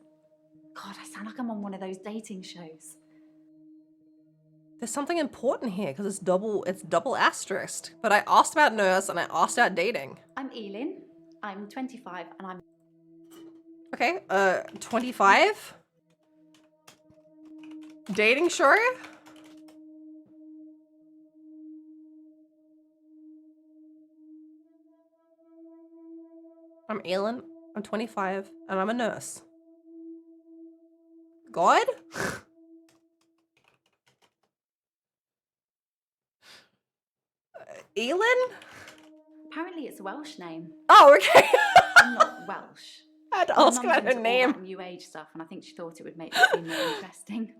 God, I sound like I'm on one of those dating shows. There's something important here because it's double asterisked. But I asked about nurse and I asked about dating. I'm Elin. I'm 25 and I'm... Okay, 25? Dating show? I'm Aylin, I'm 25, and I'm a nurse. God? Aylin? Apparently it's a Welsh name. Oh, okay. I'm not Welsh. I had to My ask mum's about her into all name. that new age stuff, and I think she thought it would make me seem more interesting.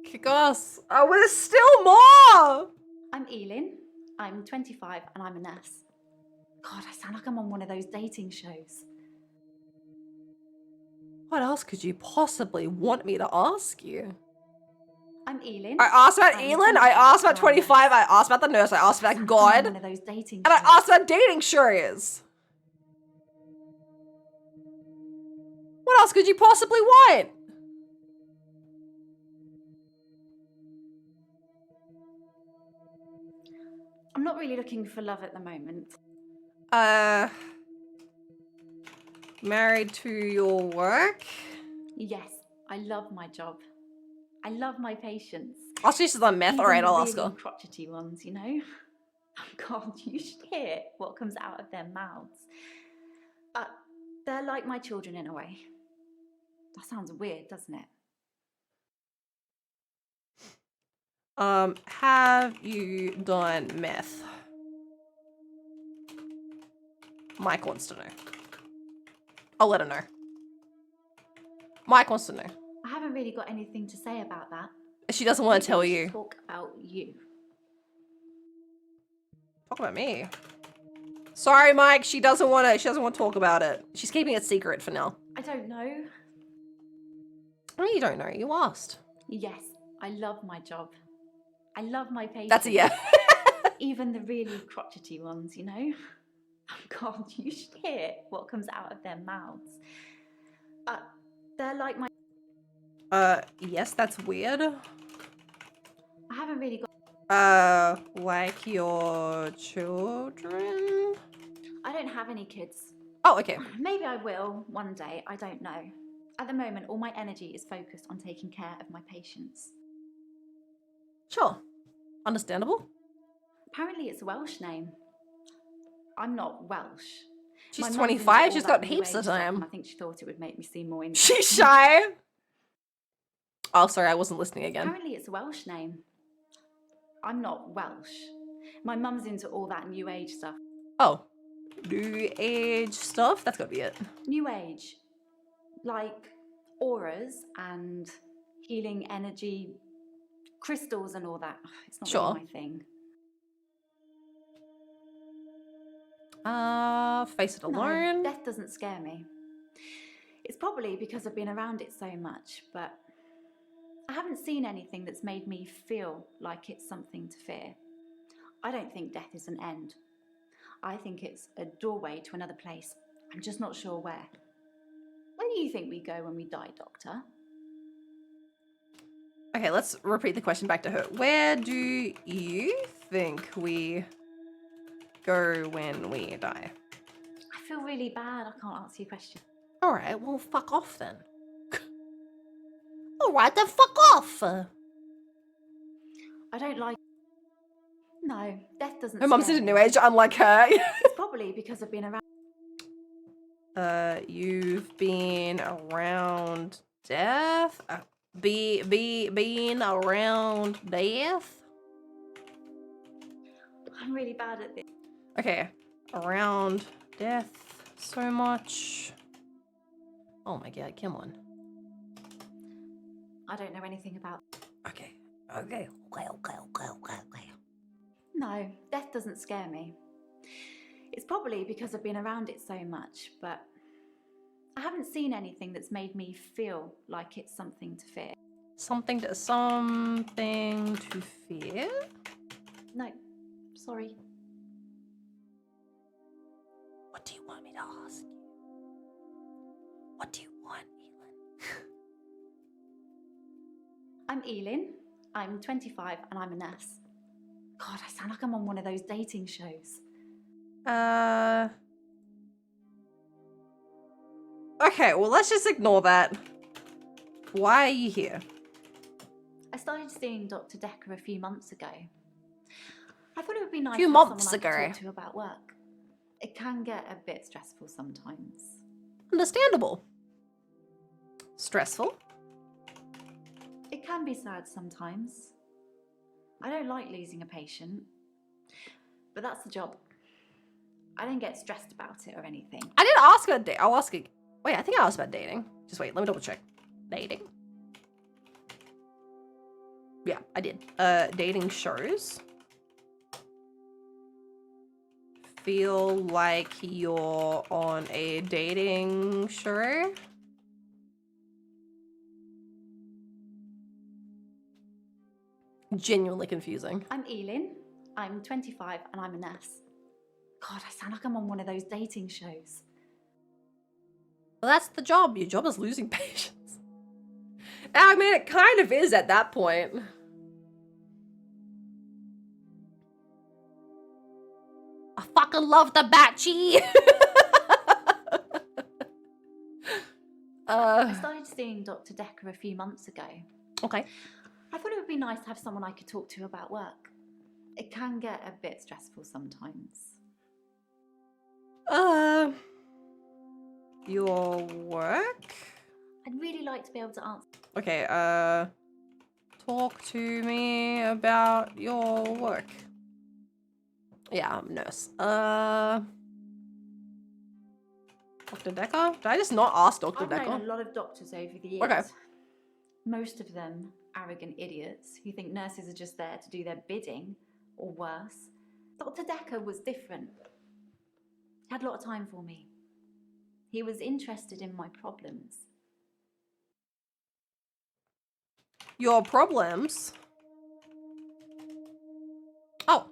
Kick ass. Oh, there's still more! I'm Elin. I'm 25 and I'm a nurse. God, I sound like I'm on one of those dating shows. What else could you possibly want me to ask you? I'm Elin. I asked about Elin, I asked about 25, I asked about the nurse, I asked about God, one of those dating and I asked about dating shows. What else could you possibly want? I'm not really looking for love at the moment. Married to your work? Yes, I love my job. I love my patients. Oh, she's on meth. Even Alright, the I'll ask really her. crotchety ones, you know? Oh God, you should hear what comes out of their mouths. They're like my children in a way. That sounds weird, doesn't it? Have you done meth? Mike wants to know. I'll let her know. Mike wants to know. I haven't really got anything to say about that. She doesn't want Maybe to tell we should you. Talk about you. Talk about me. Sorry, Mike. She doesn't want to talk about it. She's keeping it secret for now. I don't know. Oh, you don't know. You asked. Yes, I love my job. I love my patients. That's a yeah. Even the really crotchety ones, you know? Oh God, you should hear what comes out of their mouths. They're like my... Yes, that's weird. I haven't really got... Like your children? I don't have any kids. Oh, okay. Maybe I will one day, I don't know. At the moment, all my energy is focused on taking care of my patients. Sure. Understandable. Apparently it's a Welsh name. I'm not Welsh. She's My mum's 25, into she's all got that new heaps age of stuff, time. and I think she thought it would make me seem more interesting. She's shy. Oh, sorry, I wasn't listening again. Apparently it's a Welsh name. I'm not Welsh. My mum's into all that new age stuff. Oh. New age stuff? That's gotta be it. New age. Like auras and healing energy, crystals and all that. It's not really my thing. Face it alone. No, death doesn't scare me. It's probably because I've been around it so much, but I haven't seen anything that's made me feel like it's something to fear. I don't think death is an end. I think it's a doorway to another place. I'm just not sure where. Where do you think we go when we die, Doctor? Okay, let's repeat the question back to her. Where do you think we go when we die? I feel really bad. I can't answer your question. Alright, well, fuck off then. Alright, then fuck off! I don't like... No, death doesn't Her mum's scare in a me. new age, unlike her. It's probably because I've been around... You've been around death? Being around death? I'm really bad at this. Okay, around death so much. Oh my god, come on. I don't know anything about... Okay. No, death doesn't scare me. It's probably because I've been around it so much, but I haven't seen anything that's made me feel like it's something to fear. Something to fear? No, sorry. What do you want me to ask you? What do you want, Elin? I'm Elin. I'm 25 and I'm a nurse. God, I sound like I'm on one of those dating shows. Okay, well, let's just ignore that. Why are you here? I started seeing Dr. Dekker a few months ago. I thought it would be nice Few to have months someone I ago. could talk to about work. It can get a bit stressful sometimes. Understandable. Stressful? It can be sad sometimes. I don't like losing a patient, but that's the job. I don't get stressed about it or anything. I didn't ask about dating. I'll ask it. Wait, I think I asked about dating. Just wait, let me double check. Dating? Yeah, I did. Dating shows. Feel like you're on a dating show? Genuinely confusing. I'm Elin. I'm 25 and I'm a nurse. God, I sound like I'm on one of those dating shows. Well, that's the job. Your job is losing patients. I mean, it kind of is at that point. I fucking love the Batchy. I started seeing Dr. Dekker a few months ago. Okay. I thought it would be nice to have someone I could talk to about work. It can get a bit stressful sometimes. Your work? I'd really like to be able to answer. Okay, talk to me about your work. Yeah, I'm a nurse. Dr. Dekker? Did I just not ask Dr. I've known Dekker? a lot of doctors over the years. Okay. Most of them arrogant idiots who think nurses are just there to do their bidding, or worse. Dr. Dekker was different. He had a lot of time for me. He was interested in my problems. Your problems? Oh.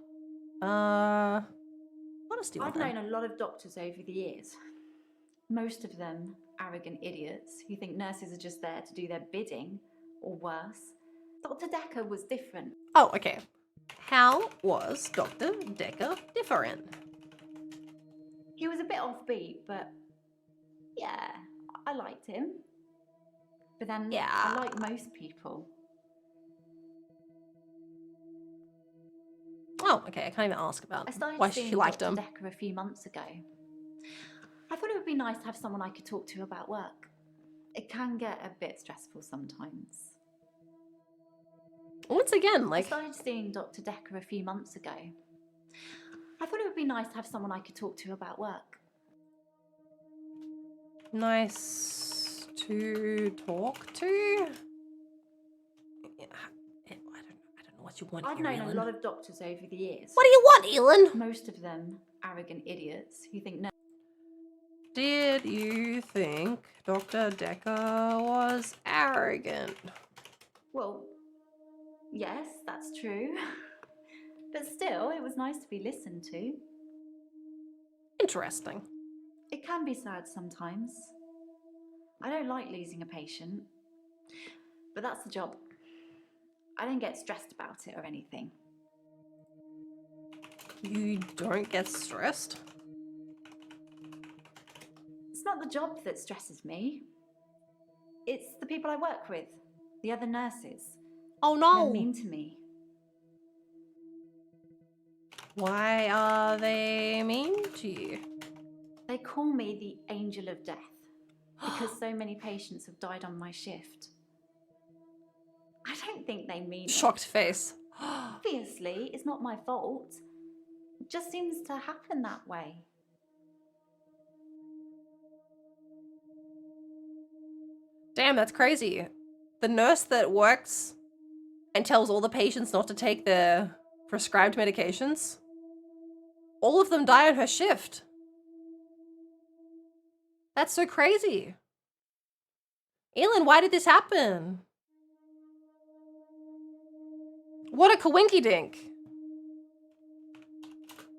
What else do you want I've then? known a lot of doctors over the years. Most of them arrogant idiots who think nurses are just there to do their bidding, or worse. Dr. Dekker was different. Oh, okay. How was Dr. Dekker different? He was a bit offbeat, but yeah, I liked him. But then Yeah. I like most people. Oh, okay. I can't even ask about I started why seeing she liked Dr. him. Dekker a few months ago. I thought it would be nice to have someone I could talk to about work. It can get a bit stressful sometimes. Once again, I like, started seeing Dr. Dekker a few months ago. I thought it would be nice to have someone I could talk to about work. nice to talk to. Yeah, I don't know what you want I've here, known Elin. a lot of doctors over the years. What do you want, Elin? Most of them arrogant idiots who think Did you think Dr. Dekker was arrogant? Well, yes, that's true. But still, it was nice to be listened to. Interesting. It can be sad sometimes. I don't like losing a patient, but that's the job. I don't get stressed about it or anything. You don't get stressed? It's not the job that stresses me. It's the people I work with, the other nurses. Oh They're no! mean to me. Why are they mean to you? They call me the angel of death because so many patients have died on my shift. I don't think they mean Shocked face. Obviously, it's not my fault. It just seems to happen that way. Damn, that's crazy. The nurse that works and tells all the patients not to take their prescribed medications, all of them die on her shift. That's so crazy. Elin, why did this happen? What a coinky dink.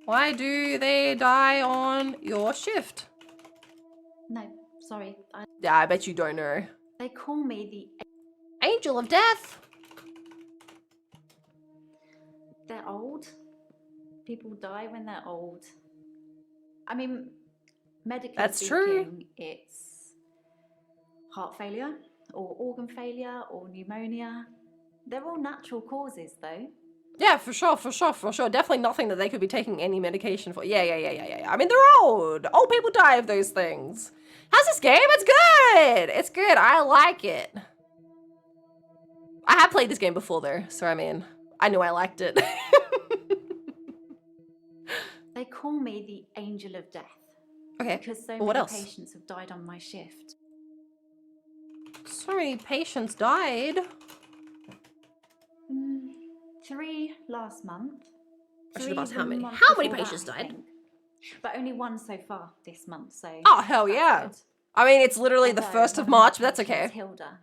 Why do they die on your shift? No, sorry. Yeah, I bet you don't know. They call me the angel of death. They're old. People die when they're old. I mean, medically That's speaking, true. It's heart failure or organ failure or pneumonia. They're all natural causes, though. Yeah, for sure. Definitely nothing that they could be taking any medication for. Yeah. I mean, they're old. Old people die of those things. How's this game? It's good. It's good. I like it. I have played this game before, though, so I mean, I knew I liked it. They call me the angel of death. Okay, because so what many else? patients have died on my shift. So many patients died. 3 last month. I should have asked how the many. month How many before patients that, I died? think. But only 1 so far this month, so... Oh, hell yeah. Good. I mean, it's literally the Although 1st of one March, my but that's okay. patients, Hilda.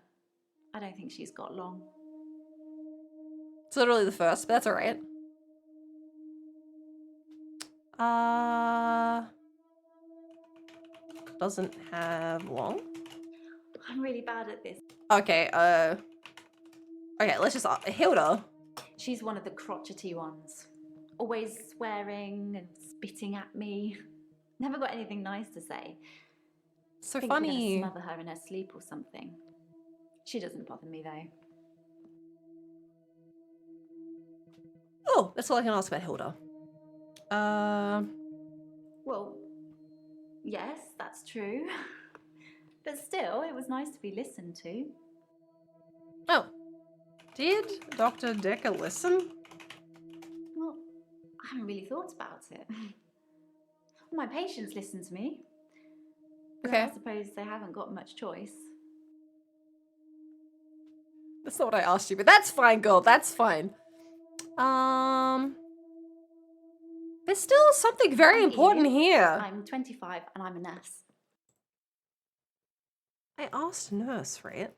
I don't think she's got long. It's literally the 1st, but that's alright. Doesn't have long. I'm really bad at this. Okay, okay, let's just, Hilda. She's one of the crotchety ones. Always swearing and spitting at me. Never got anything nice to say. So Think funny. I'm gonna smother her in her sleep or something. She doesn't bother me though. Oh, that's all I can ask about Hilda. Well, yes, that's true. But still, it was nice to be listened to. Oh. Did Dr. Dekker listen? Well, I haven't really thought about it. My patients listen to me. But Okay. I suppose they haven't got much choice. That's not what I asked you, but that's fine, girl. That's fine. There's still something very important here. I'm 25 and I'm a nurse. I asked nurse, right?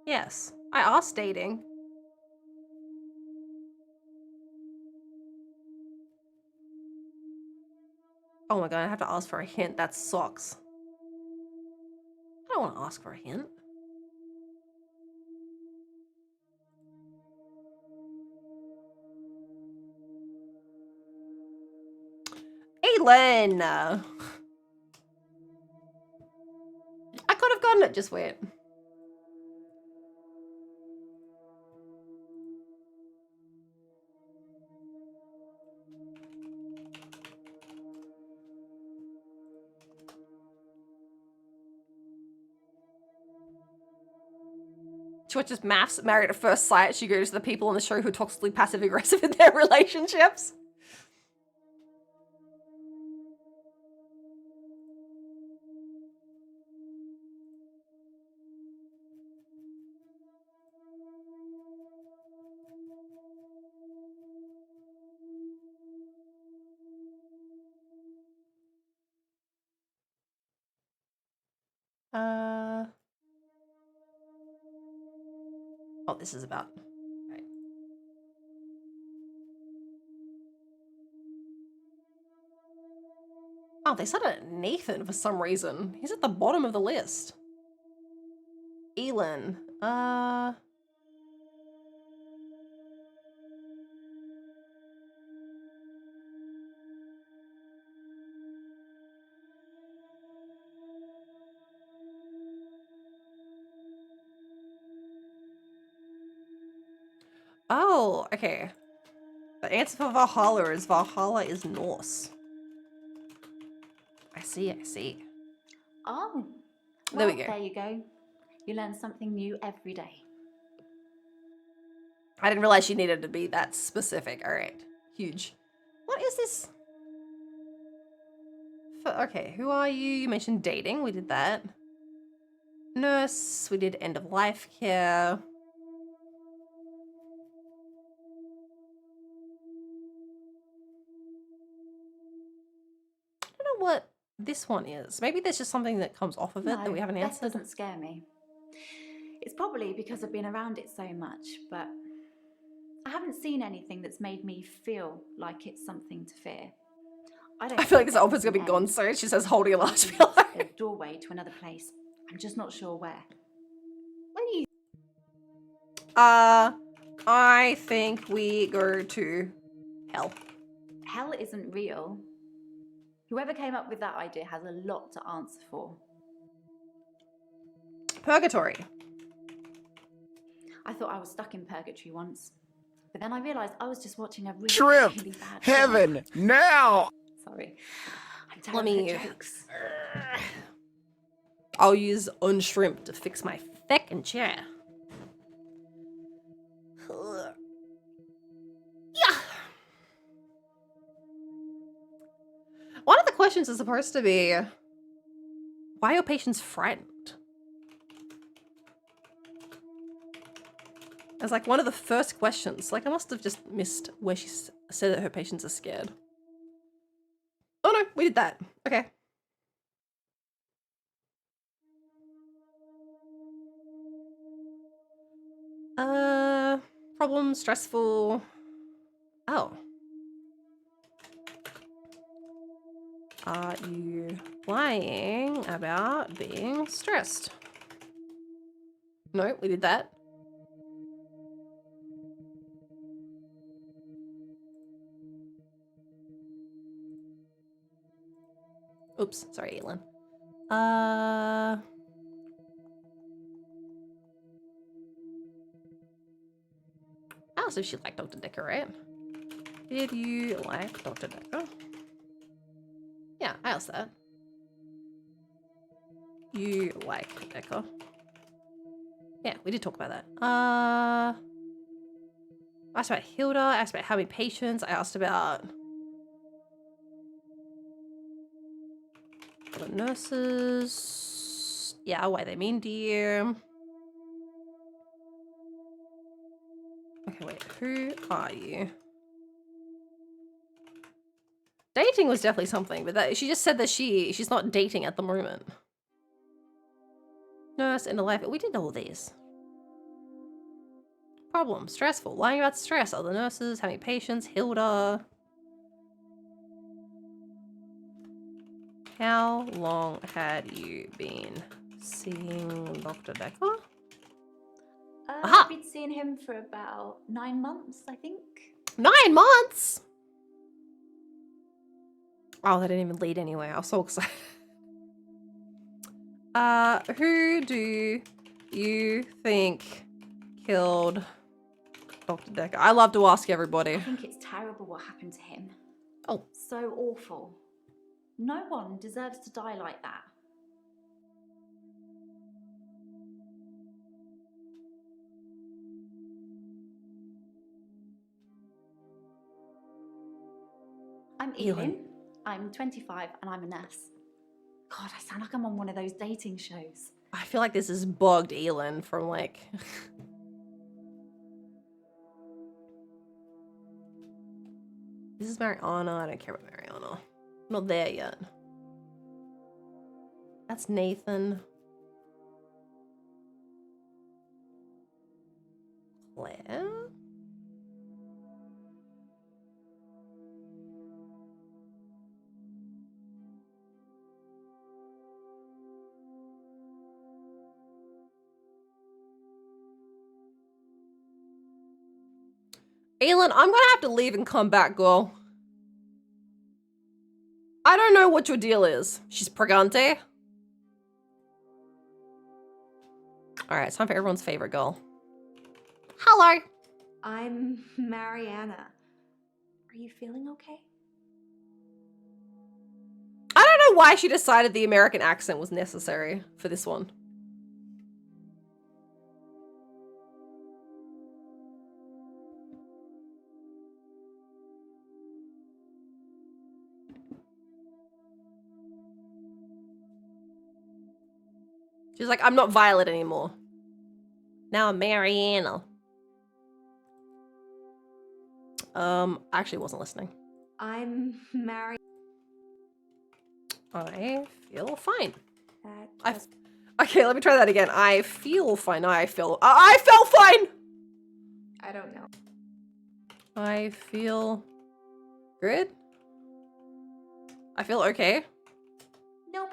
Yes. I asked dating. Oh my god, I have to ask for a hint. That sucks. I don't want to ask for a hint. Aylin! I could have gotten it, just wait. She watches Maths, Married at First Sight. She goes to the people on the show who are toxically passive-aggressive in their relationships. Oh, this is about... Right. Oh, they said it Nathan for some reason. He's at the bottom of the list. Elin. Oh, okay. The answer for Valhalla is Norse. I see, I see. Oh, There well, we go. there you go. You learn something new every day. I didn't realize she needed to be that specific. All right. Huge. What is this? Okay, who are you? You mentioned dating. We did that. Nurse. We did end of life care. I don't know what this one is. Maybe there's just something that comes off of it that we haven't Death answered. doesn't scare me. It's probably because I've been around it so much, but I haven't seen anything that's made me feel like it's something to fear. I feel like this outfit's gonna be gone soon. She says holding a large pillow. A doorway to another place. I'm just not sure where. Where do you? I think we go to hell. Hell isn't real. Whoever came up with that idea has a lot to answer for. Purgatory. I thought I was stuck in purgatory once, but then I realized I was just watching a really, Shrimp! really bad Heaven! Now! Sorry. I'm Let terrible me. at jokes. I'll use unshrimp to fix my feckin' chair. Yeah. One of the questions is supposed to be, why are patients frightened? It's like one of the first questions. Like I must have just missed where she said that her patients are scared. Oh no, we did that. Okay. Problem, stressful. Oh. Are you lying about being stressed? No, we did that. Oops, sorry, Elin. I asked if she liked Dr. Dekker, right? Did you like Dr. Dekker? Yeah, I asked that. You like Dekker? Yeah, we did talk about that. I asked about Hilda, I asked about how many patients, I asked about the nurses. Yeah, why they mean to you. Okay, wait, who are you? Dating was definitely something, but that she just said that she's not dating at the moment. Nurse in a life. We did all these. Problem, stressful, lying about stress, other nurses, how many patients, Hilda. How long had you been seeing Dr. Dekker? Aha! I've been seeing him for about 9 months, I think. 9 months? Oh, that didn't even lead anywhere. I was so excited. Who do you think killed Dr. Dekker? I love to ask everybody. I think it's terrible what happened to him. Oh. So awful. No one deserves to die like that. I'm Elin. I'm 25 and I'm a nurse. God, I sound like I'm on one of those dating shows. I feel like this is bugged Elin from like... This is Mariana. I don't care about Mariana. I'm not there yet. That's Nathan. Claire? Aelin, I'm gonna have to leave and come back, girl. I don't know what your deal is. She's pregante. Alright, it's time for everyone's favorite girl. Hello. I'm Mariana. Are you feeling okay? I don't know why she decided the American accent was necessary for this one. She's like, I'm not Violet anymore. Now I'm Mariana. I actually wasn't listening. I'm Mariana. I feel fine. That Okay, let me try that again. I feel fine. I felt fine! I don't know. I feel good. I feel okay. Nope.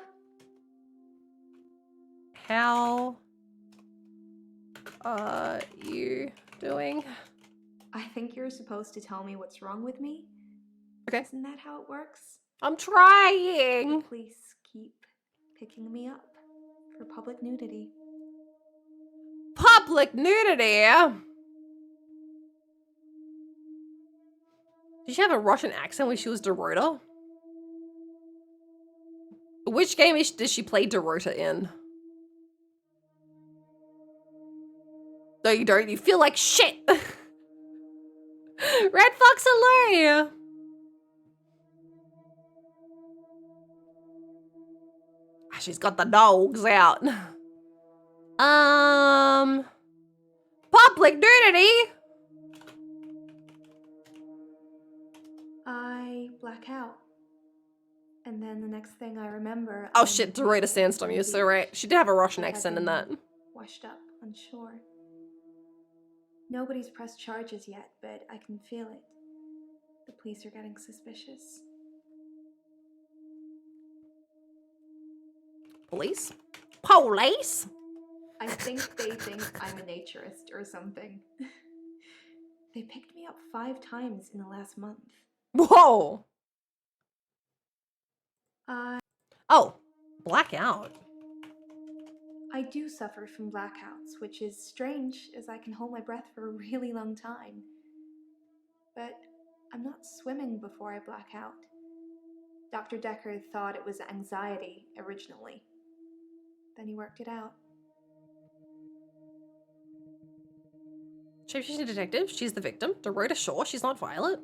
How are you doing? I think you're supposed to tell me what's wrong with me. Okay. Isn't that how it works? I'm trying. The police keep picking me up for public nudity. Public nudity? Did she have a Russian accent when she was Dorota? Which game did she play Dorota in? No, you don't. You feel like shit. Red Fox alert. She's got the dogs out. Public nudity. I black out. And then the next thing I remember... Oh shit, Dorota Sandstorm, you're so right. She did have a Russian accent in that. Washed up on shore. Nobody's pressed charges yet, but I can feel it. The police are getting suspicious. Police? Police? I think they think I'm a naturist or something. They picked me up 5 times in the last month. Whoa! Oh, blackout. I do suffer from blackouts, which is strange as I can hold my breath for a really long time. But I'm not swimming before I black out. Dr. Dekker thought it was anxiety originally. Then he worked it out. Shapeshifting detective, she's the victim. Dorota Shaw, she's not Violet.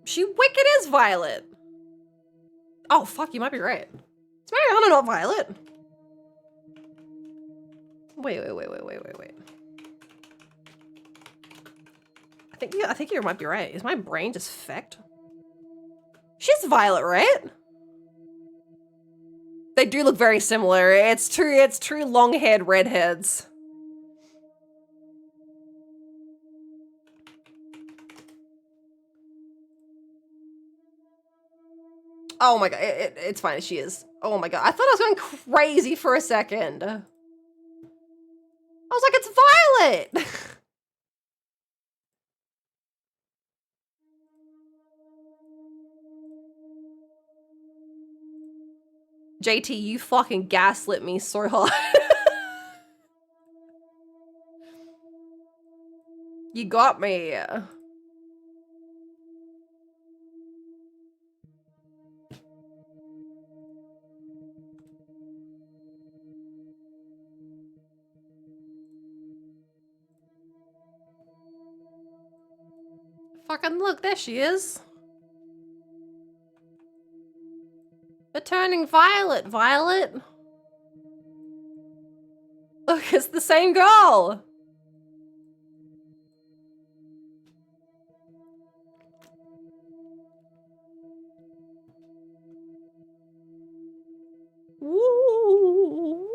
She wicked is Violet. Oh fuck, you might be right. It's Mariana, not Violet. Wait. I think you might be right. Is my brain just fecked? She's Violet, right? They do look very similar. It's true long-haired redheads. Oh my god, it's fine, she is. Oh my god, I thought I was going crazy for a second. I was like, it's Violet! JT, you fucking gaslit me so hard. You got me. Fucking look, there she is. They're turning violet, Violet. Look, it's the same girl. Woo,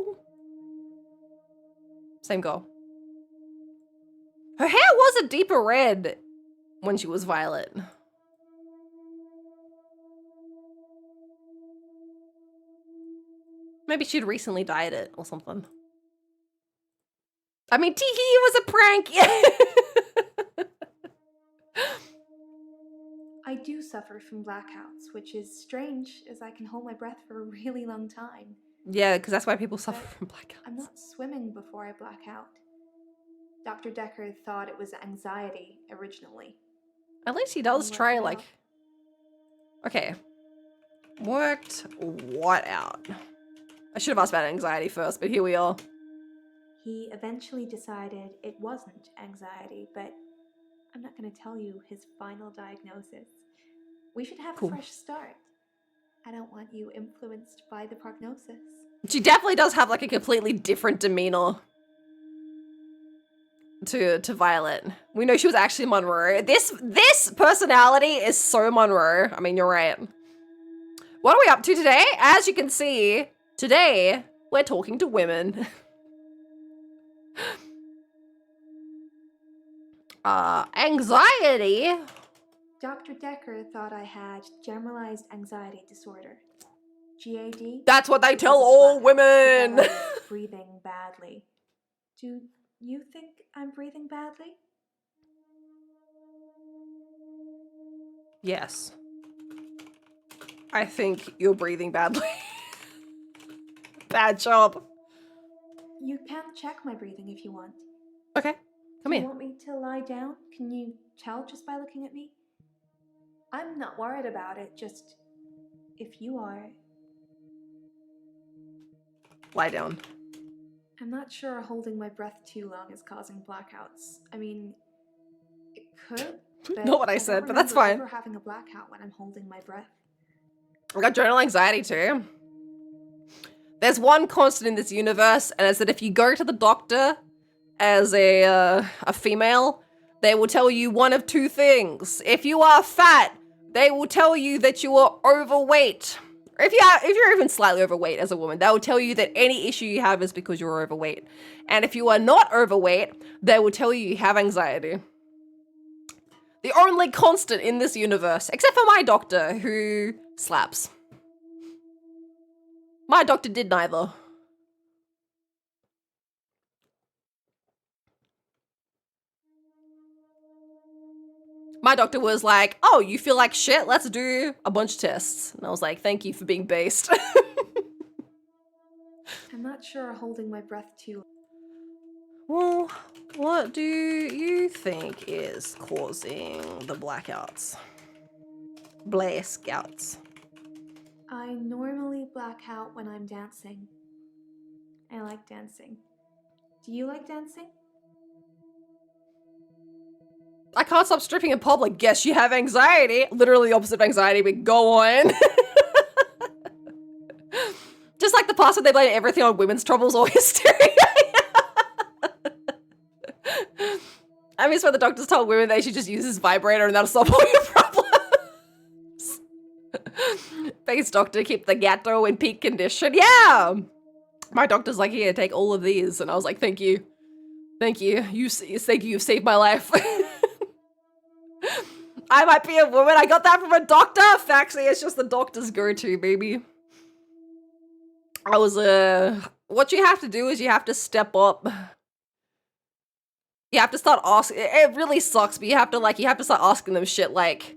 woo. Same girl. Her hair was a deeper red when she was Violet. Maybe she'd recently dyed it or something. I mean, teehee, it was a prank. I do suffer from blackouts, which is strange as I can hold my breath for a really long time. Yeah, because that's why people suffer from blackouts. I'm not swimming before I black out. Dr. Dekker thought it was anxiety originally. At least he does Worked try, it like... out. Okay. Worked what out? I should have asked about anxiety first, but here we are. He eventually decided it wasn't anxiety, but I'm not going to tell you his final diagnosis. We should have Cool. a fresh start. I don't want you influenced by the prognosis. She definitely does have like a completely different demeanor to Violet. We know she was actually Monroe. This personality is so Monroe. I mean, you're right. What are we up to today? As you can see, today we're talking to women. Anxiety. Dr. Dekker thought I had generalized anxiety disorder. GAD? That's what they because tell of all blackouts, women. because I was breathing badly. Do you think I'm breathing badly? Yes. I think you're breathing badly. Bad job. You can check my breathing if you want. Okay, come Do here. you want me to lie down? Can you tell just by looking at me? I'm not worried about it, just if you are. Lie down. I'm not sure holding my breath too long is causing blackouts. I mean, it could, but Not what I don't said, but that's remember fine. ever having a blackout when I'm holding my breath. I got general anxiety too. There's one constant in this universe, and it's that if you go to the doctor as a female, they will tell you one of two things. If you are fat, they will tell you that you are overweight. Or if you're even slightly overweight as a woman, they will tell you that any issue you have is because you're overweight. And if you are not overweight, they will tell you you have anxiety. The only constant in this universe, except for my doctor, who slaps. My doctor did neither. My doctor was like, oh, you feel like shit? Let's do a bunch of tests. And I was like, thank you for being based. I'm not sure holding my breath too long. Well, what do you think is causing the blackouts? Blackouts. I normally black out when I'm dancing. I like dancing. Do you like dancing? I can't stop stripping in public. Guess you have anxiety. Literally the opposite of anxiety, but go on. Just like the past when they blame everything on women's troubles or hysteria. I miss when the doctors told women they should just use this vibrator and that'll solve all your problems. Thanks, doctor. Keep the gato in peak condition. Yeah. My doctor's like, here, take all of these. And I was like, thank you. Thank you. Thank you. You've saved my life. I might be a woman. I got that from a doctor. Faxi, it's just the doctor's go-to, baby. I was, what you have to do is you have to step up. You have to start asking, it really sucks, but you have to start asking them shit like,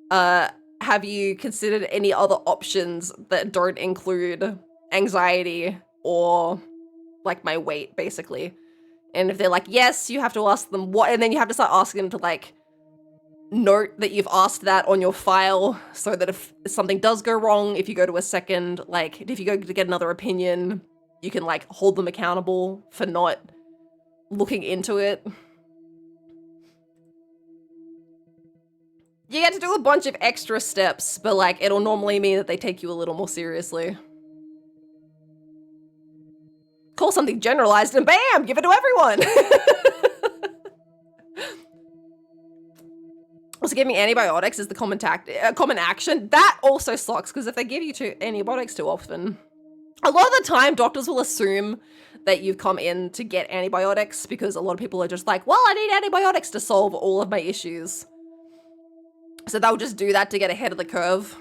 have you considered any other options that don't include anxiety or like my weight, basically? And if they're like, yes, you have to ask them what, and then you have to start asking them to like, note that you've asked that on your file so that if something does go wrong, if you go to a second, like if you go to get another opinion, you can like hold them accountable for not looking into it. You get to do a bunch of extra steps, but like it'll normally mean that they take you a little more seriously. Call something generalized and bam, give it to everyone. Also, giving antibiotics is the common action. That also sucks, because if they give you antibiotics too often, a lot of the time doctors will assume that you've come in to get antibiotics, because a lot of people are just like, well, I need antibiotics to solve all of my issues. So they'll just do that to get ahead of the curve.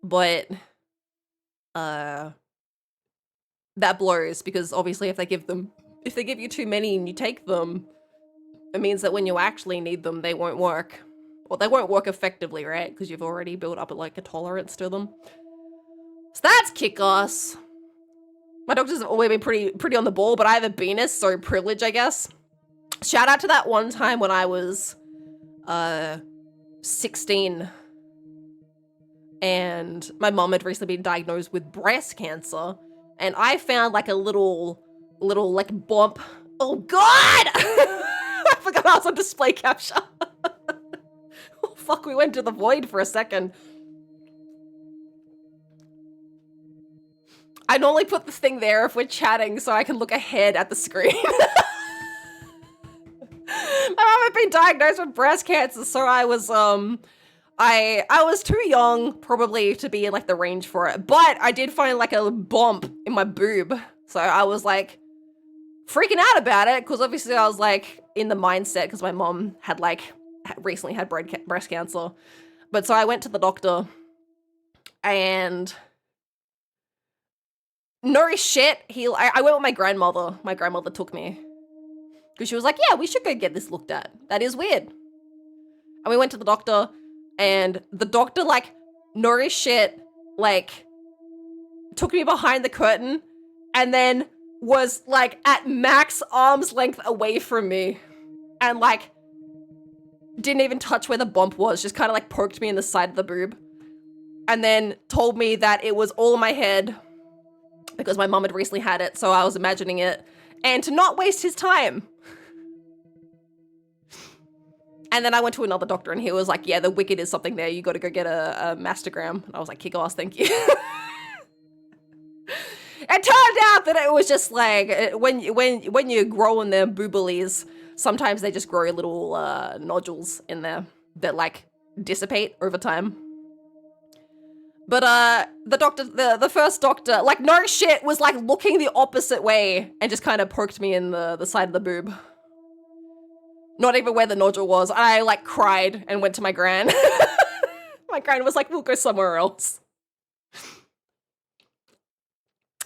But, that blows, because obviously if they give you too many and you take them, it means that when you actually need them, they won't work. Well, they won't work effectively, right? Because you've already built up like a tolerance to them. So that's kick-ass. My doctors have always been pretty on the ball, but I have a Venus, so privilege, I guess. Shout out to that one time when I was 16 and my mom had recently been diagnosed with breast cancer, and I found like a little like bump. Oh god! I forgot I was on display capture. Oh fuck, we went to the void for a second. I normally put the thing there if we're chatting so I can look ahead at the screen. My mom had been diagnosed with breast cancer, so I was I was too young probably to be in like the range for it, but I did find like a bump in my boob, so I was like freaking out about it because obviously I was like in the mindset because my mom had like recently had breast cancer. But so I went to the doctor and no shit, I went with my grandmother. My grandmother took me because she was like, yeah, we should go get this looked at. That is weird. And we went to the doctor and the doctor like no shit like took me behind the curtain and then was like at max arm's length away from me and like didn't even touch where the bump was, just kind of like poked me in the side of the boob and then told me that it was all in my head because my mom had recently had it, so I was imagining it, and to not waste his time. And then I went to another doctor and he was like, yeah, the wicked is something there, you gotta go get a mastogram. And I was like, kick ass, thank you. It turned out that it was just like, when you grow in their booblies, sometimes they just grow little nodules in there that like dissipate over time. But the doctor, the first doctor, like no shit, was like looking the opposite way and just kind of poked me in the side of the boob. Not even where the nodule was. I like cried and went to my gran. My gran was like, we'll go somewhere else.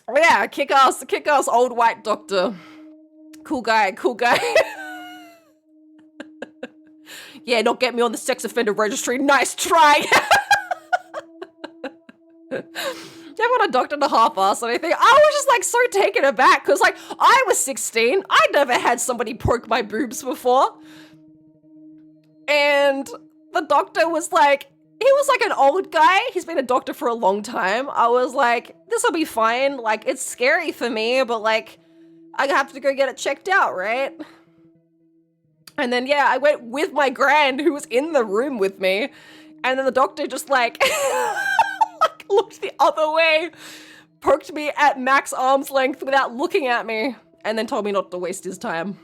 Oh, yeah, kick ass old white doctor. Cool guy. Yeah, don't get me on the sex offender registry. Nice try. You ever want a doctor to half-ass or anything? I was just like so taken aback because like I was 16. I never had somebody poke my boobs before. And the doctor was like, he was like an old guy. He's been a doctor for a long time. I was like, this will be fine. Like, it's scary for me, but like, I have to go get it checked out, right? And then, yeah, I went with my gran who was in the room with me. And then the doctor just like, like looked the other way, poked me at max arm's length without looking at me, and then told me not to waste his time.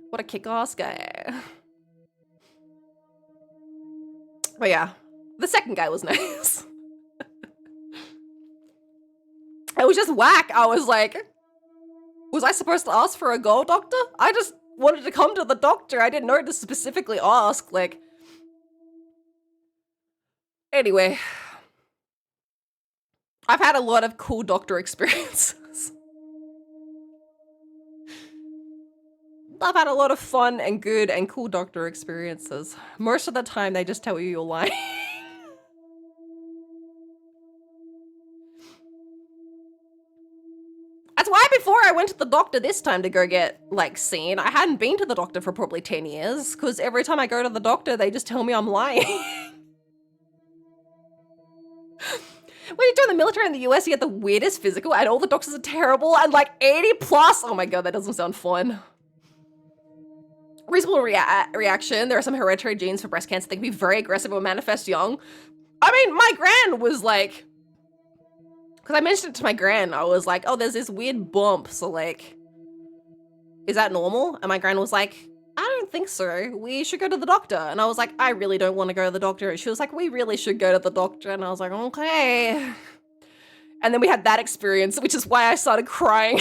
What a kick-ass guy. But yeah, the second guy was nice. It was just whack. I was like, was I supposed to ask for a go, doctor? I just wanted to come to the doctor. I didn't know to specifically ask, like. Anyway. I've had a lot of cool doctor experiences. I've had a lot of fun and good and cool doctor experiences. Most of the time, they just tell you you're lying. That's why before I went to the doctor this time to go get, like, seen, I hadn't been to the doctor for probably 10 years, because every time I go to the doctor, they just tell me I'm lying. When you join the military in the US, you get the weirdest physical, and all the doctors are terrible, and like 80 plus. Oh my god, that doesn't sound fun. Reasonable reaction. There are some hereditary genes for breast cancer that can be very aggressive or manifest young. I mean, my gran was like, because I mentioned it to my gran, I was like, oh, there's this weird bump, so like, is that normal? And my gran was like, I don't think so. We should go to the doctor. And I was like, I really don't want to go to the doctor. And she was like, we really should go to the doctor. And I was like, okay. And then we had that experience, which is why I started crying.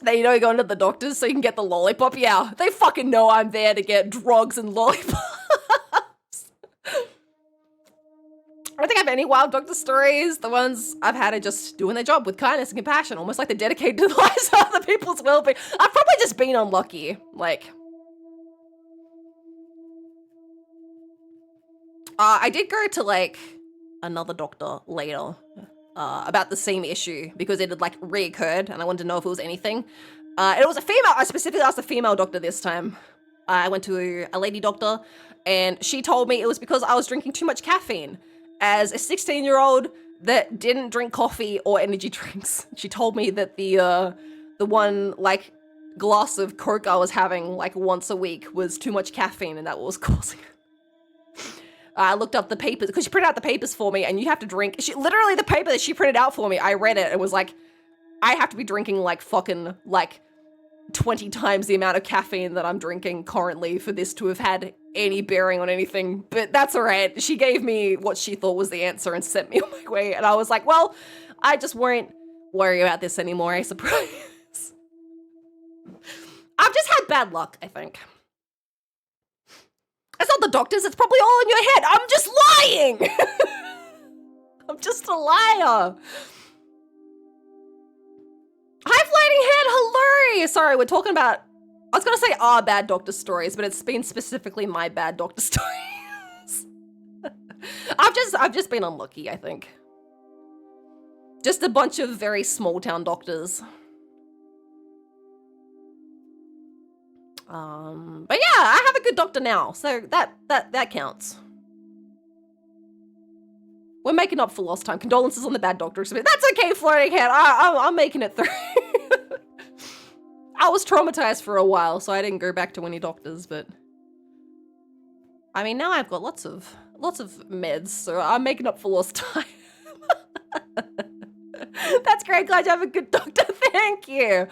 Then you know you're going to the doctors so you can get the lollipop. Yeah, they fucking know I'm there to get drugs and lollipops. I don't think I have any wild doctor stories. The ones I've had are just doing their job with kindness and compassion, almost like they're dedicated to the lives of other people's well-being. I've probably just been unlucky. Like, I did go to like another doctor later about the same issue because it had like reoccurred and I wanted to know if it was anything. And it was a female. I specifically asked a female doctor this time. I went to a lady doctor and she told me it was because I was drinking too much caffeine. As a 16-year-old that didn't drink coffee or energy drinks, she told me that the one like glass of Coke I was having like once a week was too much caffeine and that was causing it. I looked up the papers because she printed out the papers for me and you have to drink. Literally the paper that she printed out for me, I read it and was like, I have to be drinking like fucking like 20 times the amount of caffeine that I'm drinking currently for this to have had any bearing on anything, but that's all right. She gave me what she thought was the answer and sent me on my way, and I was like, well, I just won't worry about this anymore, I suppose. I've just had bad luck, I think. It's not the doctors, it's probably all in your head. I'm just lying! I'm just a liar. Hi, Floating Head, hello! Sorry, we're talking about, I was gonna say our bad doctor stories, but it's been specifically my bad doctor stories. I've just been unlucky, I think. Just a bunch of very small town doctors. But yeah, I have a good doctor now, so that counts. We're making up for lost time. Condolences on the bad doctor experience. That's okay, Floating Head. I'm making it through. I was traumatized for a while, so I didn't go back to any doctors, but I mean, now I've got lots of meds, so I'm making up for lost time. That's great. Glad you have a good doctor. Thank you.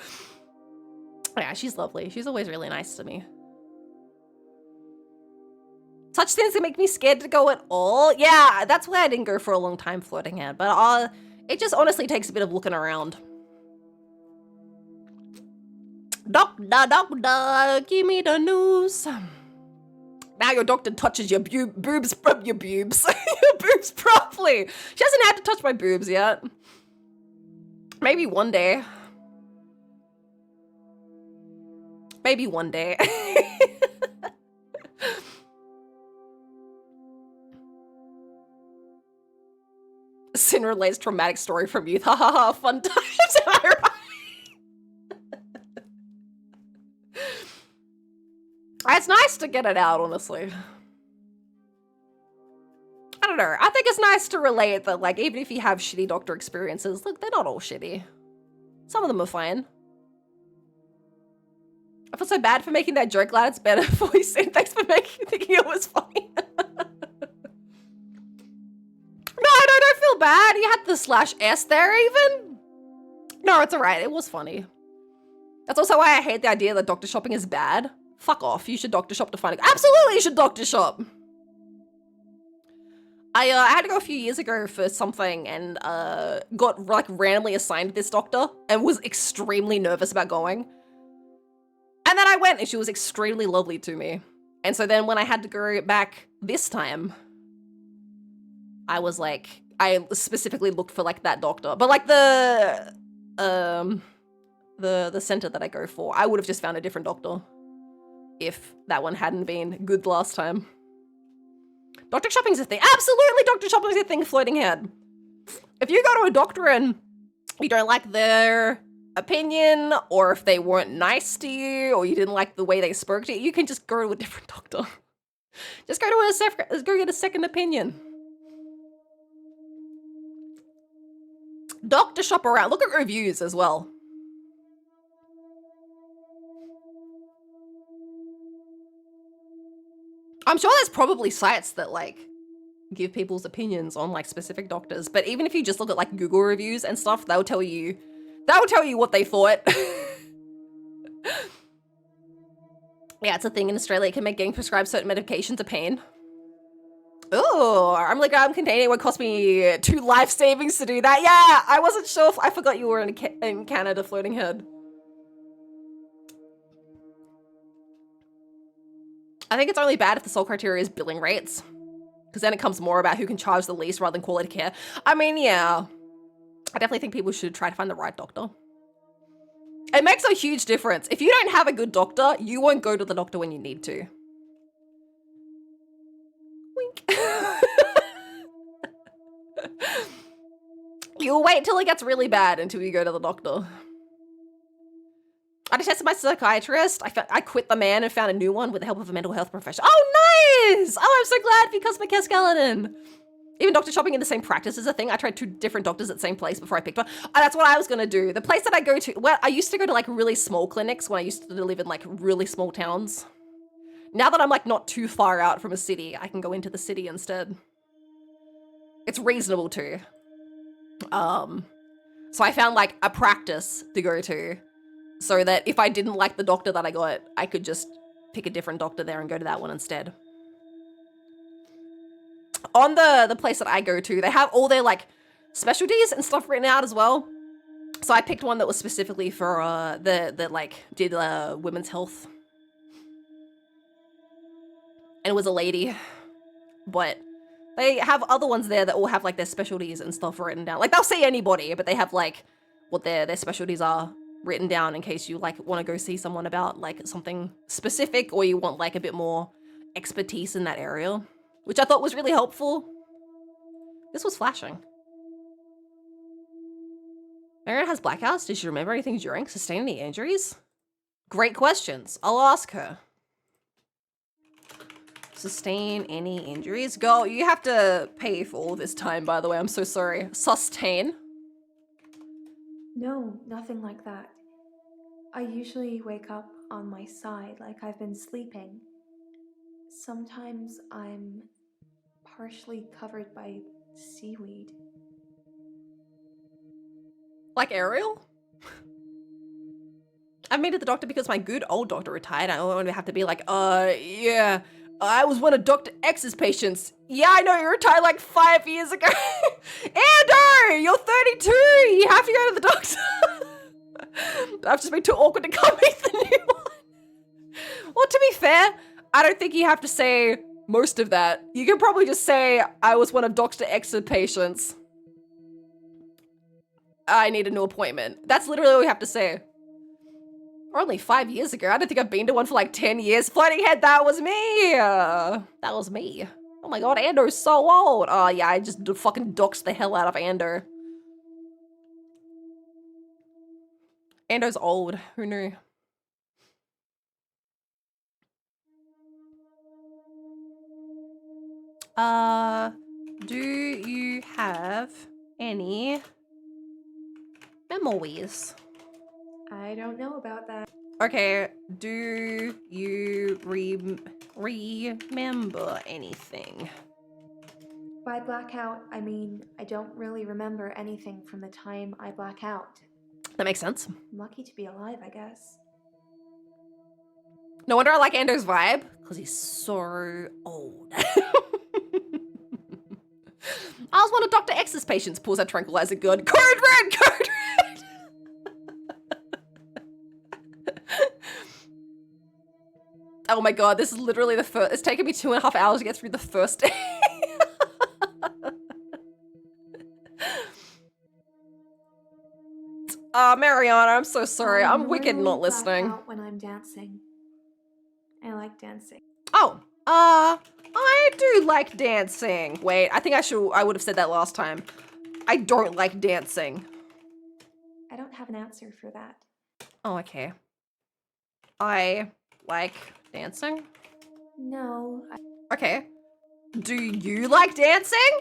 Yeah, she's lovely. She's always really nice to me. Such things that make me scared to go at all. Yeah, that's why I didn't go for a long time, Floating Head, but it just honestly takes a bit of looking around. Doctor, give me the news. Now your doctor touches your boobs from your boobs. Your boobs properly. She hasn't had to touch my boobs yet. Maybe one day. Maybe one day. Sin relates traumatic story from youth. Ha ha ha, fun times, am I right? It's nice to get it out, honestly. I don't know. I think it's nice to relate that, like, even if you have shitty doctor experiences, look, they're not all shitty. Some of them are fine. I feel so bad for making that joke, lad. It's better for you saying thanks for thinking it was funny. No, don't feel bad. You had the /S there, even. No, it's alright. It was funny. That's also why I hate the idea that doctor shopping is bad. Fuck off. You should doctor shop to find it. Absolutely, you should doctor shop. I had to go a few years ago for something and got like randomly assigned this doctor and was extremely nervous about going. And then I went and she was extremely lovely to me. And so then when I had to go back this time, I was like, I specifically looked for like that doctor. But like the center that I go for, I would have just found a different doctor if that one hadn't been good last time. Doctor shopping's a thing. Absolutely, doctor shopping's a thing, Floating Head. If you go to a doctor and you don't like their opinion, or if they weren't nice to you, or you didn't like the way they spoke to you, you can just go to a different doctor. Just go get a second opinion. Doctor shop around. Look at reviews as well. I'm sure there's probably sites that like give people's opinions on like specific doctors, but even if you just look at like Google reviews and stuff, they'll tell you what they thought. Yeah, it's a thing in Australia. It can make getting prescribed certain medications a pain. Oh, I'm containing it would cost me 2 life savings to do that. Yeah, I wasn't sure if I forgot you were in Canada, Floating Head. I think it's only bad if the sole criteria is billing rates, because then it comes more about who can charge the least rather than quality care. I mean, yeah, I definitely think people should try to find the right doctor. It makes a huge difference. If you don't have a good doctor, you won't go to the doctor when you need to. Wink. You'll wait till it gets really bad until you go to the doctor. I tested my psychiatrist. I quit the man and found a new one with the help of a mental health professional. Oh, nice! Oh, I'm so glad for Cosmic Hair Skeleton. Even doctor shopping in the same practice is a thing. I tried 2 different doctors at the same place before I picked one. Oh, that's what I was gonna do. The place that I go to, well, I used to go to like really small clinics when I used to live in like really small towns. Now that I'm like not too far out from a city, I can go into the city instead. It's reasonable too. So I found like a practice to go to so that if I didn't like the doctor that I got, I could just pick a different doctor there and go to that one instead. On the place that I go to, they have all their like specialties and stuff written out as well. So I picked one that was specifically for the like did women's health. And it was a lady, but they have other ones there that all have like their specialties and stuff written down. Like they'll see anybody, but they have like what their specialties are written down in case you like want to go see someone about like something specific or you want like a bit more expertise in that area, which I thought was really helpful. This was flashing. Marion has blackouts. Did she remember anything during? Sustain any injuries? Great questions. I'll ask her. Sustain any injuries? Girl, you have to pay for all this time, by the way. I'm so sorry. Sustain? No, nothing like that. I usually wake up on my side like I've been sleeping. Sometimes I'm partially covered by seaweed. Like Ariel? I made it the doctor because my good old doctor retired. I don't want to have to be like, yeah, I was one of Dr. X's patients. Yeah, I know, you retired like 5 years ago. Ando, you're 32. You have to go to the doctor. I've just been too awkward to come with the new one. Well, to be fair, I don't think you have to say most of that. You can probably just say, I was one of Dr. X's patients. I need a new appointment. That's literally all you have to say. Only 5 years ago. I don't think I've been to one for like 10 years. Floating head, that was me. That was me. Oh my god, Ando's so old. Oh yeah, I just fucking doxed the hell out of Ando. Ando's old. Who knew? Do you have any memories? I don't know about that. Okay, do you remember anything? By blackout, I mean I don't really remember anything from the time I black out. That makes sense. I'm lucky to be alive, I guess. No wonder I like Ando's vibe, because he's so old. I was one of Dr. X's patients. Pulls out tranquilizer gun. Code red! Code red! Oh my god, this is literally the first. It's taken me 2.5 hours to get through the first day. Mariana, I'm so sorry. I'm wicked not listening. Out when I'm dancing. I like dancing. Oh, I do like dancing. Wait, I think I would have said that last time. I don't like dancing. I don't have an answer for that. Oh, okay. I like dancing? No. Okay. Do you like dancing?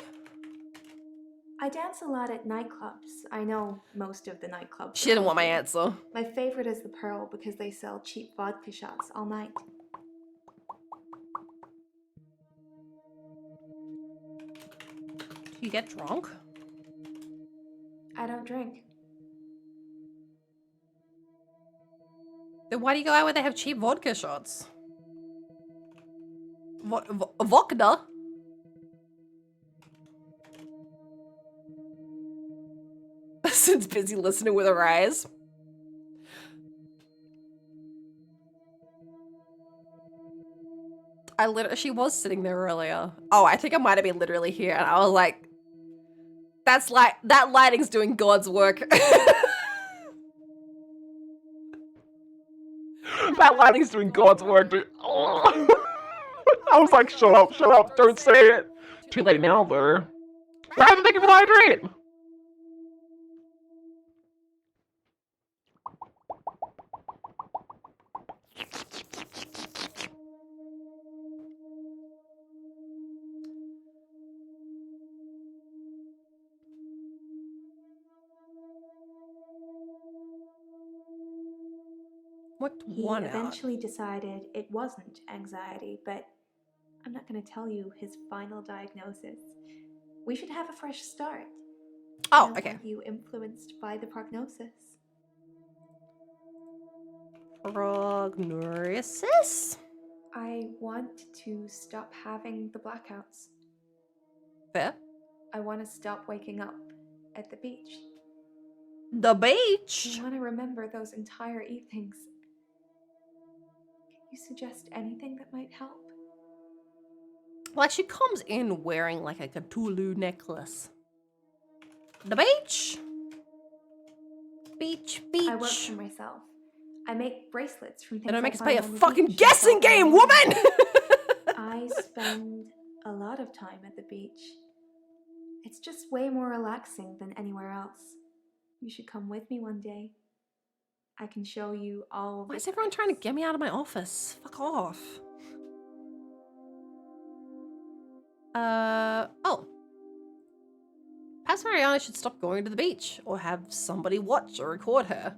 I dance a lot at nightclubs. I know most of the nightclubs. She didn't want my answer. My favorite is the Pearl because they sell cheap vodka shots all night. Do you get drunk? I don't drink. Then why do you go out where they have cheap vodka shots? Vodka? Since busy listening with her eyes. She was sitting there earlier. Oh, I think I might have been literally here, and I was like, that lighting's doing God's work. That lighting's doing God's work, dude. Oh. I was like, shut up, don't say it. Too late now, though. I haven't taken for hydrate. What He one out? eventually decided it wasn't anxiety, but I'm not going to tell you his final diagnosis. We should have a fresh start. Oh, I don't okay. want you influenced by the prognosis. Prognosis? I want to stop having the blackouts. Fair. I want to stop waking up at the beach. The beach? I want to remember those entire evenings. Can you suggest anything that might help? Like, she comes in wearing like a Cthulhu necklace. The beach? Beach, beach. I work for myself. I make bracelets from things They don't make I us play a find on the fucking beach. guessing game, woman! I spend a lot of time at the beach. It's just way more relaxing than anywhere else. You should come with me one day. I can show you all. Why is everyone trying to get me out of my office? Fuck off. Oh. Perhaps Mariana should stop going to the beach or have somebody watch or record her.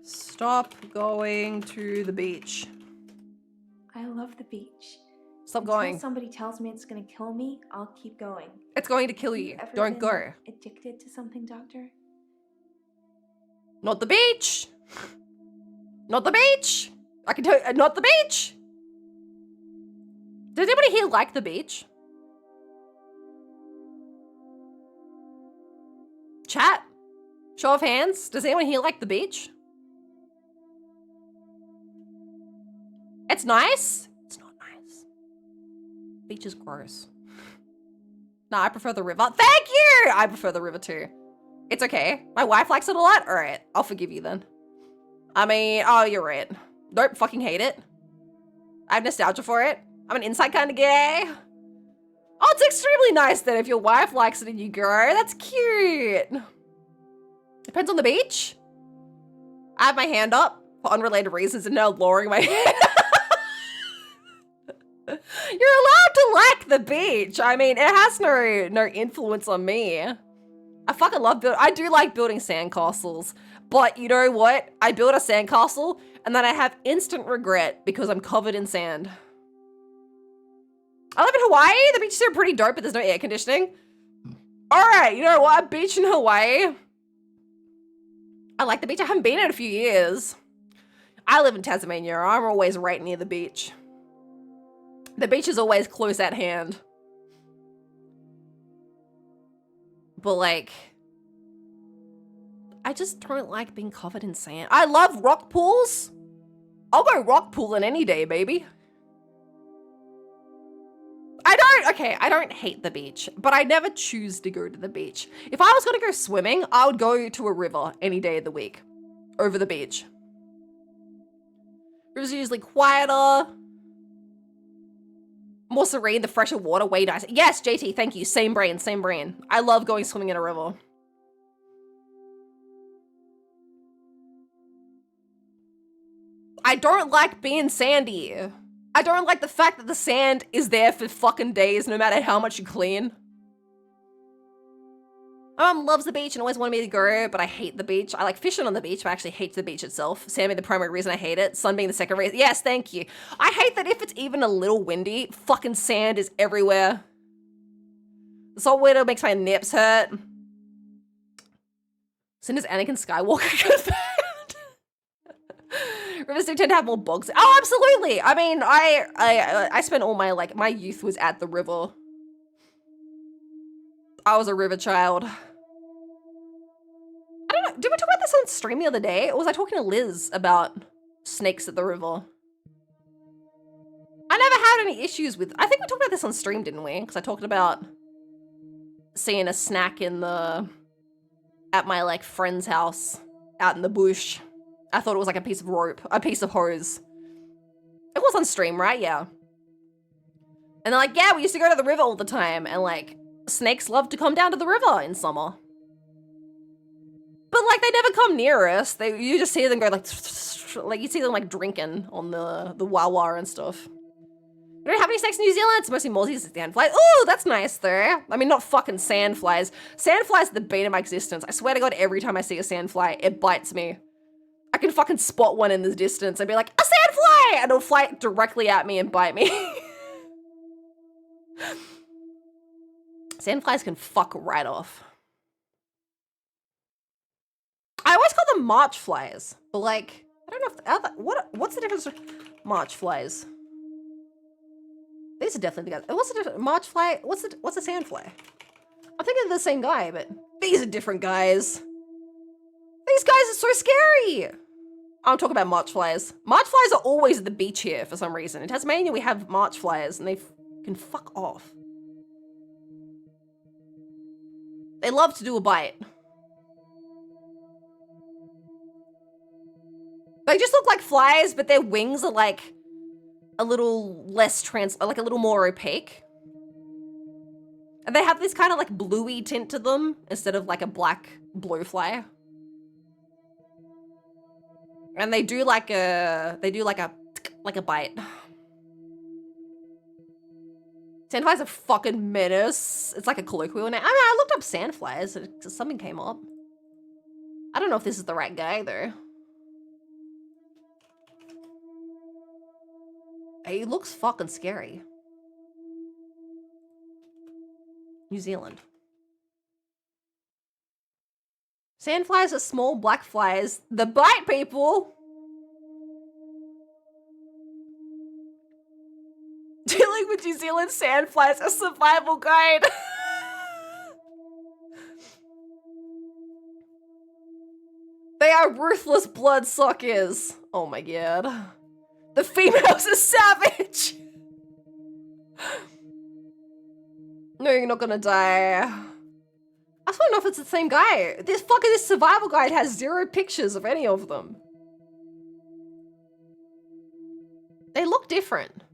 Stop going to the beach. I love the beach. Stop Until going. somebody tells me it's gonna kill me, I'll keep going. It's going to kill Have you. ever Don't been go. Addicted to something, Doctor? Not the beach. Not the beach. I can tell you, not the beach. Does anybody here like the beach? Chat. Show of hands. Does anyone here like the beach? It's nice. It's not nice. Beach is gross. No, I prefer the river. Thank you! I prefer the river too. It's okay. My wife likes it a lot. All right, I'll forgive you then. I mean, oh, you're right. Nope, fucking hate it. I have nostalgia for it. I'm an inside kind of gay. Oh, it's extremely nice then if your wife likes it and you go. That's cute. Depends on the beach. I have my hand up for unrelated reasons and now lowering my hand. You're allowed to like the beach. I mean, it has no influence on me. I fucking love I do like building sandcastles. But you know what? I build a sandcastle and then I have instant regret because I'm covered in sand. I live in Hawaii. The beaches are pretty dope, but there's no air conditioning. All right, you know what? Beach in Hawaii. I like the beach. I haven't been in a few years. I live in Tasmania. I'm always right near the beach. The beach is always close at hand. But like, I just don't like being covered in sand. I love rock pools. I'll go rock pooling any day, baby. I don't hate the beach, but I never choose to go to the beach. If I was gonna go swimming, I would go to a river any day of the week over the beach. Rivers are usually quieter, more serene, the fresher water, way nicer. Yes, JT, thank you. Same brain, same brain. I love going swimming in a river. I don't like being sandy. I don't like the fact that the sand is there for fucking days no matter how much you clean. My mom loves the beach and always wanted me to go, but I hate the beach. I like fishing on the beach, but I actually hate the beach itself. Sand being the primary reason I hate it, sun being the second reason. Yes, thank you. I hate that if it's even a little windy, fucking sand is everywhere. The salt water makes my nips hurt. As soon as Anakin Skywalker goes bad. Rivers do tend to have more bugs. Oh, absolutely. I mean, I spent all my, like, my youth was at the river. I was a river child. I don't know. Did we talk about this on stream the other day? Or was I talking to Liz about snakes at the river? I never had any issues with, I think we talked about this on stream, didn't we? Because I talked about seeing a snack in at my, like, friend's house out in the bush. I thought it was like a piece of rope, a piece of hose. It was on stream, right? Yeah. And they're like, yeah, we used to go to the river all the time. And like, snakes love to come down to the river in summer. But like, they never come near us. You just see them go like you see them like drinking on the Wawa and stuff. We don't have any snakes in New Zealand. It's mostly mozzies and sandflies. Oh, that's nice though. I mean, not fucking sandflies. Sandflies are the bane of my existence. I swear to God, every time I see a sandfly, it bites me. I can fucking spot one in the distance and be like, a sandfly! And it'll fly directly at me and bite me. Sandflies can fuck right off. I always call them march flies, but like, I don't know if what's the difference with march flies? These are definitely the guys. What's the difference? March fly? What's a sandfly? I'm thinking of the same guy, but these are different guys. These guys are so scary. I'm talking about march flies. March flies are always at the beach here for some reason. In Tasmania, we have march flies, and they can fuck off. They love to do a bite. They just look like flies, but their wings are like a little less like a little more opaque. And they have this kind of like bluey tint to them instead of like a black blue fly. And they do like a bite. Sandflies are fucking menace. It's like a colloquial name. I mean, I looked up sandflies and something came up. I don't know if this is the right guy though. He looks fucking scary. New Zealand. Sandflies are small black flies that bite people. Dealing with New Zealand sandflies, a survival guide. They are ruthless bloodsuckers. Oh my god. The females are savage. No, you're not gonna die. I just wanna know if it's the same guy. This survival guide has 0 pictures of any of them. They look different.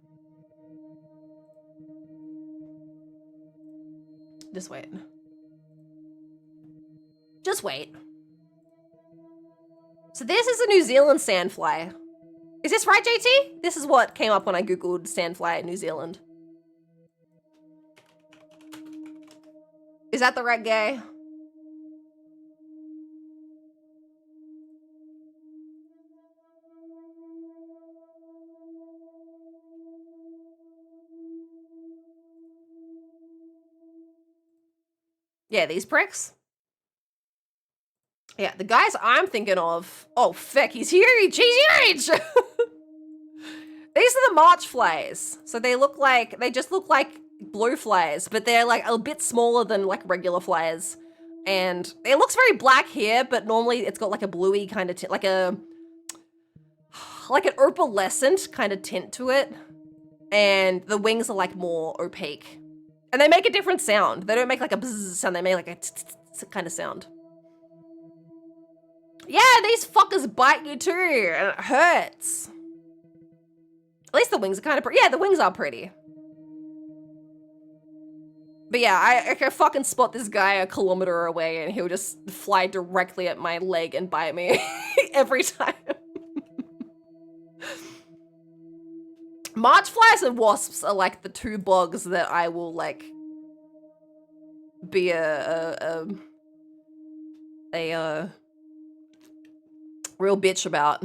Just wait. Just wait. So this is a New Zealand sandfly. Is this right, JT? This is what came up when I googled sandfly in New Zealand. Is that the right guy? Yeah, these pricks. Yeah, the guys I'm thinking of. Oh, feck, he's huge! He's huge! These are the march flies. So they just look like blue flies, but they're like a bit smaller than like regular flies. And it looks very black here, but normally it's got like a bluey kind of tint, like an opalescent kind of tint to it. And the wings are like more opaque. And they make a different sound. They don't make like a bzzz sound, they make like a kind of sound. Yeah, these fuckers bite you too, and it hurts. At least the wings are kind of pretty. Yeah, the wings are pretty. But yeah, I can fucking spot this guy a kilometer away and he'll just fly directly at my leg and bite me every time. March flies and wasps are like the 2 bugs that I will like be a real bitch about.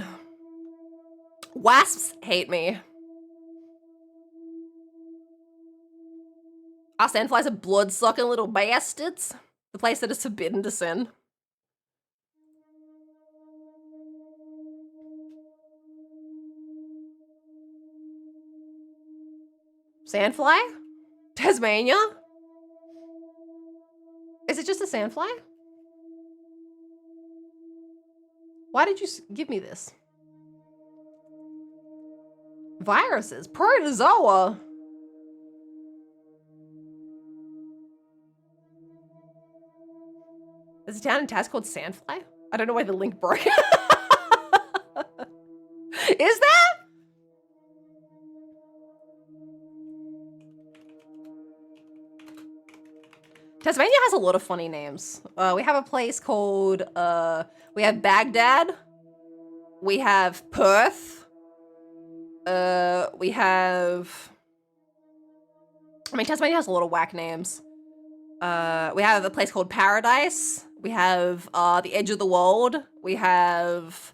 Wasps hate me. Our sandflies are blood-sucking little bastards. The place that is forbidden to sin. Sandfly? Tasmania? Is it just a sandfly? Why did you give me this? Viruses? Protozoa? There's a town in Tas called Sandfly? I don't know why the link broke. Is that? Tasmania has a lot of funny names. We have a place called, we have Baghdad. We have Perth. We have... I mean, Tasmania has a lot of whack names. We have a place called Paradise. We have the Edge of the World. We have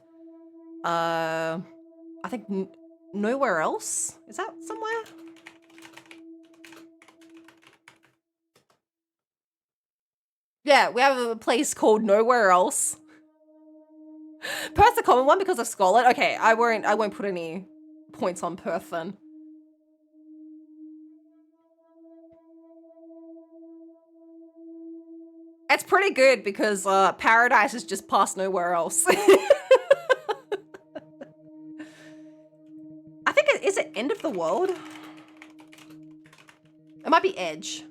I think nowhere else? Is that somewhere? Yeah, we have a place called Nowhere Else. Perth's a common one because of Scarlet. Okay, I won't put any points on Perth then. It's pretty good because Paradise is just past Nowhere Else. I think is it End of the World? It might be Edge.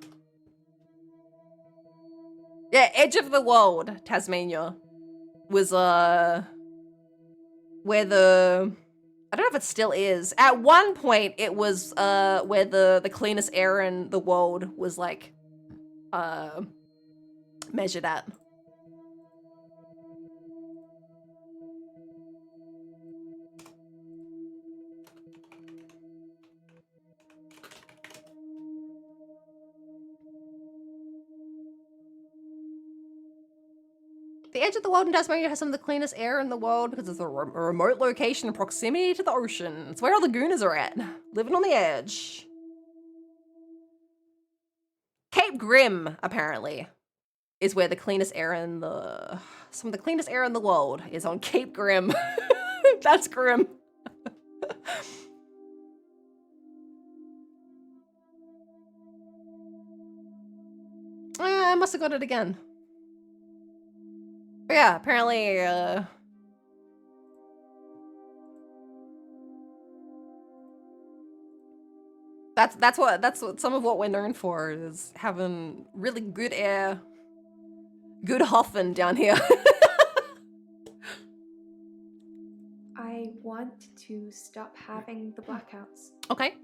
Yeah, Edge of the World, Tasmania, was where the, I don't know if it still is. At one point, it was where the cleanest air in the world was like measured at. The edge of the world in Tasmania has some of the cleanest air in the world because it's a remote location in proximity to the ocean. It's where all the gooners are at, living on the edge. Cape Grim, apparently, is where the cleanest air in the... Some of the cleanest air in the world is on Cape Grim. That's grim. I must have got it again. But yeah, apparently, that's what some of what we're known for is having really good air, good huffing down here. I want to stop having the blackouts. Okay.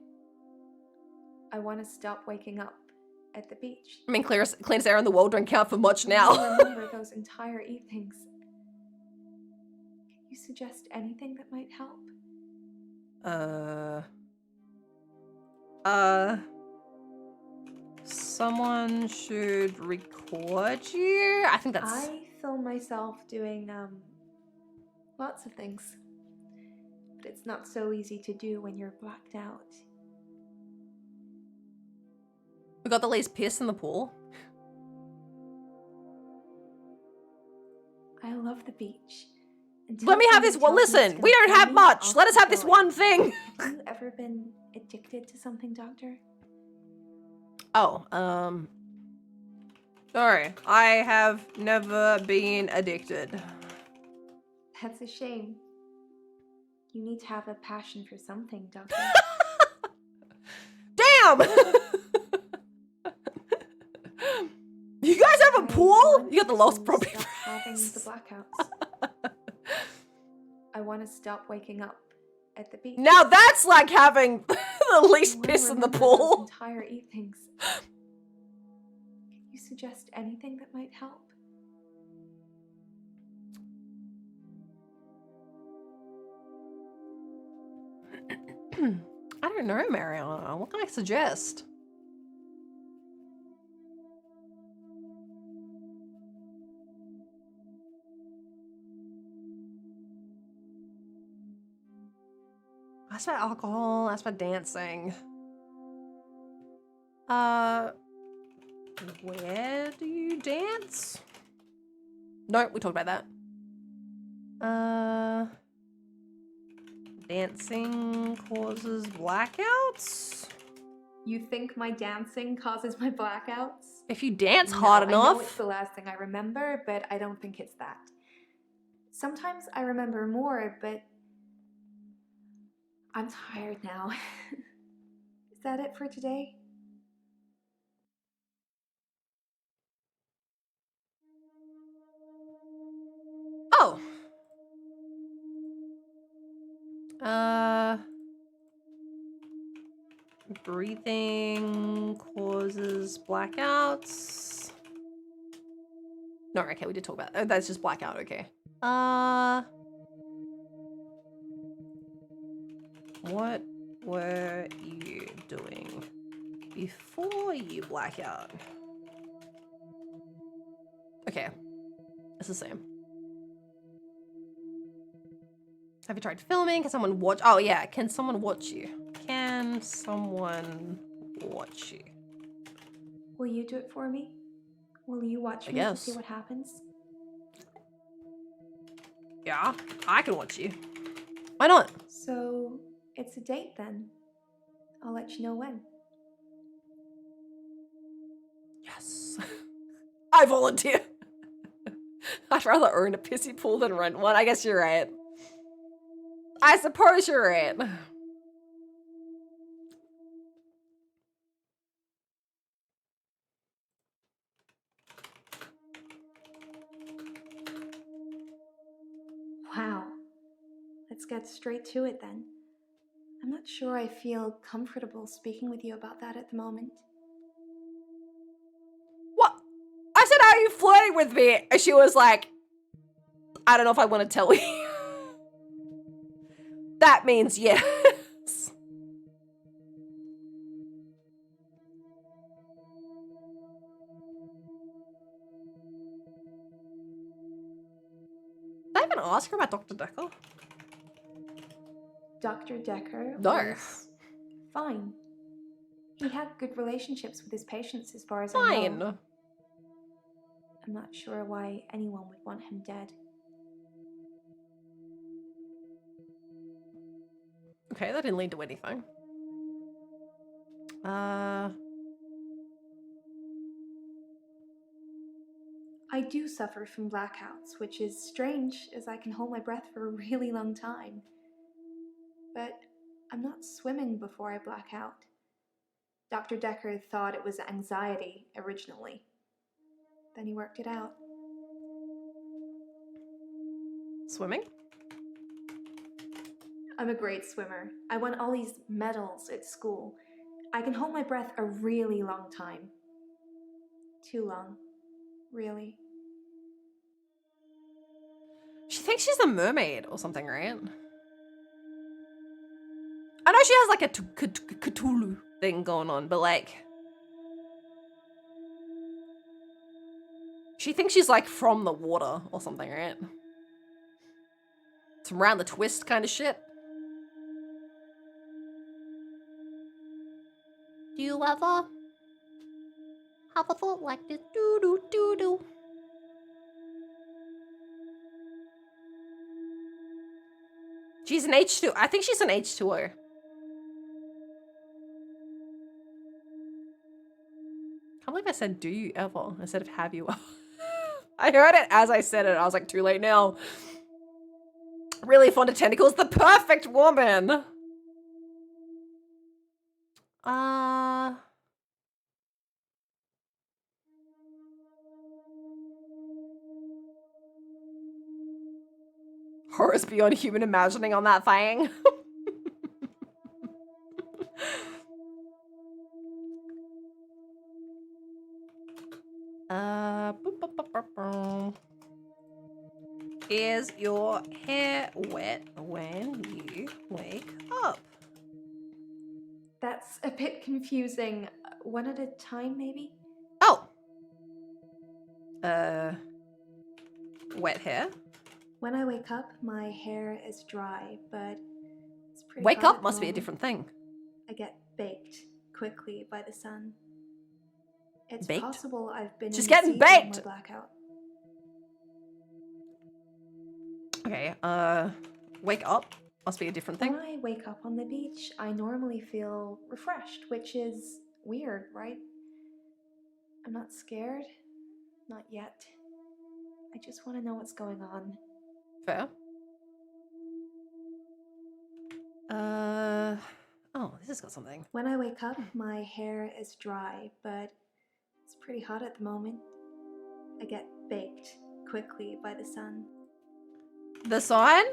I want to stop waking up at the beach. I mean, cleanest air in the world don't count for much now. I remember those entire evenings. Can you suggest anything that might help? Someone should record you. I think that's... I film myself doing, lots of things. But it's not so easy to do when you're blacked out. We got the least piss in the pool. I love the beach. Let me have this one. Listen, we don't have much. Let us have this one thing. Have you ever been addicted to something, Doctor? Oh, sorry. I have never been addicted. That's a shame. You need to have a passion for something, Doctor. Damn! You guys have a pool? You got the lost property price. Having the blackouts. I want to stop waking up at the beach. Now that's like having the least piss in the pool. Entire evenings. Can you suggest anything that might help? I don't know, Mariana. What can I suggest? Ask about alcohol, ask about dancing. Where do you dance? No, we talked about that. Dancing causes blackouts? You think my dancing causes my blackouts? If you dance hard enough. I know it's the last thing I remember, but I don't think it's that. Sometimes I remember more, but I'm tired now. Is that it for today? Oh. Breathing causes blackouts. No, okay, we did talk about that. That's just blackout, okay. What were you doing before you black out? Okay, it's the same. Have you tried filming? Can someone watch? Oh yeah, can someone watch you? Can someone watch you? Will you do it for me? Will you watch I me to see guess. what happens? Yeah, I can watch you. Why not? So, it's a date then. I'll let you know when. Yes. I volunteer. I'd rather earn a pissy pool than rent one. I guess you're right. I suppose you're right. Wow. Let's get straight to it then. I'm not sure I feel comfortable speaking with you about that at the moment. What? I said, "Are you flirting with me?" And she was like, "I don't know if I want to tell you." That means yes. Did I even ask her about Dr. Dekker? Dr. Dekker No. was fine. He had good relationships with his patients as far as I Fine. know. I'm not sure why anyone would want him dead. Okay, that didn't lead to anything. I do suffer from blackouts, which is strange as I can hold my breath for a really long time. But I'm not swimming before I black out. Dr. Dekker thought it was anxiety originally. Then he worked it out. Swimming? I'm a great swimmer. I won all these medals at school. I can hold my breath a really long time. Too long, really. She thinks she's a mermaid or something, right? I know she has like a Cthulhu thing going on, but like... She thinks she's like from the water or something, right? Some round the twist kind of shit. Do you ever have a thought like this? Do. She's an H2. I think she's an H2O. Can't believe I said do you ever instead of have you ever. I heard it as I said it. I was like, too late now. Really fond of tentacles. The perfect woman. Horrors beyond human imagining on that thing. Is your hair wet when you wake up? That's a bit confusing. One at a time, maybe? Oh. Wet hair? When I wake up, my hair is dry, but it's pretty Wake hot up at must the be a moment. different thing. I get baked quickly by the sun. It's Baked? possible I've been She's in getting the sea during baked! my blackout. Okay, wake up must be a different thing. When I wake up on the beach, I normally feel refreshed, which is weird, right? I'm not scared. Not yet. I just want to know what's going on. Fair. Oh, this has got something. When I wake up, my hair is dry, but it's pretty hot at the moment. I get baked quickly by the sun. The sun?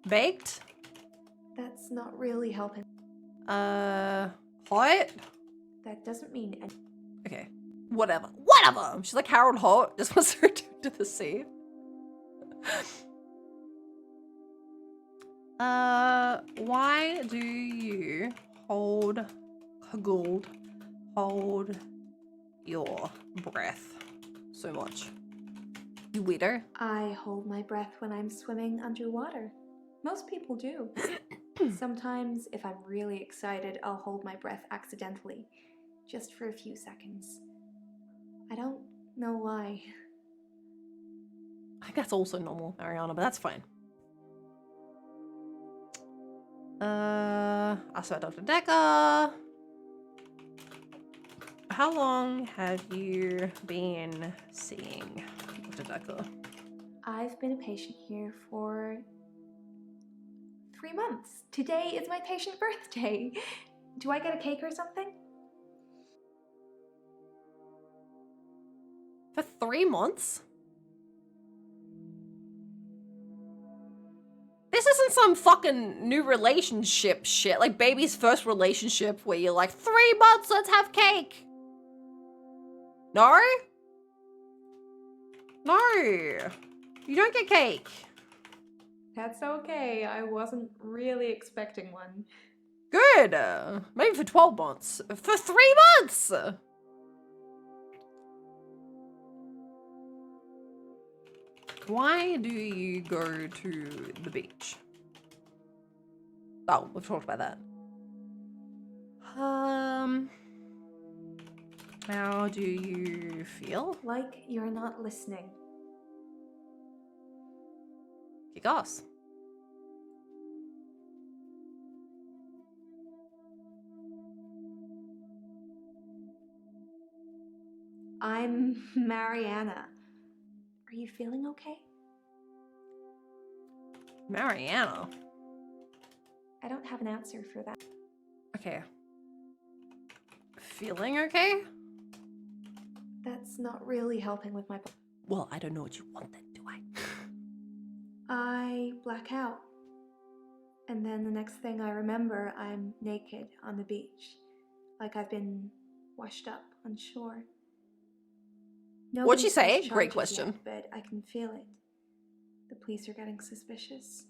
Baked? That's not really helping. Hot? That doesn't mean anything. Okay. Whatever. Whatever! She's like Harold Holt. Just wants to return to the sea. Why do you hold your breath so much? You weirdo. I hold my breath when I'm swimming underwater. Most people do. Sometimes, if I'm really excited, I'll hold my breath accidentally, just for a few seconds. I don't know why. I think that's also normal, Mariana, but that's fine. Asked about Dr. Dekker. How long have you been seeing Dr. Dekker? I've been a patient here for 3 months. Today is my patient birthday. Do I get a cake or something? For 3 months? This isn't some fucking new relationship shit, like baby's first relationship where you're like, 3 months, let's have cake. No? No. You don't get cake. That's okay. I wasn't really expecting one. Good. Maybe for 12 months. For 3 months! Why do you go to the beach? Oh, we've talked about that. How do you feel? Like you're not listening. Kick ass. I'm Mariana. Are you feeling okay? Mariana? I don't have an answer for that. Okay. Feeling okay? That's not really helping with my... Well, I don't know what you want then, do I? I black out. And then the next thing I remember, I'm naked on the beach. Like I've been washed up on shore. What'd she Nobody's say? pressed Great charges question. yet, but I can feel it. The police are getting suspicious.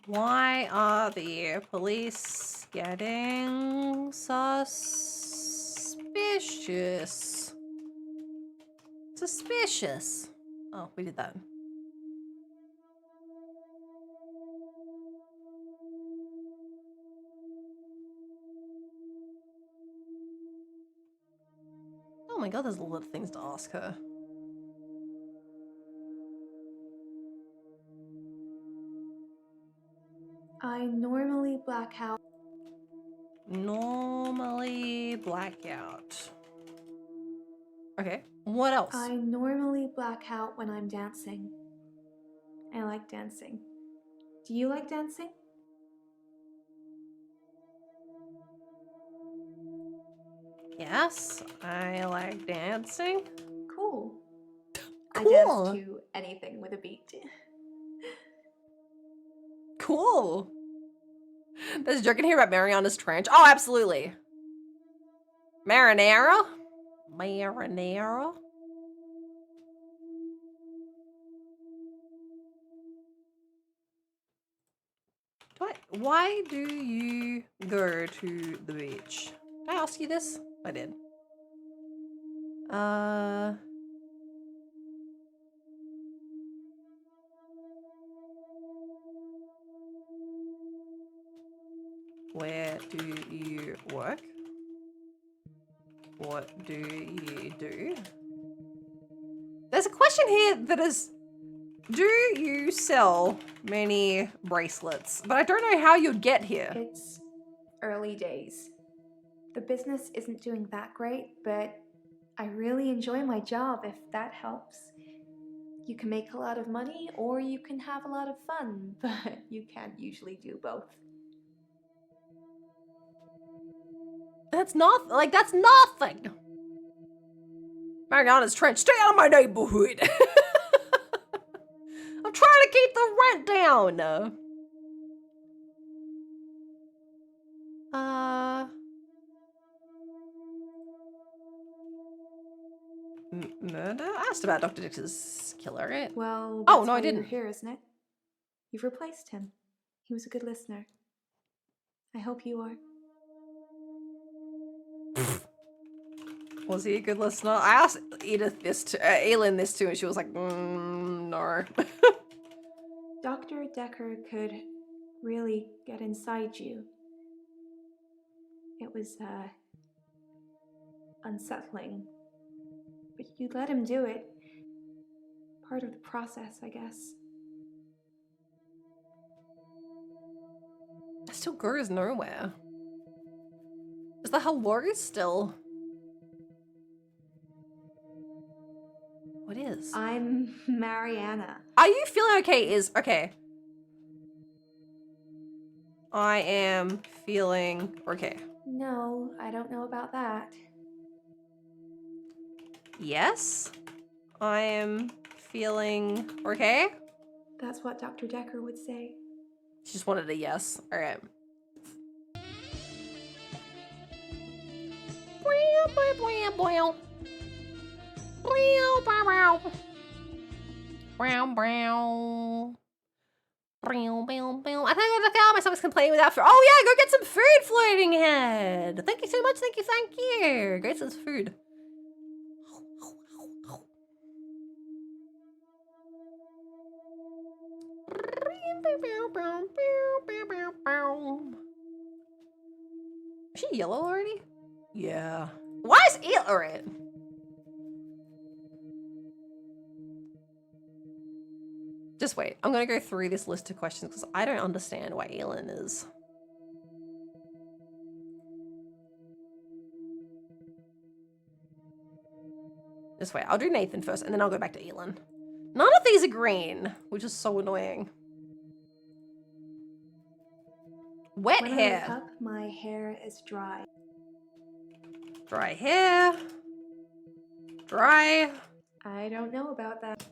Why are the police getting suspicious? Suspicious. Oh, we did that. Oh my god, there's a lot of things to ask her. I normally black out. Normally blackout. Okay, what else? I normally black out when I'm dancing. I like dancing. Do you like dancing? Yes, I like dancing. Cool. Cool. I dance to anything with a beat. Cool. There's a joke in here about Mariana's Trench. Oh, absolutely. Marinara? Marinara? Why do you go to the beach? Did I ask you this? I did. Where do you work? What do you do? There's a question here that is, do you sell many bracelets? But I don't know how you'd get here. It's early days. The business isn't doing that great, but I really enjoy my job if that helps. You can make a lot of money or you can have a lot of fun, but you can't usually do both. That's not, like, that's nothing. Mariana's Trench, stay out of my neighborhood. I'm trying to keep the rent down. Murder? I asked about Dr. Dix's killer, right? Well, oh, that's no, I why didn't. you're here, isn't it? You've replaced him. He was a good listener. I hope you are. Was he a good listener? I asked Edith this too, Elin this too, and she was like, no. Dr. Dekker could really get inside you. It was, unsettling. But you let him do it. Part of the process, I guess. It still goes nowhere. Is the hello still? What is? I'm Mariana. Are you feeling okay? Okay. I am feeling okay. No, I don't know about that. Yes, I am feeling okay. That's what Dr. Dekker would say. She just wanted a yes. All right. I think I found myself complaining without food. Oh yeah, go get some food, floating head. Thank you so much. Thank you. Go get some food. Is she yellow already? Yeah. Why is Eel alright? Just wait. I'm gonna go through this list of questions because I don't understand why Elin is. Just wait. I'll do Nathan first and then I'll go back to Elin. None of these are green, which is so annoying. Wet when hair. I wake up, my hair is dry. Dry hair. Dry. I don't know about that.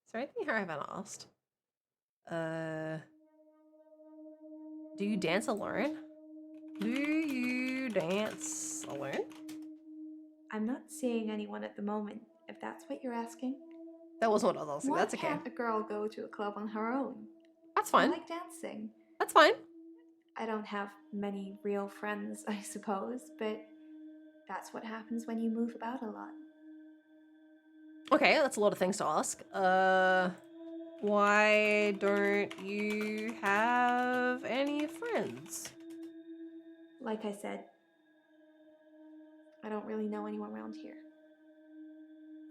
Is there anything here I haven't asked? Do you dance alone? Do you dance alone? I'm not seeing anyone at the moment, if that's what you're asking. That wasn't what I was asking. Why That's okay. can't a girl go to a club on her own? That's fine. I like dancing. That's fine. I don't have many real friends, I suppose, but that's what happens when you move about a lot. Okay, that's a lot of things to ask. Why don't you have any friends? Like I said, I don't really know anyone around here.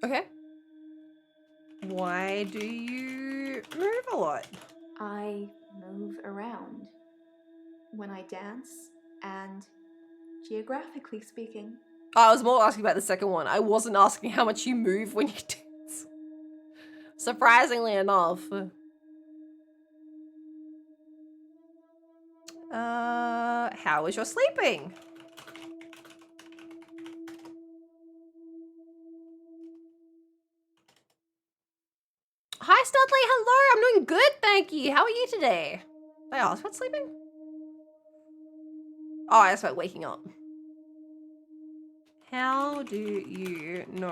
Okay. Why do you move a lot? I move around when I dance, and geographically speaking. I was more asking about the second one. I wasn't asking how much you move when you dance. Surprisingly enough. How is your sleeping? Hi, Studley. Hello. I'm doing good, thank you. How are you today? Did I ask about sleeping? Oh, I asked about waking up. How do you know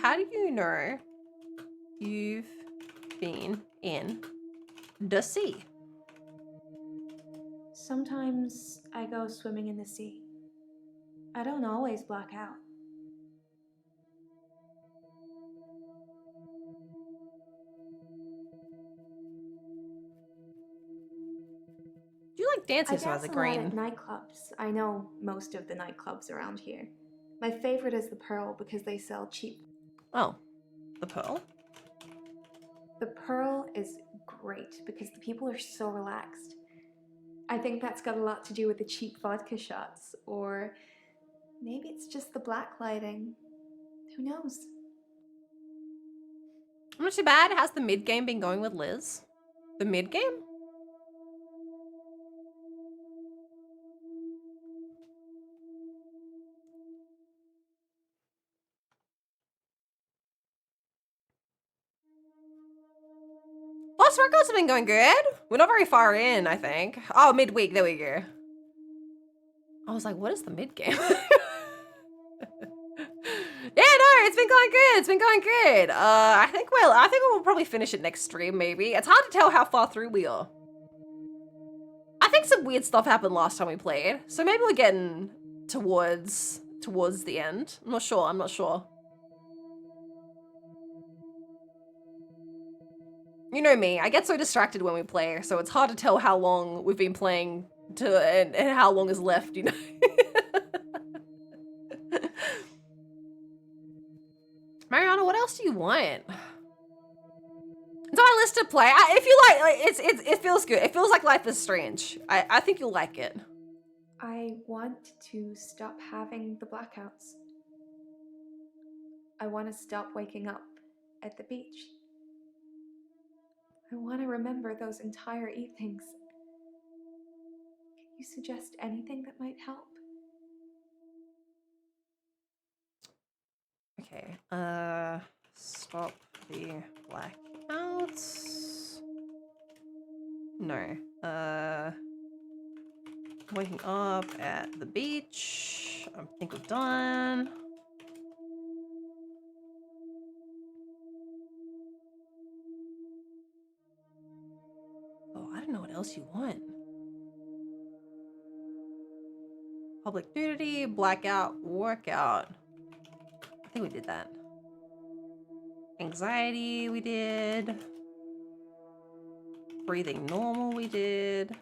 how do you know you've been in the sea? Sometimes I go swimming in the sea. I don't always black out. Do you like dancing so I as dance a a lot green? at nightclubs. I know most of the nightclubs around here. My favorite is the Pearl because they sell cheap. Oh, the Pearl? The Pearl is great because the people are so relaxed. I think that's got a lot to do with the cheap vodka shots, or maybe it's just the black lighting. Who knows? Not too bad. How's the mid game been going with Liz? The mid game? Lost records have been going good. We're not very far in, I think. Oh, midweek. There we go. I was like, what is the mid game? Yeah, no, it's been going good. It's been going good. I think we'll probably finish it next stream, maybe. It's hard to tell how far through we are. I think some weird stuff happened last time we played, so maybe we're getting towards the end. I'm not sure. I'm not sure. You know me. I get so distracted when we play, so it's hard to tell how long we've been playing and how long is left. You know. Mariana, what else do you want? It's on my list to play. If you like it feels good. It feels like Life is Strange. I think you'll like it. I want to stop having the blackouts. I want to stop waking up at the beach. I want to remember those entire evenings. Can you suggest anything that might help? Okay. Stop the blackouts. No. Waking up at the beach. I think we're done. Oh, I don't know what else you want. Public nudity, blackout, workout. I think we did that. Anxiety, we did. Breathing normal, we did.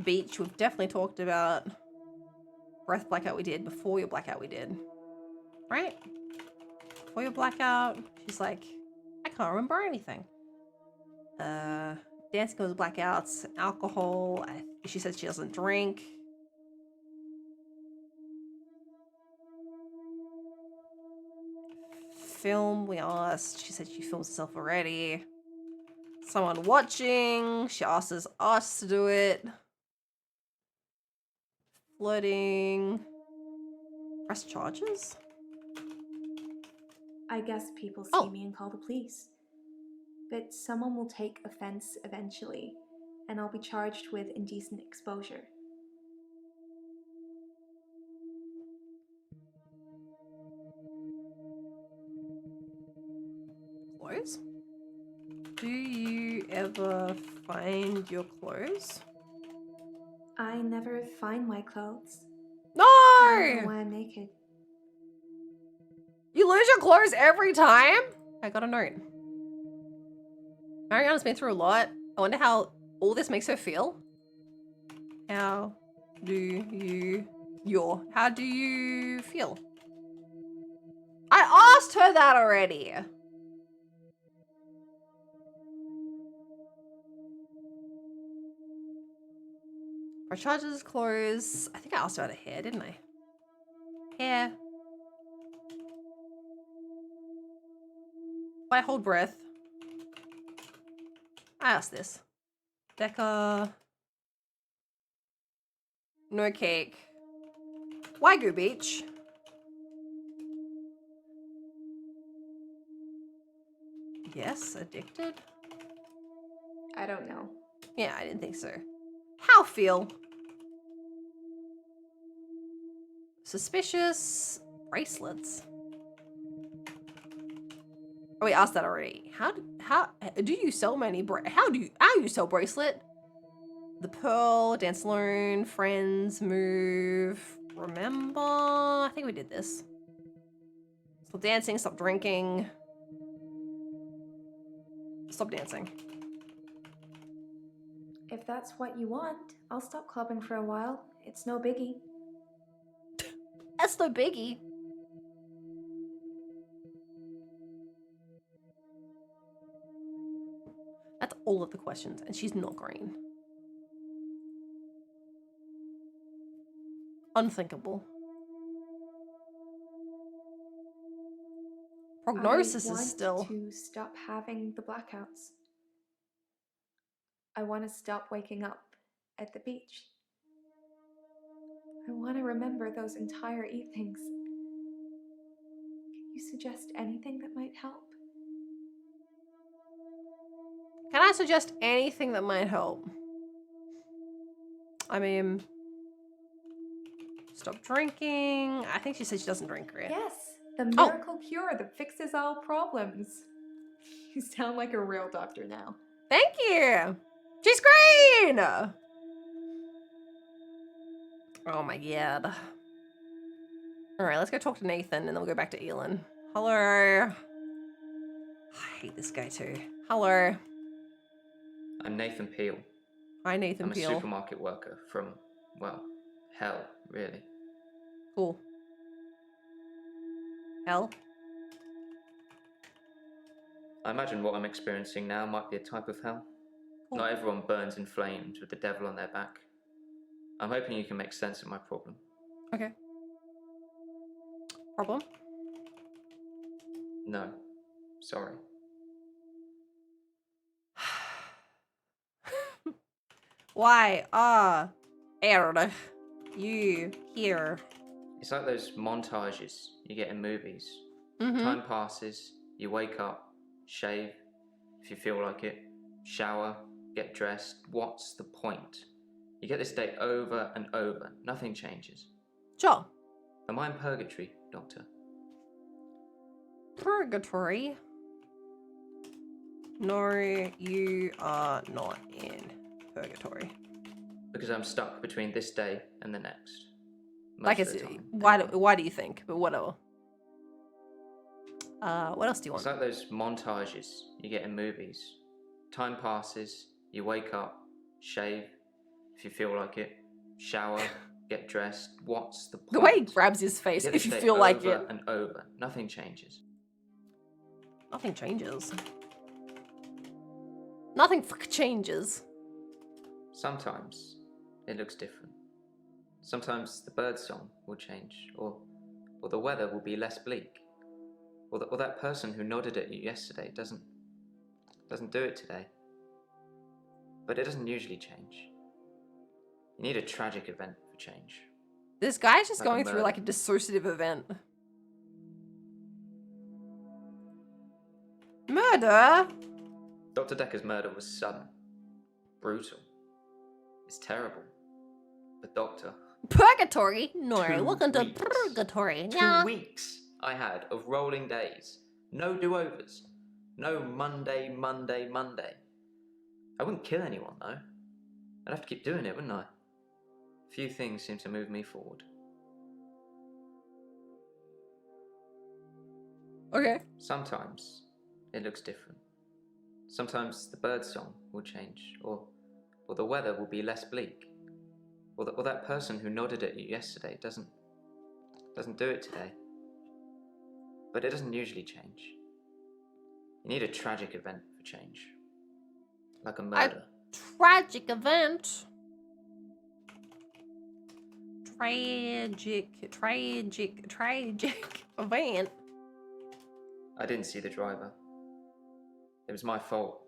Beach, we've definitely talked about. Breath blackout we did. Before your blackout we did. Right? Before your blackout, she's like, I can't remember anything. Dancing goes blackouts. Alcohol, she said she doesn't drink. Film, we asked. She said she films herself already. Someone watching. She asks us to do it. Flooding. Press charges? I guess people see me and call the police. But someone will take offense eventually, and I'll be charged with indecent exposure. Clothes? Do you ever find your clothes? I never find my clothes. No! I don't know why I'm naked. You lose your clothes every time? I got a note. Mariana's been through a lot. I wonder how all this makes her feel. How do you feel? I asked her that already. Our charges close. I think I asked about her hair, didn't I? Hair. Why hold breath? I asked this. Dekker. No cake. Why go beach? Yes, addicted? I don't know. Yeah, I didn't think so. How feel? Suspicious. Bracelets. Oh, we asked that already. How do you sell many how do you sell bracelet? The pearl, dance alone, friends, move, remember. I think we did this. Stop dancing, stop drinking. Stop dancing. If that's what you want, I'll stop clubbing for a while. It's no biggie. That's no biggie. That's all of the questions, and she's not green. Unthinkable. Prognosis is still. I want to stop having the blackouts. I want to stop waking up at the beach. I want to remember those entire evenings. Can you suggest anything that might help? I suggest anything that might help? I mean, stop drinking. I think she said she doesn't drink, right? Yes, the miracle cure that fixes all problems. You sound like a real doctor now. Thank you. She's green. Oh my god. All right, let's go talk to Nathan, and then we'll go back to Elin. Hello. I hate this guy too. Hello. I'm Nathan Peel. Hi, Nathan I'm a Peel. supermarket worker from, well, hell, really. Cool. Hell? I imagine what I'm experiencing now might be a type of hell. Cool. Not everyone burns in flames with the devil on their back. I'm hoping you can make sense of my problem. Okay. Problem? No. Sorry. Why are you here? It's like those montages you get in movies. Mm-hmm. Time passes, you wake up, shave, if you feel like it, shower, get dressed. What's the point? You get this day over and over. Nothing changes. Sure. Am I in purgatory, Doctor? Purgatory? No, you are not in purgatory. Because I'm stuck between this day and the next. Like I Most of said, the time. why do you think? But whatever. What else do you want? It's like those montages you get in movies. Time passes, you wake up, shave, if you feel like it, shower, get dressed. What's the point? The way he grabs his face, get if this you day feel like it. over and over. Nothing changes. Nothing changes. Nothing changes. Sometimes it looks different. Sometimes the bird song will change, or the weather will be less bleak. Or that person who nodded at you yesterday doesn't do it today. But it doesn't usually change. You need a tragic event for change. This guy's just Like a going through murder. like a dissociative event. Murder? Dr. Dekker's murder was sudden, brutal. It's terrible. But Doctor, Purgatory? No, 2 welcome to weeks. purgatory. 2 Yeah. weeks I had of rolling days. No do-overs. No Monday. I wouldn't kill anyone, though. I'd have to keep doing it, wouldn't I? Few things seem to move me forward. Okay. Sometimes it looks different. Sometimes the bird song will change, or the weather will be less bleak. Or that person who nodded at you yesterday doesn't do it today. But it doesn't usually change. You need a tragic event for change. Like a murder. Tragic event. Tragic event. I didn't see the driver. It was my fault.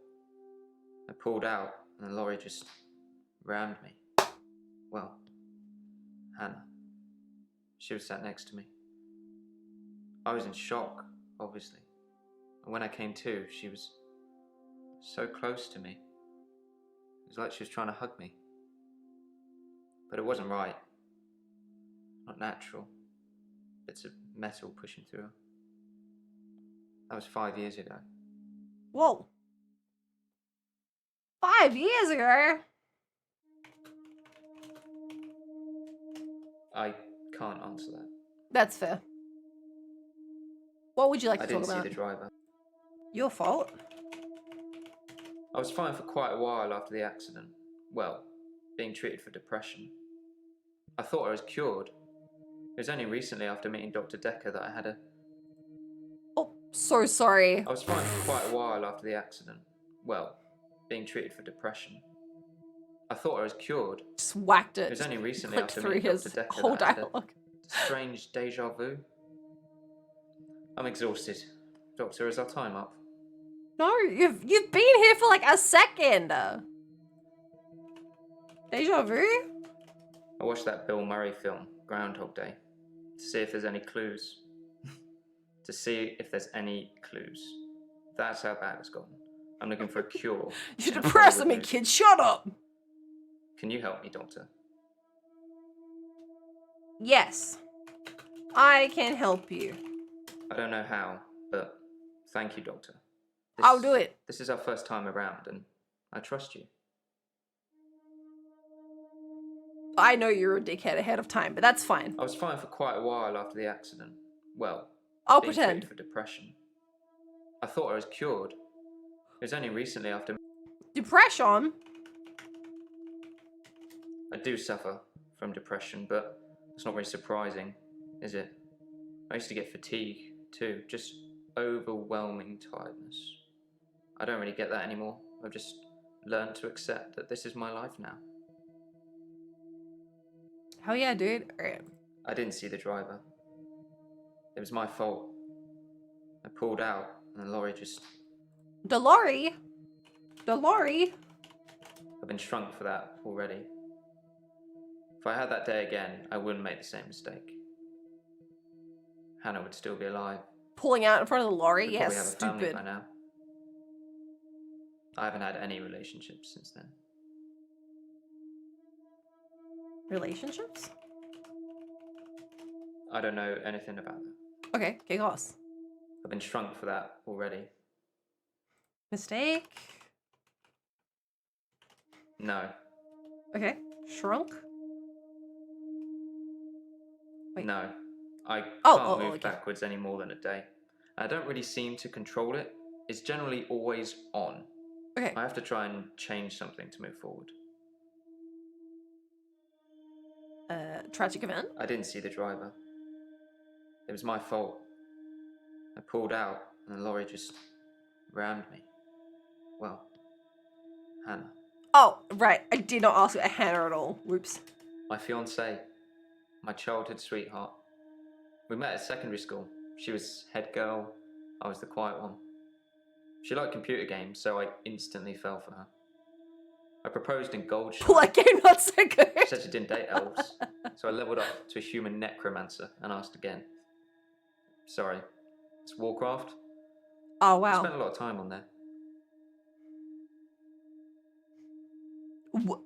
I pulled out and the lorry just rammed me. Well, Hannah. She was sat next to me. I was in shock, obviously. And when I came to, she was so close to me. It was like she was trying to hug me. But it wasn't right. Not natural. Bits of metal pushing through her. That was 5 years ago. Whoa. 5 years ago? I can't answer that. That's fair. What would you like I to talk didn't see about? the driver. Your fault. I was fine for quite a while after the accident. Well, being treated for depression. I thought I was cured. It was only recently after meeting Dr. Dekker that I had a... Oh, so sorry. I was fine for quite a while after the accident. Well, being treated for depression. I thought I was cured. Just whacked it. It was only recently Clipped after through meeting his Dr. Dekker whole that I had dialogue. a strange deja vu. I'm exhausted. Doctor, is our time up? No, you've been here for like a second. Deja vu? I watched that Bill Murray film, Groundhog Day, to see if there's any clues. To see if there's any clues. That's how bad it's gotten. I'm looking for a cure. You're and depressing me, Hollywood kid. Shut up. Can you help me, Doctor? Yes. I can help you. I don't know how, but thank you, Doctor. I'll do it. This is our first time around, and I trust you. I know you're a dickhead ahead of time, but that's fine. I was fine for quite a while after the accident. Well, I'll being pretend. treated for depression. I thought I was cured. It was only recently after... Depression? I do suffer from depression, but it's not very surprising, is it? I used to get fatigue, too. Just overwhelming tiredness. I don't really get that anymore. I've just learned to accept that this is my life now. Hell yeah, dude. All right. I didn't see the driver. It was my fault. I pulled out, and the lorry just... The lorry? The lorry? I've been shrunk for that already. If I had that day again, I wouldn't make the same mistake. Hannah would still be alive. Pulling out in front of the lorry? We'd Yes, probably have a family stupid. by now. I haven't had any relationships since then. Relationships? I don't know anything about that. Okay, kick ass. I've been shrunk for that already. Mistake? No. Okay, shrunk? Wait. No. I Oh, can't move okay. backwards any more than a day. I don't really seem to control it. It's generally always on. Okay. I have to try and change something to move forward. Tragic event? I didn't see the driver. It was my fault. I pulled out, and the lorry just rammed me. Well, Hannah. Oh, right. I did not ask Hannah at all. Whoops. My fiancée. My childhood sweetheart. We met at secondary school. She was head girl. I was the quiet one. She liked computer games, so I instantly fell for her. I proposed in gold shine. Like game not so good. She said she didn't date elves, so I leveled up to a human necromancer and asked again. Sorry, it's Warcraft. Oh, wow. I spent a lot of time on there.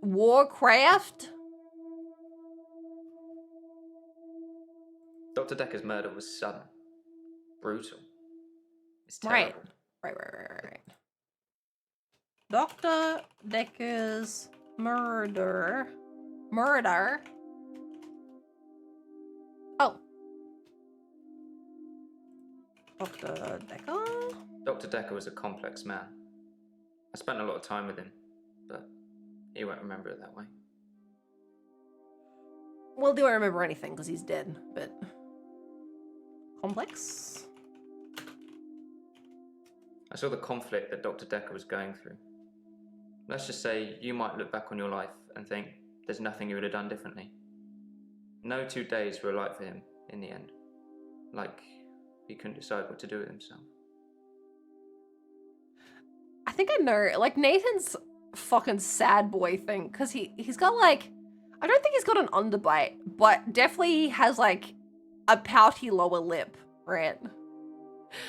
Warcraft? Dr. Dekker's murder was sudden. Brutal. It's terrible. Right. Dr. Dekker's murder. Oh. Dr. Dekker? Dr. Dekker was a complex man. I spent a lot of time with him, but he won't remember it that way. Well, they won't remember anything because he's dead, but... Complex? I saw the conflict that Dr. Dekker was going through. Let's just say you might look back on your life and think there's nothing you would have done differently. No 2 days were alike for him in the end. Like he couldn't decide what to do with himself. I think I know, like, Nathan's fucking sad boy thing, because he's got, like, I don't think he's got an underbite, but definitely he has, like, a pouty lower lip, right?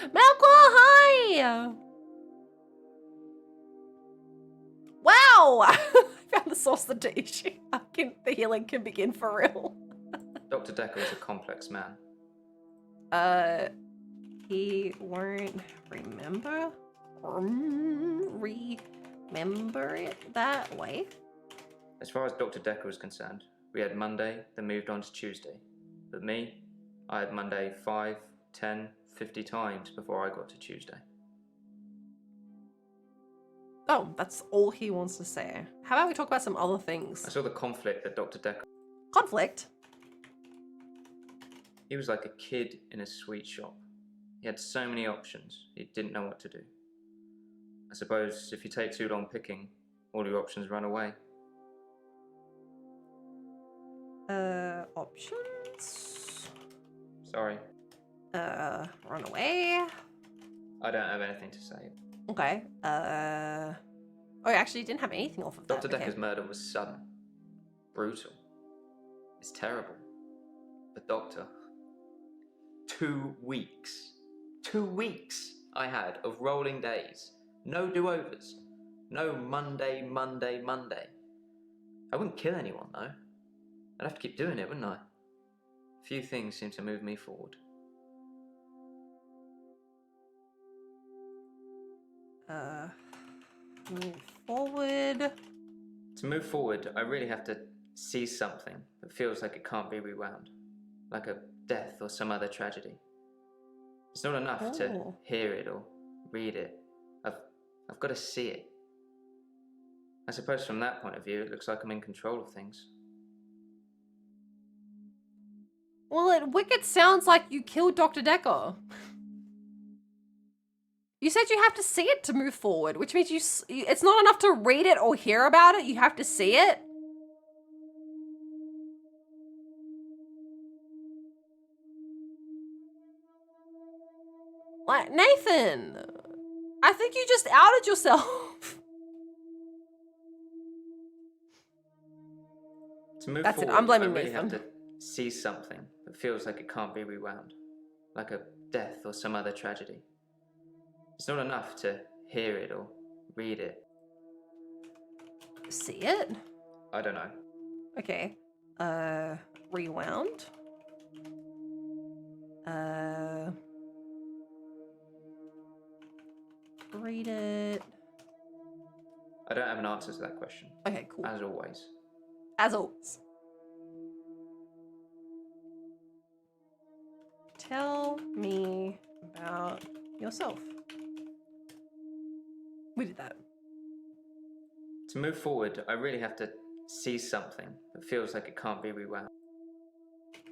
Malqua, hi! Wow! I found the source of the issue. The healing can begin for real. Dr. Dekker was a complex man. He won't remember it that way. As far as Dr. Dekker was concerned, we had Monday, then moved on to Tuesday. But me, I had Monday 5, 10, 50 times before I got to Tuesday. Oh, that's all he wants to say. How about we talk about some other things? I saw the conflict that Dr. Dekker... Conflict? He was like a kid in a sweet shop. He had so many options, he didn't know what to do. I suppose if you take too long picking, all your options run away. Options? Sorry. Run away? I don't have anything to say. Okay. Oh, actually, didn't have anything off of that. Dr. Dekker's murder was sudden. Brutal. It's terrible. But Doctor... 2 weeks. 2 weeks I had of rolling days. No do-overs. No Monday, Monday, Monday. I wouldn't kill anyone, though. I'd have to keep doing it, wouldn't I? Few things seem to move me forward. Move forward. To move forward, I really have to see something that feels like it can't be rewound. Like a death or some other tragedy. It's not enough to hear it or read it. I've got to see it. I suppose from that point of view, it looks like I'm in control of things. Well, it wicked sounds like you killed Dr. Dekker. You said you have to see it to move forward, which means it's not enough to read it or hear about it. You have to see it. Like, Nathan, I think you just outed yourself. To move That's forward, it. I'm blaming I really Nathan. have to see something that feels like it can't be rewound. Like a death or some other tragedy. It's not enough to hear it or read it. See it? I don't know. Okay. Rewound. Read it. I don't have an answer to that question. Okay, cool. As always. As always. Tell me about yourself. We did that. To move forward, I really have to see something that feels like it can't be rewound.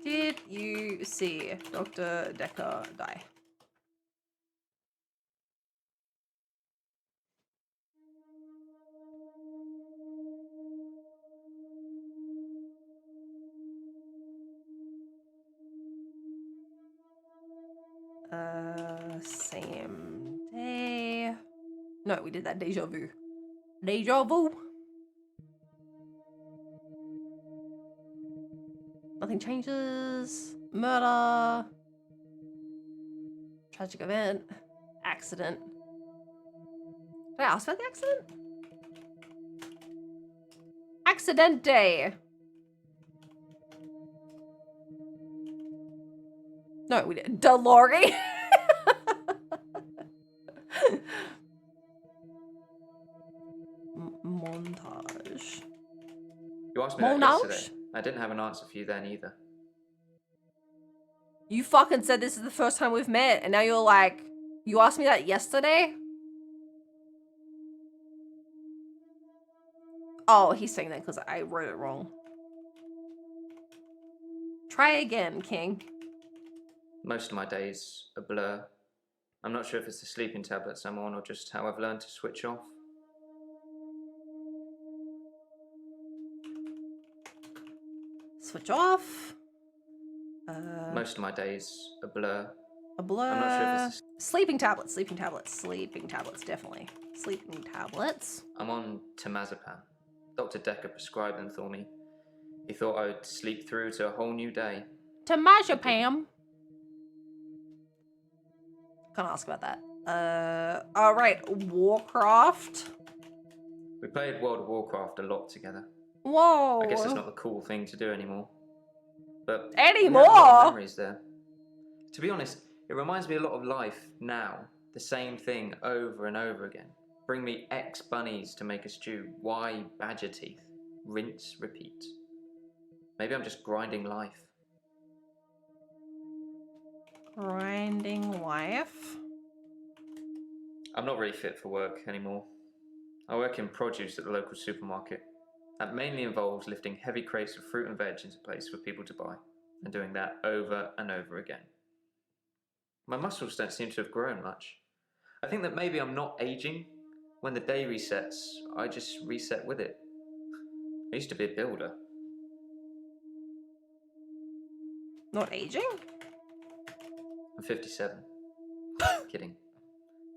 Did you see Dr. Dekker die? Same day. No, we did that deja vu. Deja vu. Nothing changes. Murder. Tragic event. Accident. Did I ask about the accident? Accident day. No, we didn't. Delori. Montage. You asked me that yesterday. I didn't have an answer for you then either. You fucking said this is the first time we've met, and now you're like, you asked me that yesterday? Oh, he's saying that because I wrote it wrong. Try again, King. Most of my days a blur. I'm not sure if it's the sleeping tablets I'm on or just how I've learned to switch off. Switch off. Most of my days a blur. A blur. I'm not sure if it's sleeping tablets, sleeping tablets, sleeping tablets, definitely. Sleeping tablets. I'm on temazepam. Dr. Dekker prescribed them for me. He thought I would sleep through to a whole new day. Temazepam. Can't ask about that. Alright, Warcraft. We played World of Warcraft a lot together. Whoa. I guess it's not the cool thing to do anymore. But anymore? We have a lot of memories there. To be honest, it reminds me a lot of life now. The same thing over and over again. Bring me X bunnies to make a stew. Y badger teeth. Rinse, repeat. Maybe I'm just grinding life. Grinding life? I'm not really fit for work anymore. I work in produce at the local supermarket. That mainly involves lifting heavy crates of fruit and veg into place for people to buy, and doing that over and over again. My muscles don't seem to have grown much. I think that maybe I'm not aging. When the day resets, I just reset with it. I used to be a builder. Not aging? I'm 57. Kidding.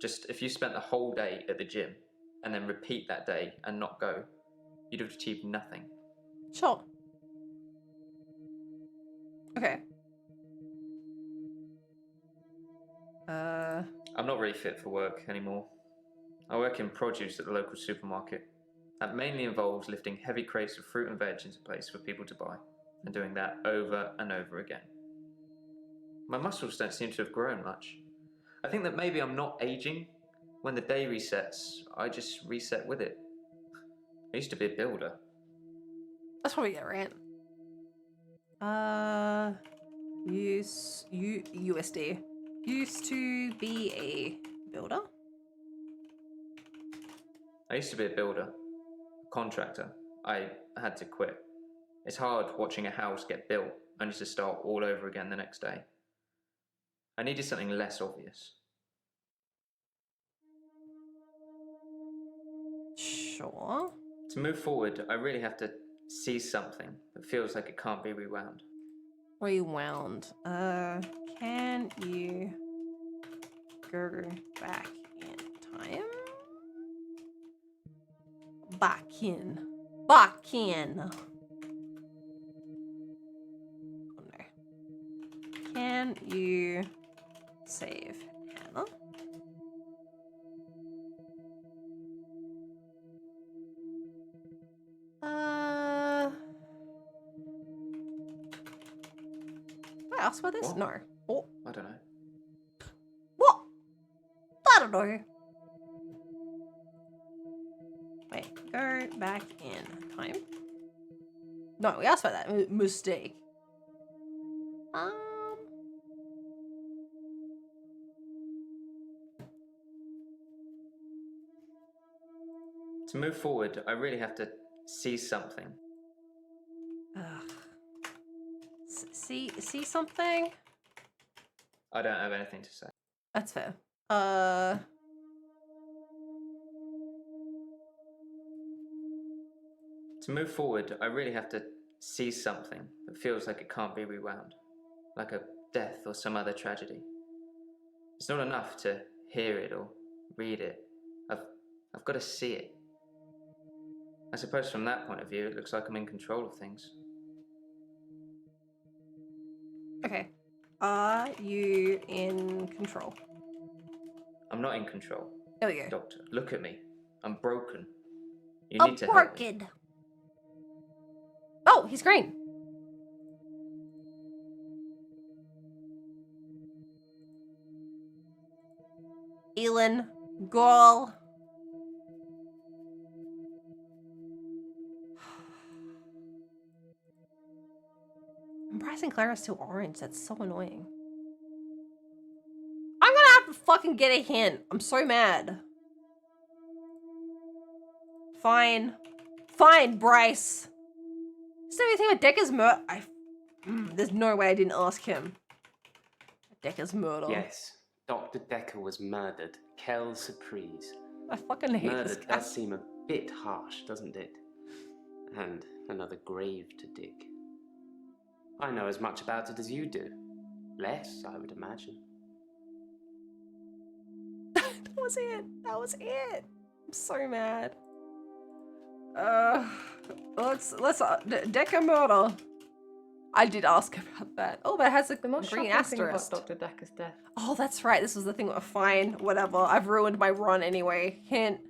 Just if you spent the whole day at the gym and then repeat that day and not go, you'd have achieved nothing. Sure. Okay. I'm not really fit for work anymore. I work in produce at the local supermarket. That mainly involves lifting heavy crates of fruit and veg into place for people to buy, and doing that over and over again. My muscles don't seem to have grown much. I think that maybe I'm not aging. When the day resets, I just reset with it. I used to be a builder. That's probably it, right? USD. Used to be a builder. I used to be a builder, a contractor. I had to quit. It's hard watching a house get built only to start all over again the next day. I needed something less obvious. Sure. To move forward, I really have to see something that feels like it can't be rewound. Rewound. Can you go back in time? Back in. Oh no. Can you save Hannah? Did I ask about this? What? No. Oh. I don't know. What? I don't know. Wait, go back in time. No, we asked about that. Mistake. To move forward, I really have to see something. See something? I don't have anything to say. That's fair. To move forward, I really have to see something that feels like it can't be rewound, like a death or some other tragedy. It's not enough to hear it or read it. I've got to see it. I suppose from that point of view, it looks like I'm in control of things. Okay. Are you in control? I'm not in control. There we go. Doctor, look at me. I'm broken. You need to help me. Oh, he's green. Elin, girl. Bryce and Clara are still orange. That's so annoying. I'm gonna have to fucking get a hint. I'm so mad. Fine. Fine, Bryce. Is there anything with Dekker's murder? There's no way I didn't ask him. Dekker's murder. Yes, Dr. Dekker was murdered. Quelle surprise. I fucking hate this Murdered guy. does seem a bit harsh, doesn't it? And another grave to dig. I know as much about it as you do. Less, I would imagine. That was it. That was it. I'm so mad. Let's Dekker murder. I did ask about that. Oh, but it has a The most green shocking thing about asterisk. Dr. Dekker's death. Oh, that's right. This was the thing. Fine, whatever. I've ruined my run anyway. Hint.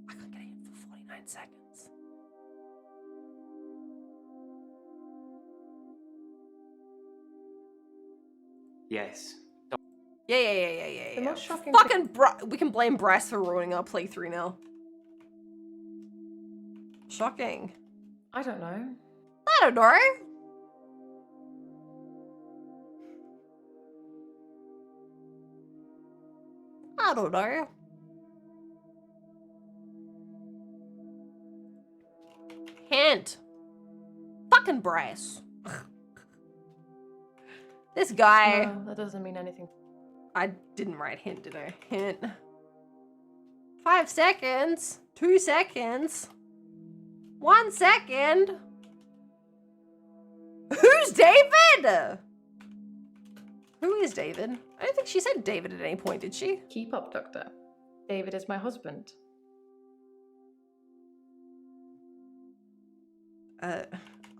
I can't get a hint for 49 seconds. Yes. Yeah. The most shocking Fucking we can blame Bryce for ruining our playthrough now. Shocking. I don't know. I don't know. I don't know. Hint. Fucking Bryce. This guy. No, that doesn't mean anything. I didn't write hint, did I? Hint. 5 seconds. 2 seconds. 1 second. Who's David? Who is David? I don't think she said David at any point, did she? Keep up, Doctor. David is my husband.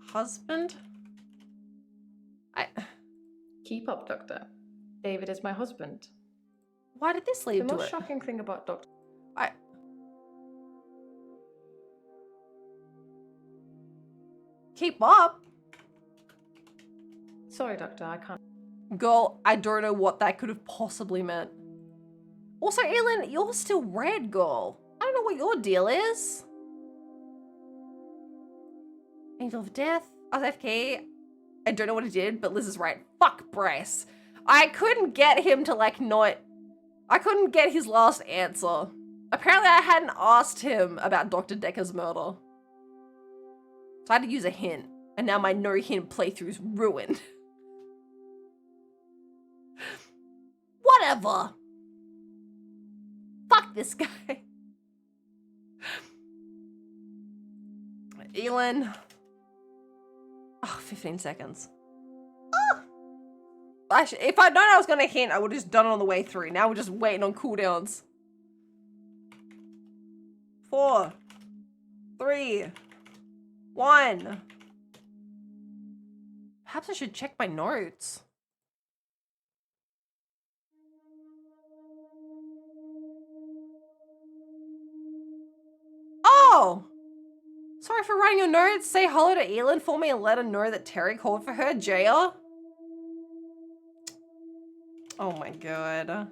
Husband? Keep up, Doctor. David is my husband. Why did this lead the to most it? shocking thing about Doctor... Keep up. Sorry, Doctor, I can't. Girl, I don't know what that could have possibly meant. Also, Elin, you're still red, girl. I don't know what your deal is. Angel of Death. I was AFK. I don't know what he did, but Liz is right. Fuck Bryce. I couldn't get him to, like, not... I couldn't get his last answer. Apparently, I hadn't asked him about Dr. Dekker's murder. So I had to use a hint. And now my no-hint playthrough's ruined. Whatever. Fuck this guy. Elin. Oh, 15 seconds. Ah. Actually, if I'd known I was going to hint, I would have just done it on the way through. Now we're just waiting on cooldowns. 4, 3, 1. Perhaps I should check my notes. Oh! Sorry for writing your notes. Say hello to Elin for me and let her know that Terry called for her, Jaya. Oh my god.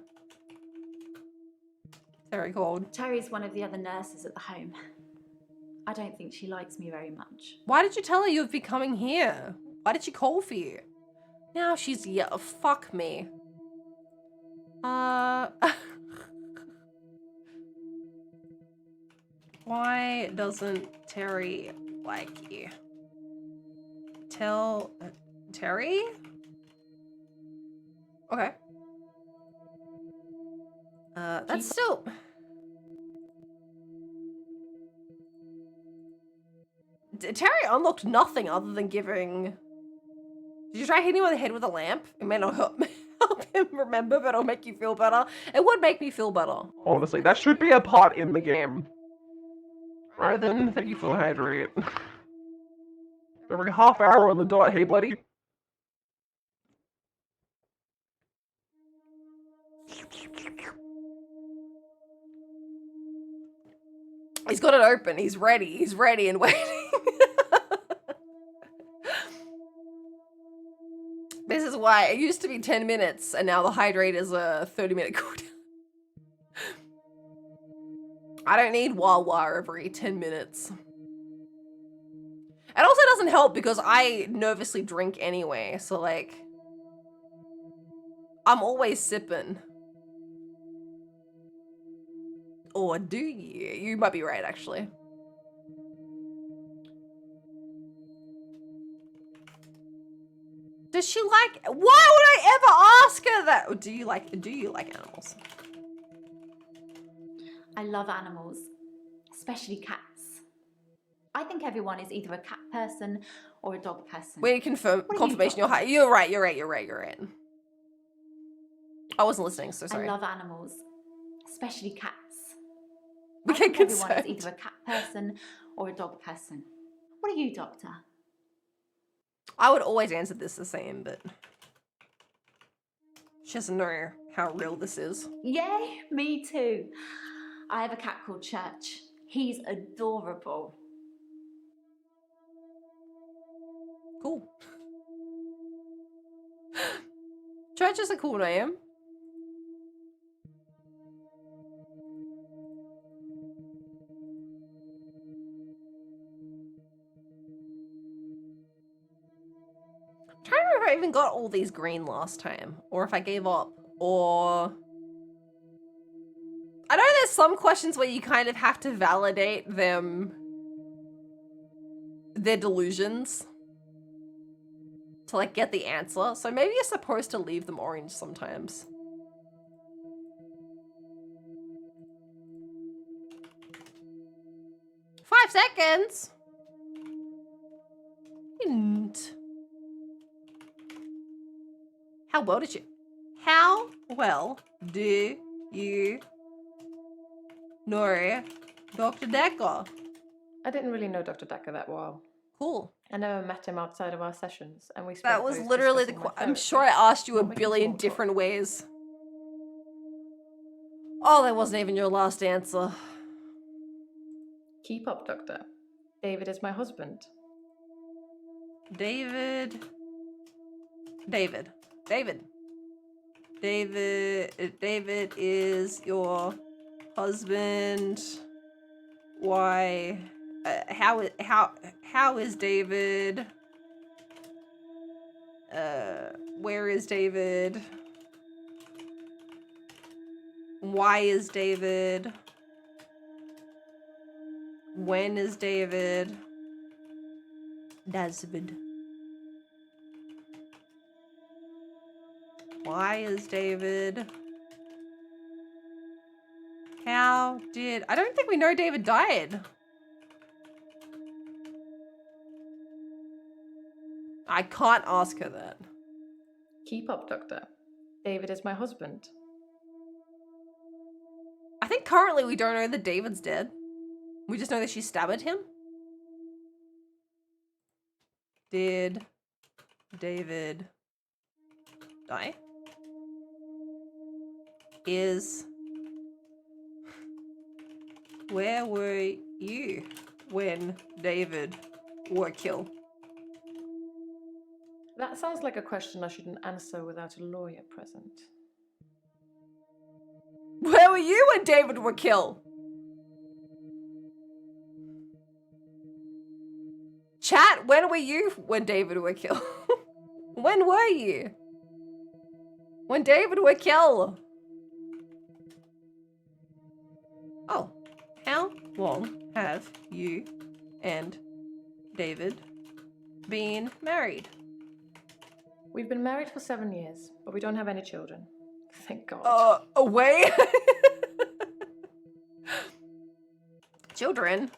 Terry called. Terry's one of the other nurses at the home. I don't think she likes me very much. Why did you tell her you would be coming here? Why did she call for you? Now she's, yeah, fuck me. Why doesn't Terry like you? Tell Terry? Okay. That's still... Terry unlocked nothing other than giving... Did you try hitting him on the head with a lamp? It may not help him remember, but it'll make you feel better. It would make me feel better. Honestly, that should be a part in the game. Rather than thank you for hydrate. Every half hour on the dot, hey buddy. He's got it open. He's ready and waiting. This is why it used to be 10 minutes and now the hydrate is a 30-minute cooldown. I don't need Wawa every 10 minutes. It also doesn't help because I nervously drink anyway, so like, I'm always sipping. Or do you? You might be right, actually. Does she like, why would I ever ask her that? Or do you like animals? I love animals, especially cats. I think everyone is either a cat person or a dog person. We need confirmation. You're right. I wasn't listening, so sorry. I love animals, especially cats. We I think get everyone is concerned. either a cat person or a dog person. What are you, Doctor? I would always answer this the same, but she doesn't know how real this is. Yay, me too. I have a cat called Church. He's adorable. Cool. Church is a cool name. I'm trying to remember if I even got all these green last time, or if I gave up, or... I know there's some questions where you kind of have to validate their delusions to like get the answer. So maybe you're supposed to leave them orange sometimes. "5 seconds. Hint. How well do you know Dr. Dekker? I didn't really know Dr. Dekker that well. Cool. I never met him outside of our sessions, and we spent That was those literally the discussing my I'm therapy, sure I asked you a not making billion small talk. different ways. Oh, Oh, that wasn't even your last answer. Keep up, Doctor. David is my husband. David is your husband. Why? How is David? Where is David? Why is David? When is David? David. Why is David? How did... I don't think we know David died. I can't ask her that. Keep up, Doctor. David is my husband. I think currently we don't know that David's dead. We just know that she stabbed him. Did David die? Where were you when David were killed? That sounds like a question I shouldn't answer without a lawyer present. Where were you when David were killed? Chat, when were you when David were killed? When were you? When David were killed? Oh, how long have you and David been married? We've been married for 7 years, but we don't have any children. Thank God. Away? Children?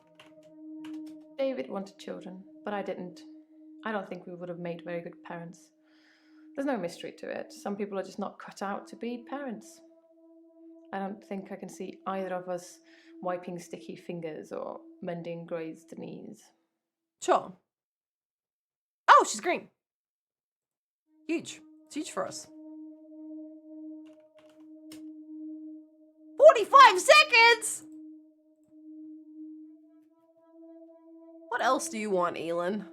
David wanted children, but I didn't. I don't think we would have made very good parents. There's no mystery to it. Some people are just not cut out to be parents. I don't think I can see either of us wiping sticky fingers or mending grazed knees. Sure. Oh, she's green. Huge. It's huge for us. 45 seconds! What else do you want, Elin?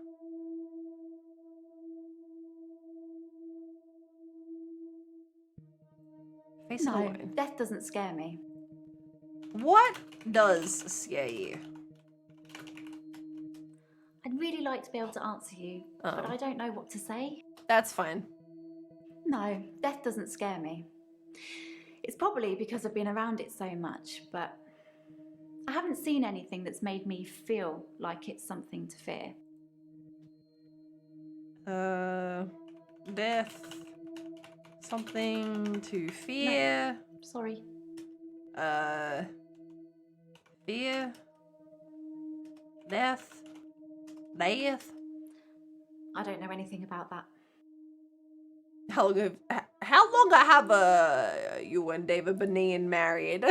Face it No, alone. death doesn't scare me. What does scare you? I'd really like to be able to answer you, but I don't know what to say. That's fine. No, death doesn't scare me. It's probably because I've been around it so much, but I haven't seen anything that's made me feel like it's something to fear. Death. Something to fear. No, sorry. Fear. Death. Death. I don't know anything about that. How long have you and David been married?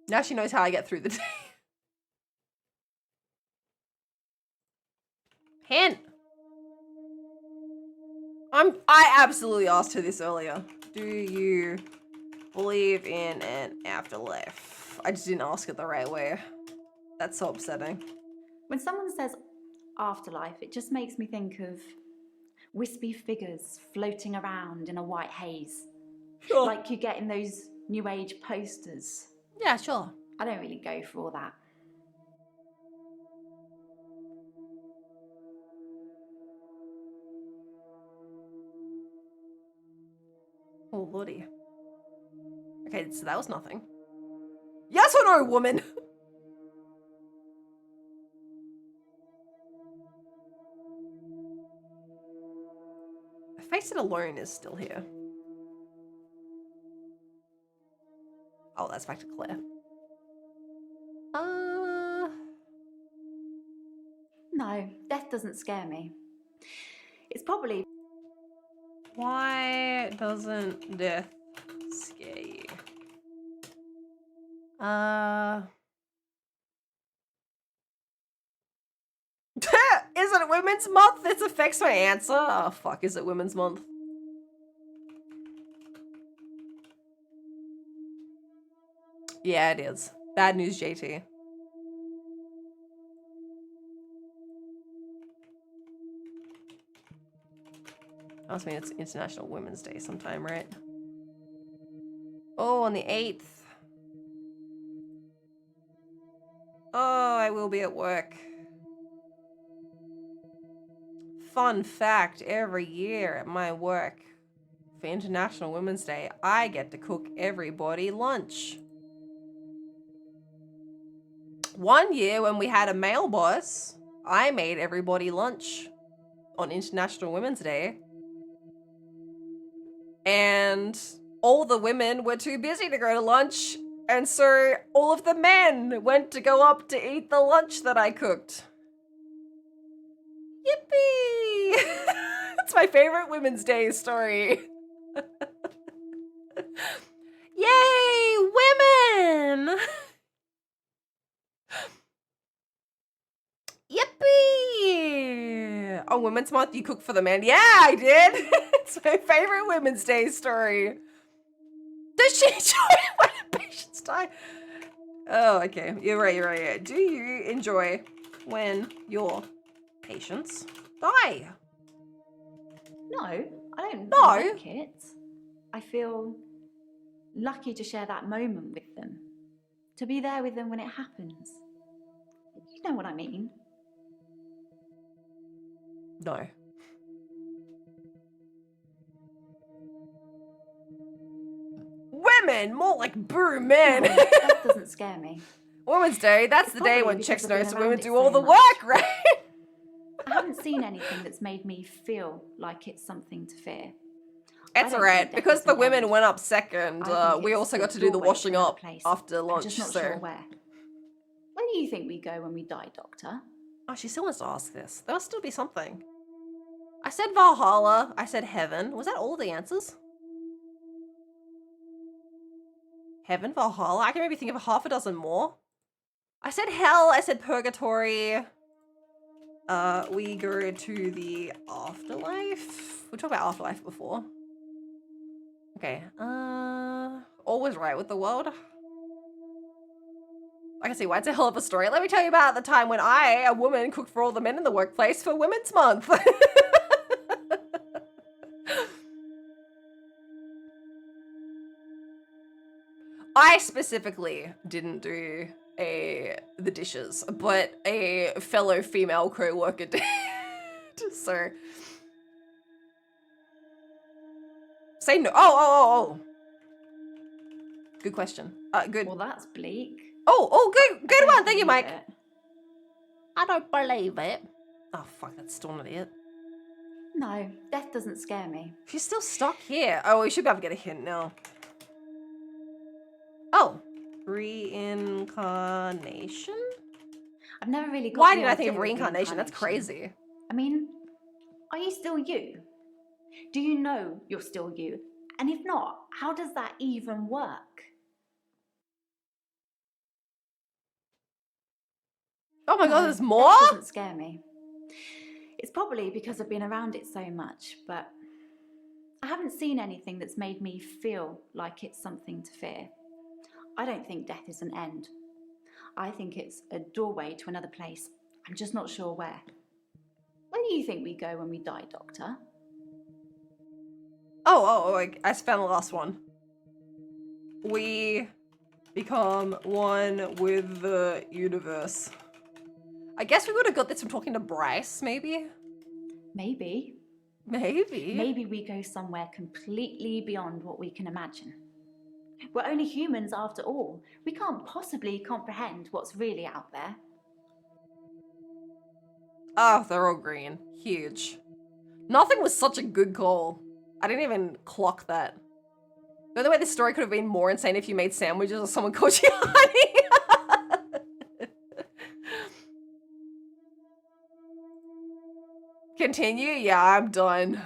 Now she knows how I get through the day. Hint. I absolutely asked her this earlier. Do you believe in an afterlife? I just didn't ask it the right way. That's so upsetting. When someone says afterlife, it just makes me think of wispy figures floating around in a white haze. Sure. Like you get in those New Age posters. Yeah, sure. I don't really go for all that. Oh, lordy. Okay, so that was nothing. Yes or no, woman? Face It Alone is still here. Oh, that's back to Claire. No, death doesn't scare me. It's probably... Why doesn't death scare you? Is it Women's Month? This affects my answer. Oh, fuck, is it Women's Month? Yeah, it is. Bad news, JT. Must mean it's International Women's Day sometime, right? Oh, on the 8th. Oh, I will be at work. Fun fact, every year at my work, for International Women's Day, I get to cook everybody lunch. One year when we had a male boss, I made everybody lunch on International Women's Day. And all the women were too busy to go to lunch, and so all of the men went to go up to eat the lunch that I cooked. Yippee! It's my favorite Women's Day story. Yay, women! Yippee! On Women's Month, you cook for the men. Yeah, I did. It's my favorite Women's Day story. Does she enjoy when patients die? Oh, okay. You're right. Yeah. Do you enjoy when your patients die? No, I don't No. like it. I feel lucky to share that moment with them. To be there with them when it happens. You know what I mean? No. Women! More like boo men! No, that doesn't scare me. Women's Day, that's It's the day probably when because chicks I've been notice around women it do so all the much. work, right? I haven't seen anything that's made me feel like it's something to fear. It's alright, because the women went up second, we also got to do the washing up after lunch, I'm just not sure where. Where do you think we go when we die, Doctor? Oh, she still wants to ask this. There must still be something. I said Valhalla, I said heaven. Was that all the answers? Heaven, Valhalla? I can maybe think of half a dozen more. I said hell, I said purgatory. We go to the afterlife. We talked about afterlife before. Okay, all was right with the world. I can see why it's a hell of a story. Let me tell you about the time when I, a woman, cooked for all the men in the workplace for Women's Month. I specifically didn't do the dishes, but a fellow female co-worker did. So say no. Oh. Good question. Good. Well, that's bleak. Oh, good one. Thank you, Mike. I don't believe it. Oh, fuck, that's still not it. No, death doesn't scare me. She's still stuck here. Oh, we should be able to get a hint now. Oh, reincarnation? I've never really got Why the did I think of idea reincarnation? That's crazy. I mean, are you still you? Do you know you're still you? And if not, how does that even work? Oh my god, there's more? That doesn't scare me. It's probably because I've been around it so much, but I haven't seen anything that's made me feel like it's something to fear. I don't think death is an end. I think it's a doorway to another place. I'm just not sure where. Where do you think we go when we die, Doctor? Oh, I found the last one. We become one with the universe. I guess we would have got this from talking to Bryce, maybe? Maybe. Maybe. Maybe we go somewhere completely beyond what we can imagine. We're only humans after all. We can't possibly comprehend what's really out there. Oh, they're all green. Huge. Nothing was such a good call. I didn't even clock that. By the way, this story could have been more insane if you made sandwiches or someone called you honey. Continue? Yeah, I'm done.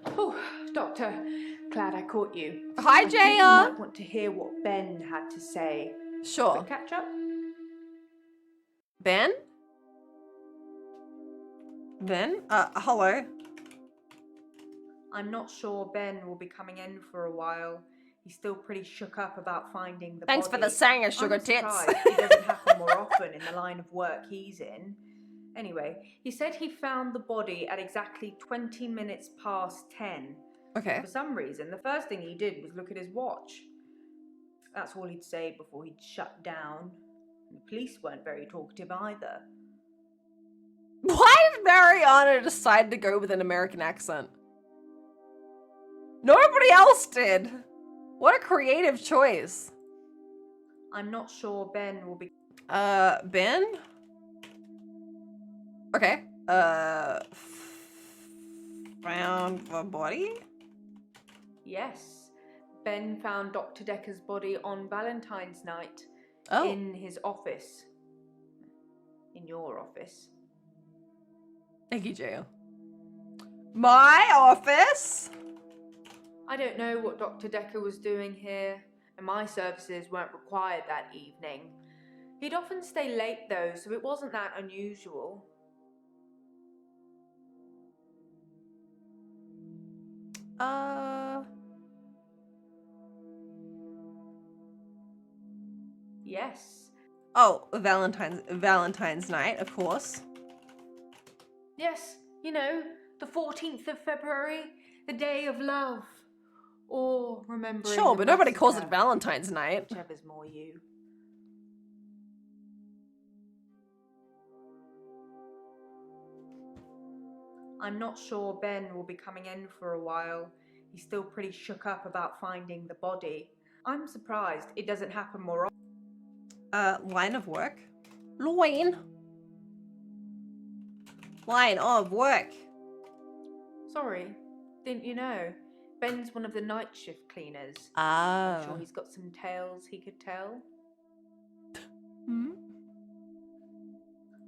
Oh, Doctor, glad I caught you. Hi, I think Jaya. you might want to hear what Ben had to say. Sure. Quick catch up? Ben? Ben? Hello. I'm not sure Ben will be coming in for a while. he's still pretty shook up about finding the Thanks body. for the singer, sugar I'm tits. surprised it doesn't happen more often in the line of work he's in. Anyway, he said he found the body at exactly 20 minutes past 10. Okay. For some reason, the first thing he did was look at his watch. That's all he'd say before he'd shut down. The police weren't very talkative either. Why did Mariana decide to go with an American accent? Nobody else did. What a creative choice. I'm not sure Ben will be... Ben? Okay. Found the body? Yes. Ben found Dr. Dekker's body on Valentine's night. Oh. In his office. In your office. Thank you, Jail. My office? I don't know what Dr. Dekker was doing here, and my services weren't required that evening. He'd often stay late though, so it wasn't that unusual. Yes. Oh, Valentine's night, of course. Yes, you know, the 14th of February, the day of love. Or remembering Sure, the but nobody calls it massacre. Valentine's night. Whichever's more you. I'm not sure Ben will be coming in for a while. He's still pretty shook up about finding the body. I'm surprised it doesn't happen more often. Line of work? Line of work. Sorry, didn't you know? Ben's one of the night shift cleaners. Ah. I'm sure he's got some tales he could tell. Hmm?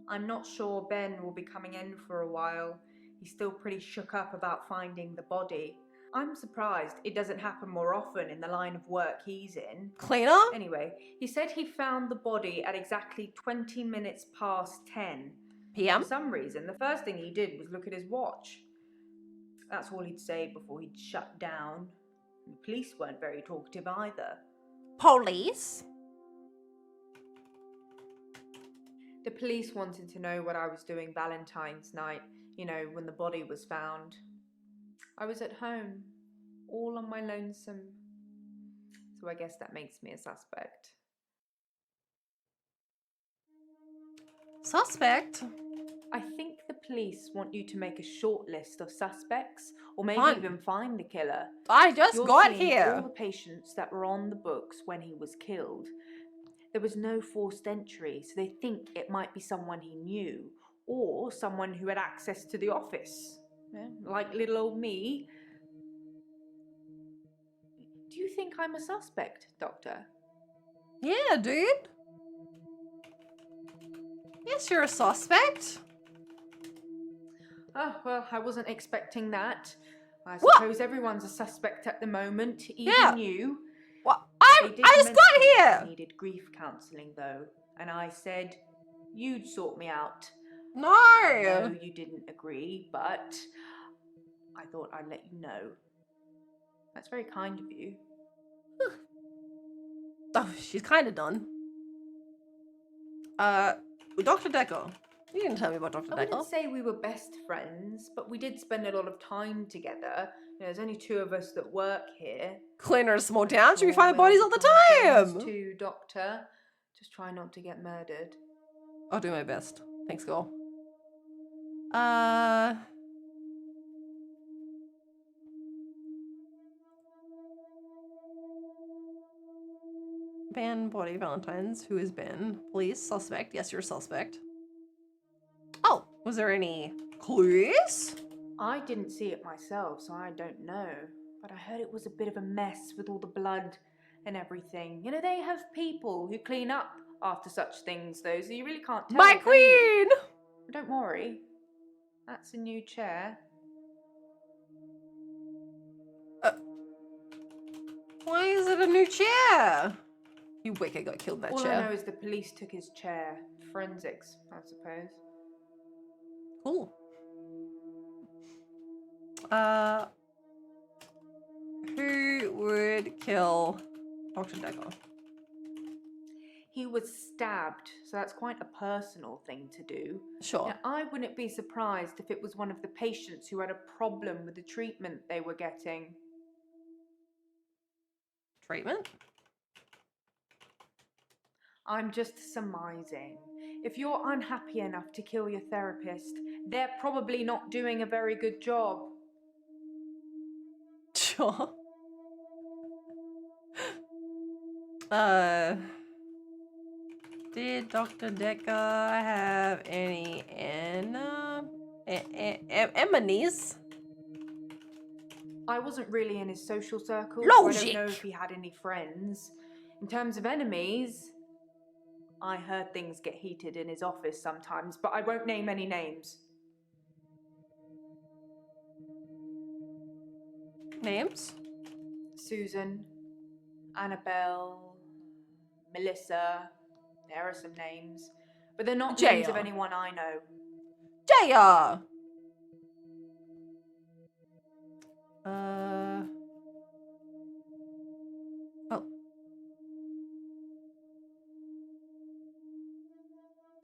I'm not sure Ben will be coming in for a while. He's still pretty shook up about finding the body. I'm surprised it doesn't happen more often in the line of work he's in. Cleaner? Anyway, he said he found the body at exactly 20 minutes past 10 PM? For some reason, the first thing he did was look at his watch. That's all he'd say before he'd shut down. The police weren't very talkative either. Police? The police wanted to know what I was doing Valentine's night, you know, when the body was found. I was at home, all on my lonesome. So I guess that makes me a suspect. Suspect? I think the police want you to make a short list of suspects, or maybe Fun. even find the killer. I just You're got seeing here. all the patients that were on the books when he was killed. There was no forced entry, so they think it might be someone he knew, or someone who had access to the office. Yeah, like little old me. Do you think I'm a suspect, Doctor? Yeah, dude. Yes, you're a suspect. Oh, well, I wasn't expecting that. I suppose everyone's a suspect at the moment, even you. What? I just got here! I needed grief counselling, though, and I said you'd sort me out. No! I know you didn't agree, but I thought I'd let you know. That's very kind of you. Oh, she's kind of done. Dr. Dekker. You didn't tell me about Dr. I Dekker. wouldn't say we were best friends, but we did spend a lot of time together. You know, there's only two of us that work here. Cleaner a small town, should we find bodies all the time? Too, Doctor. Just try not to get murdered. I'll do my best. Thanks, girl. Ben, body, Valentine's. Who is Ben? Police, suspect. Yes, you're a suspect. Oh, was there any clues? I didn't see it myself, so I don't know. But I heard it was a bit of a mess with all the blood and everything. You know, they have people who clean up after such things, though, so you really can't tell. My queen! Don't worry. That's a new chair. Why is it a new chair? You wicked got killed in that All chair. I know is the police took his chair. Forensics, I suppose. Cool. Who would kill Dr. Dekker? He was stabbed, so that's quite a personal thing to do. Sure. Now, I wouldn't be surprised if it was one of the patients who had a problem with the treatment they were getting. Treatment? I'm just surmising. If you're unhappy enough to kill your therapist, they're probably not doing a very good job. Sure. Did Dr. Dekker have any enemies? I wasn't really in his social circle, so I don't Logic. know if he had any friends. In terms of enemies, I heard things get heated in his office sometimes, but I won't name any names. Names? Susan, Annabelle, Melissa. There are some names, but they're not names of Jaya. anyone I know. Jaya! Oh.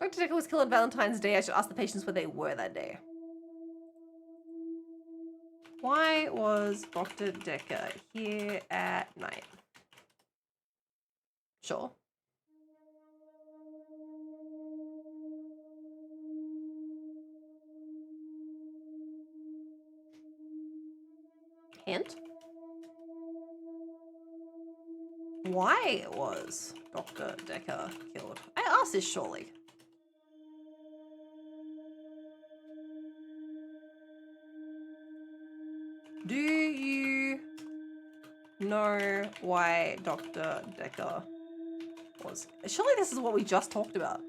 Dr. Dekker was killed on Valentine's Day. I should ask the patients where they were that day. Why was Dr. Dekker here at night? Sure. Hint? Why was Dr. Dekker killed? I asked this surely. Do you know why Dr. Dekker was? Surely this is what we just talked about.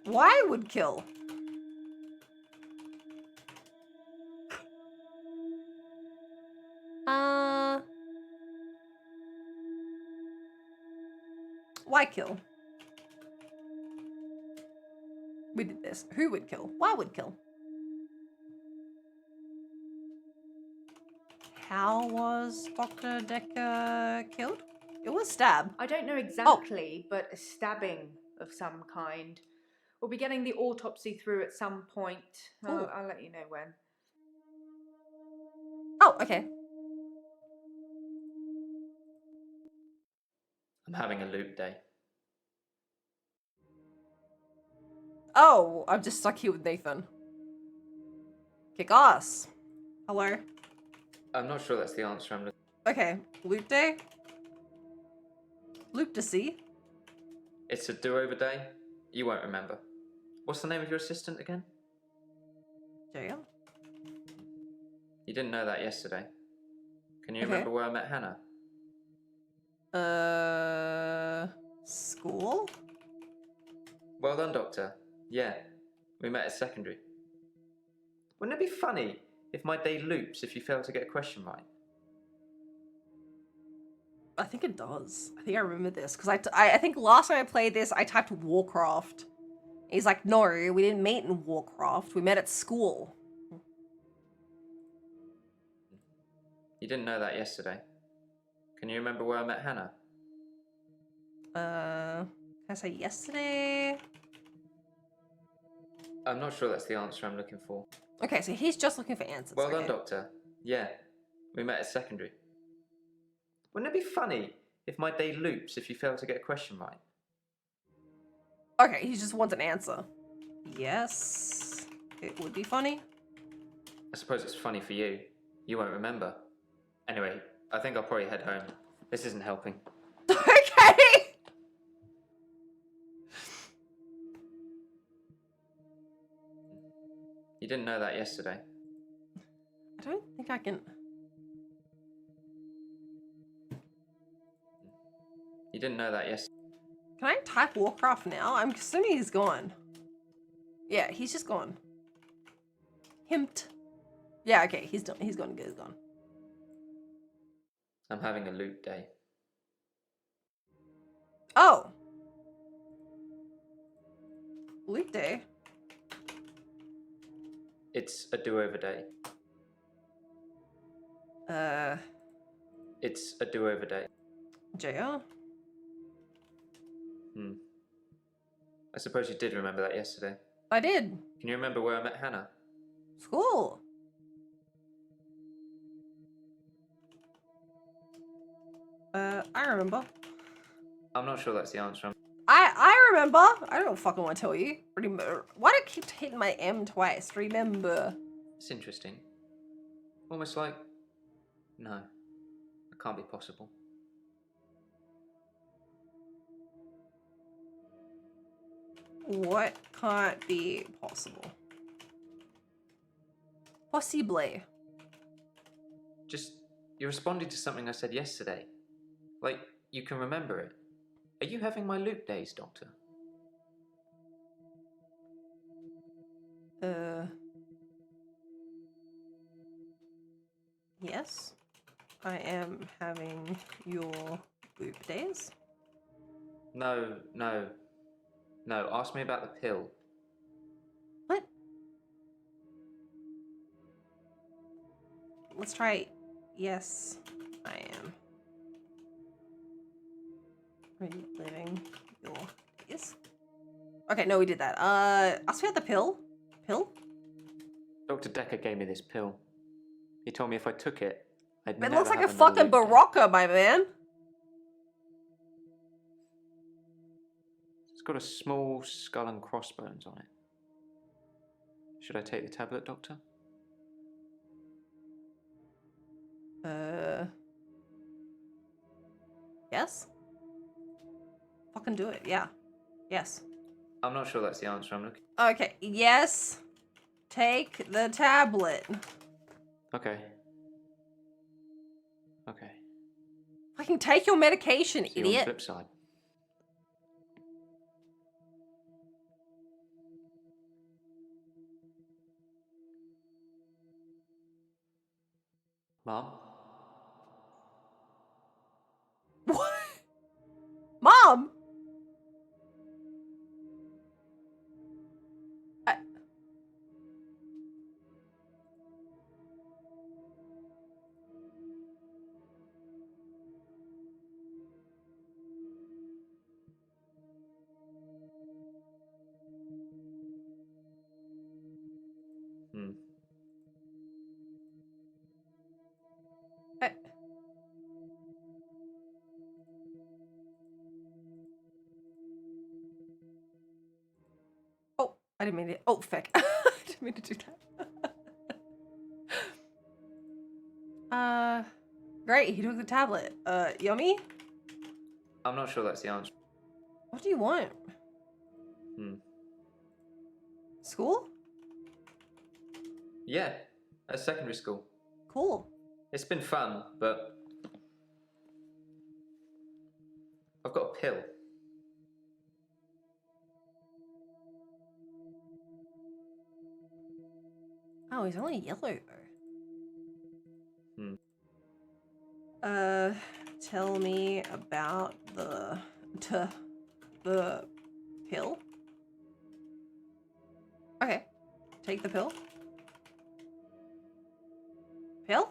Why would kill? Why kill? We did this. Who would kill? Why would kill? How was Dr. Dekker killed? It was stabbed. I don't know exactly, but a stabbing of some kind. We'll be getting the autopsy through at some point. Cool. I'll let you know when. Oh, okay. I'm having a loop day. Oh, I'm just stuck here with Nathan. Kick ass. Hello. I'm not sure that's the answer I'm looking Okay, loop day. Loop to see. It's a do-over day. You won't remember. What's the name of your assistant again? Jaya. You didn't know that yesterday. Can you remember where I met Hannah? School? Well done, Doctor. Yeah, we met at secondary. Wouldn't it be funny if my day loops if you fail to get a question right? I think it does. I think I remember this because I think last time I played this, I typed Warcraft. He's like, no, we didn't meet in Warcraft. We met at school. You didn't know that yesterday. Can you remember where I met Hannah? Can I say yesterday? I'm not sure that's the answer I'm looking for. Okay, so he's just looking for answers. Well okay. done, Doctor. Yeah, we met at secondary. Wouldn't it be funny if my day loops if you fail to get a question right? Okay, he just wants an answer. Yes, it would be funny. I suppose it's funny for you. You won't remember. Anyway, I think I'll probably head home. This isn't helping. Okay! You didn't know that yesterday. I don't think I can... You didn't know that yesterday. Can I type Warcraft now? I'm assuming he's gone. Yeah, he's just gone. Himped. Yeah, okay, he's done. He's gone. He's gone. I'm having a loop day. Loop day? It's a do-over day. It's a do-over day. JR? I suppose you did remember that yesterday. I did. Can you remember where I met Hannah? School. I remember. I'm not sure that's the answer. I remember. I don't fucking want to tell you. Remember. Why do I keep hitting my M twice? Remember. It's interesting. Almost like... No. It can't be possible. What can't be possible? Possibly. Just... You responded to something I said yesterday. Like, you can remember it. Are you having my loop days, Doctor? Yes. I am having your loop days. No. Ask me about the pill. What? Let's try. Yes, I am. Reliving your days. Okay, no, we did that. Ask me about the pill. Pill? Dr. Dekker gave me this pill. He told me if I took it, I'd It never looks like a have another fucking loop day. Barocca, my man. It's got a small skull and crossbones on it. Should I take the tablet, Doctor? Yes? Fucking do it, yeah. Yes. I'm not sure that's the answer I'm looking. Okay, yes. Take the tablet. Okay. Okay. Fucking take your medication, See you on the idiot. flip side. Mom? What? Mom? Oh, I didn't mean to. Oh, feck. I didn't mean to do that. Great, he took the tablet. Yummy? I'm not sure that's the answer. What do you want? School? Yeah, at secondary school. Cool. It's been fun, but I've got a pill. Oh, he's only yellow though. Tell me about the pill. Okay, take the pill. Pill?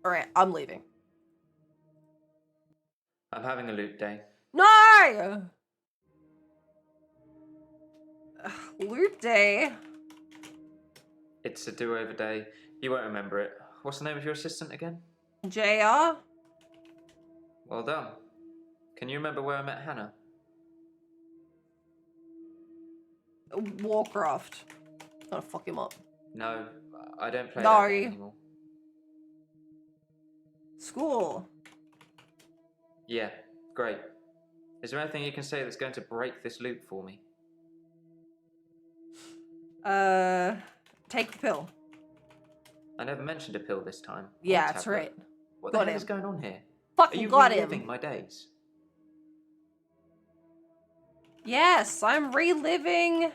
Alright, I'm leaving. I'm having a loop day. No! Ugh, loop day. It's a do-over day. You won't remember it. What's the name of your assistant again? JR? Well done. Can you remember where I met Hannah? Warcraft. Gotta fuck him up. No, I don't play No. that game anymore. School. Yeah, great. Is there anything you can say that's going to break this loop for me? Take the pill. I never mentioned a pill this time. Yeah, Or that's tablet. right. What Got the hell him. is going on here? Fucking Are you got reliving him. my days? Yes, I'm reliving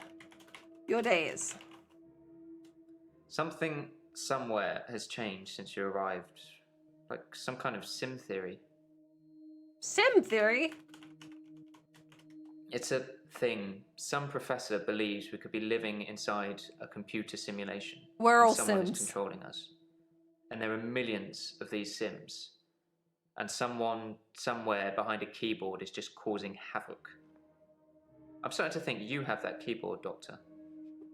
your days. Something somewhere has changed since you arrived. Like some kind of sim theory. Sim theory? It's a thing, some professor believes we could be living inside a computer simulation. We're and all someone Sims. is controlling us. And there are millions of these Sims. And someone, somewhere behind a keyboard is just causing havoc. I'm starting to think you have that keyboard, Doctor.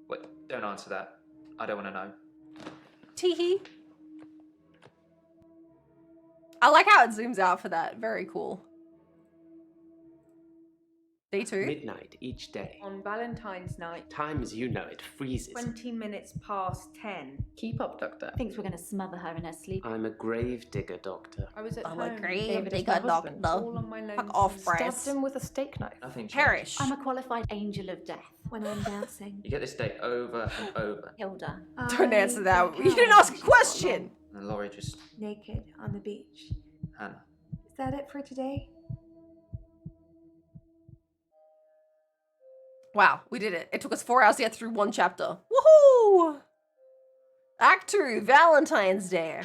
Wait, don't answer that. I don't want to know. Teehee. I like how it zooms out for that. Very cool. Day 2? Midnight each day. On Valentine's night. Time as you know it freezes. 20 minutes past 10. Keep up, Doctor. Thinks we're going to smother her in her sleep. I'm a grave digger, Doctor. I was at I'm home. a grave David is digger, my husband. Doctor. All on my lonesome. Fuck off, Bryce. Stabbed him with a steak knife. Nothing changed. Perish. I'm a qualified angel of death. When I'm dancing. You get this date over and over. Hilda. Don't answer that. You didn't ask a question. And Laurie just... Naked on the beach. Hannah. Is that it for today? Wow, we did it. It took us 4 hours to get through one chapter. Woohoo! Act 2, Valentine's Day.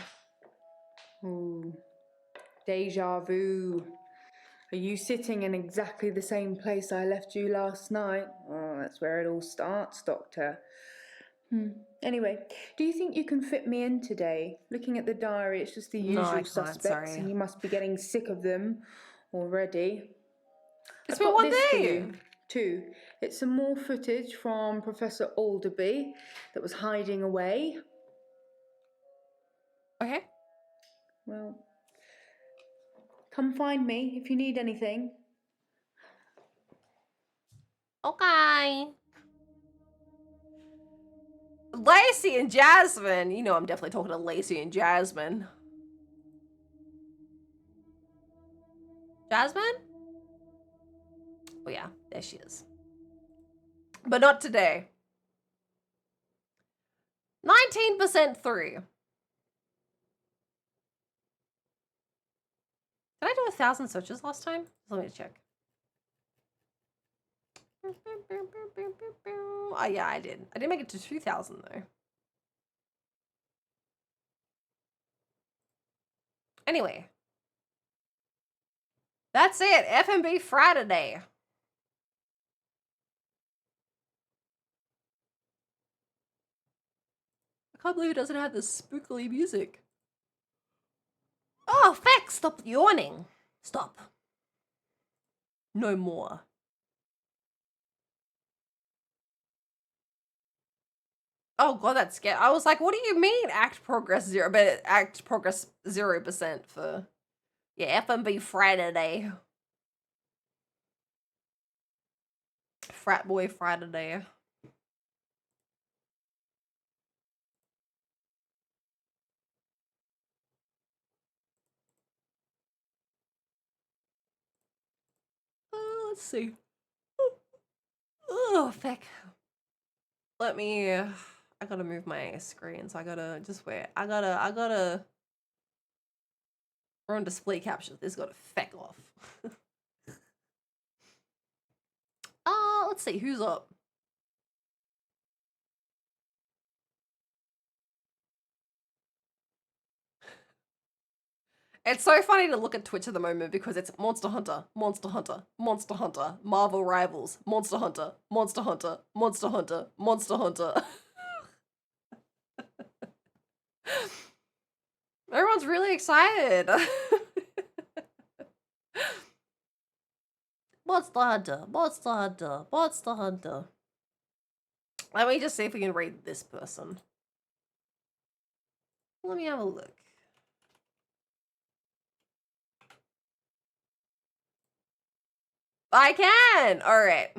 Ooh. Deja vu. Are you sitting in exactly the same place I left you last night? Oh, that's where it all starts, Doctor. Anyway, do you think you can fit me in today? Looking at the diary, it's just the No, I usual can't, suspects, sorry. and you must be getting sick of them already. It's I've been got one this for day. you, too. It's some more footage from Professor Alderby that was hiding away. Okay. Well, come find me if you need anything. Okay. Lacey and Jasmine. You know I'm definitely talking to Lacey and Jasmine. Jasmine? Oh yeah, there she is. But not today. 19% through. Did I do 1,000 searches last time? Let me check. Oh yeah, I did. I didn't make it to 2,000 though. Anyway. That's it. FMB Friday. I can't believe it doesn't have this spookily music. Oh, Fex, stop yawning. Stop. No more. Oh god, that's scary. I was like, what do you mean act progress 0? But act progress 0% for... Yeah, FMB Friday. Frat boy Friday. Let's see. Oh, feck. Let me... I gotta move my screen, so I gotta just wait. I gotta... We're on display capture. This gotta feck off. Let's see, who's up? It's so funny to look at Twitch at the moment because it's Monster Hunter, Monster Hunter, Monster Hunter, Marvel Rivals, Monster Hunter, Monster Hunter, Monster Hunter, Monster Hunter. Everyone's really excited. Monster Hunter, Monster Hunter, Monster Hunter. Let me just see if we can read this person. Let me have a look. I can! Alright.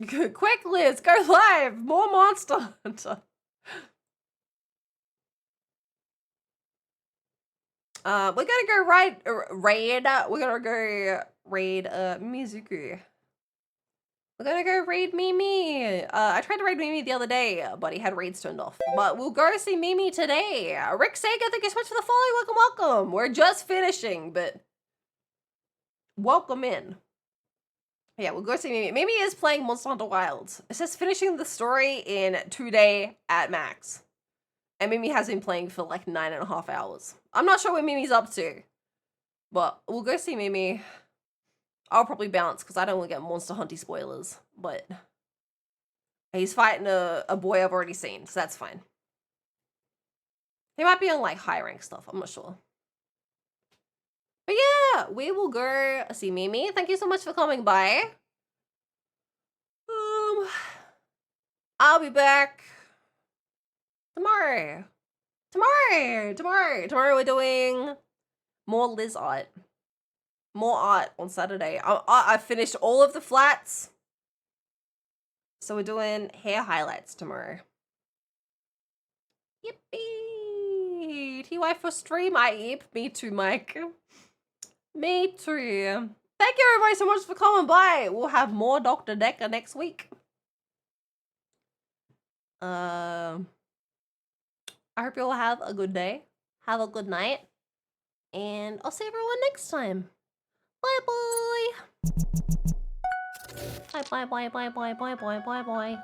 Quick, Liz, go live! More Monster Hunter. We're gonna go raid. We're gonna go raid Mizuku. We're gonna go raid Mimi. I tried to raid Mimi the other day, but he had raids turned off. But we'll go see Mimi today. Rick Sega, thank you so much for the follow. Welcome, welcome. We're just finishing, but welcome in. Yeah, we'll go see Mimi. Mimi is playing Monster Hunter Wilds. It says finishing the story in 2 days at max. And Mimi has been playing for like 9.5 hours. I'm not sure what Mimi's up to. But we'll go see Mimi. I'll probably bounce because I don't want to get Monster Hunty spoilers. But he's fighting a boy I've already seen, so that's fine. He might be on like high rank stuff. I'm not sure. But yeah, we will go see Mimi. Thank you so much for coming by. I'll be back tomorrow. Tomorrow we're doing more Liz art. More art on Saturday. I finished all of the flats. So we're doing hair highlights tomorrow. Yippee! TY for stream, me too, Mike. Me too. Thank you everybody so much for coming by. We'll have more Dr. Dekker next week. I hope you all have a good day. Have a good night. And I'll see everyone next time. Bye bye. Bye bye bye bye bye bye bye bye bye.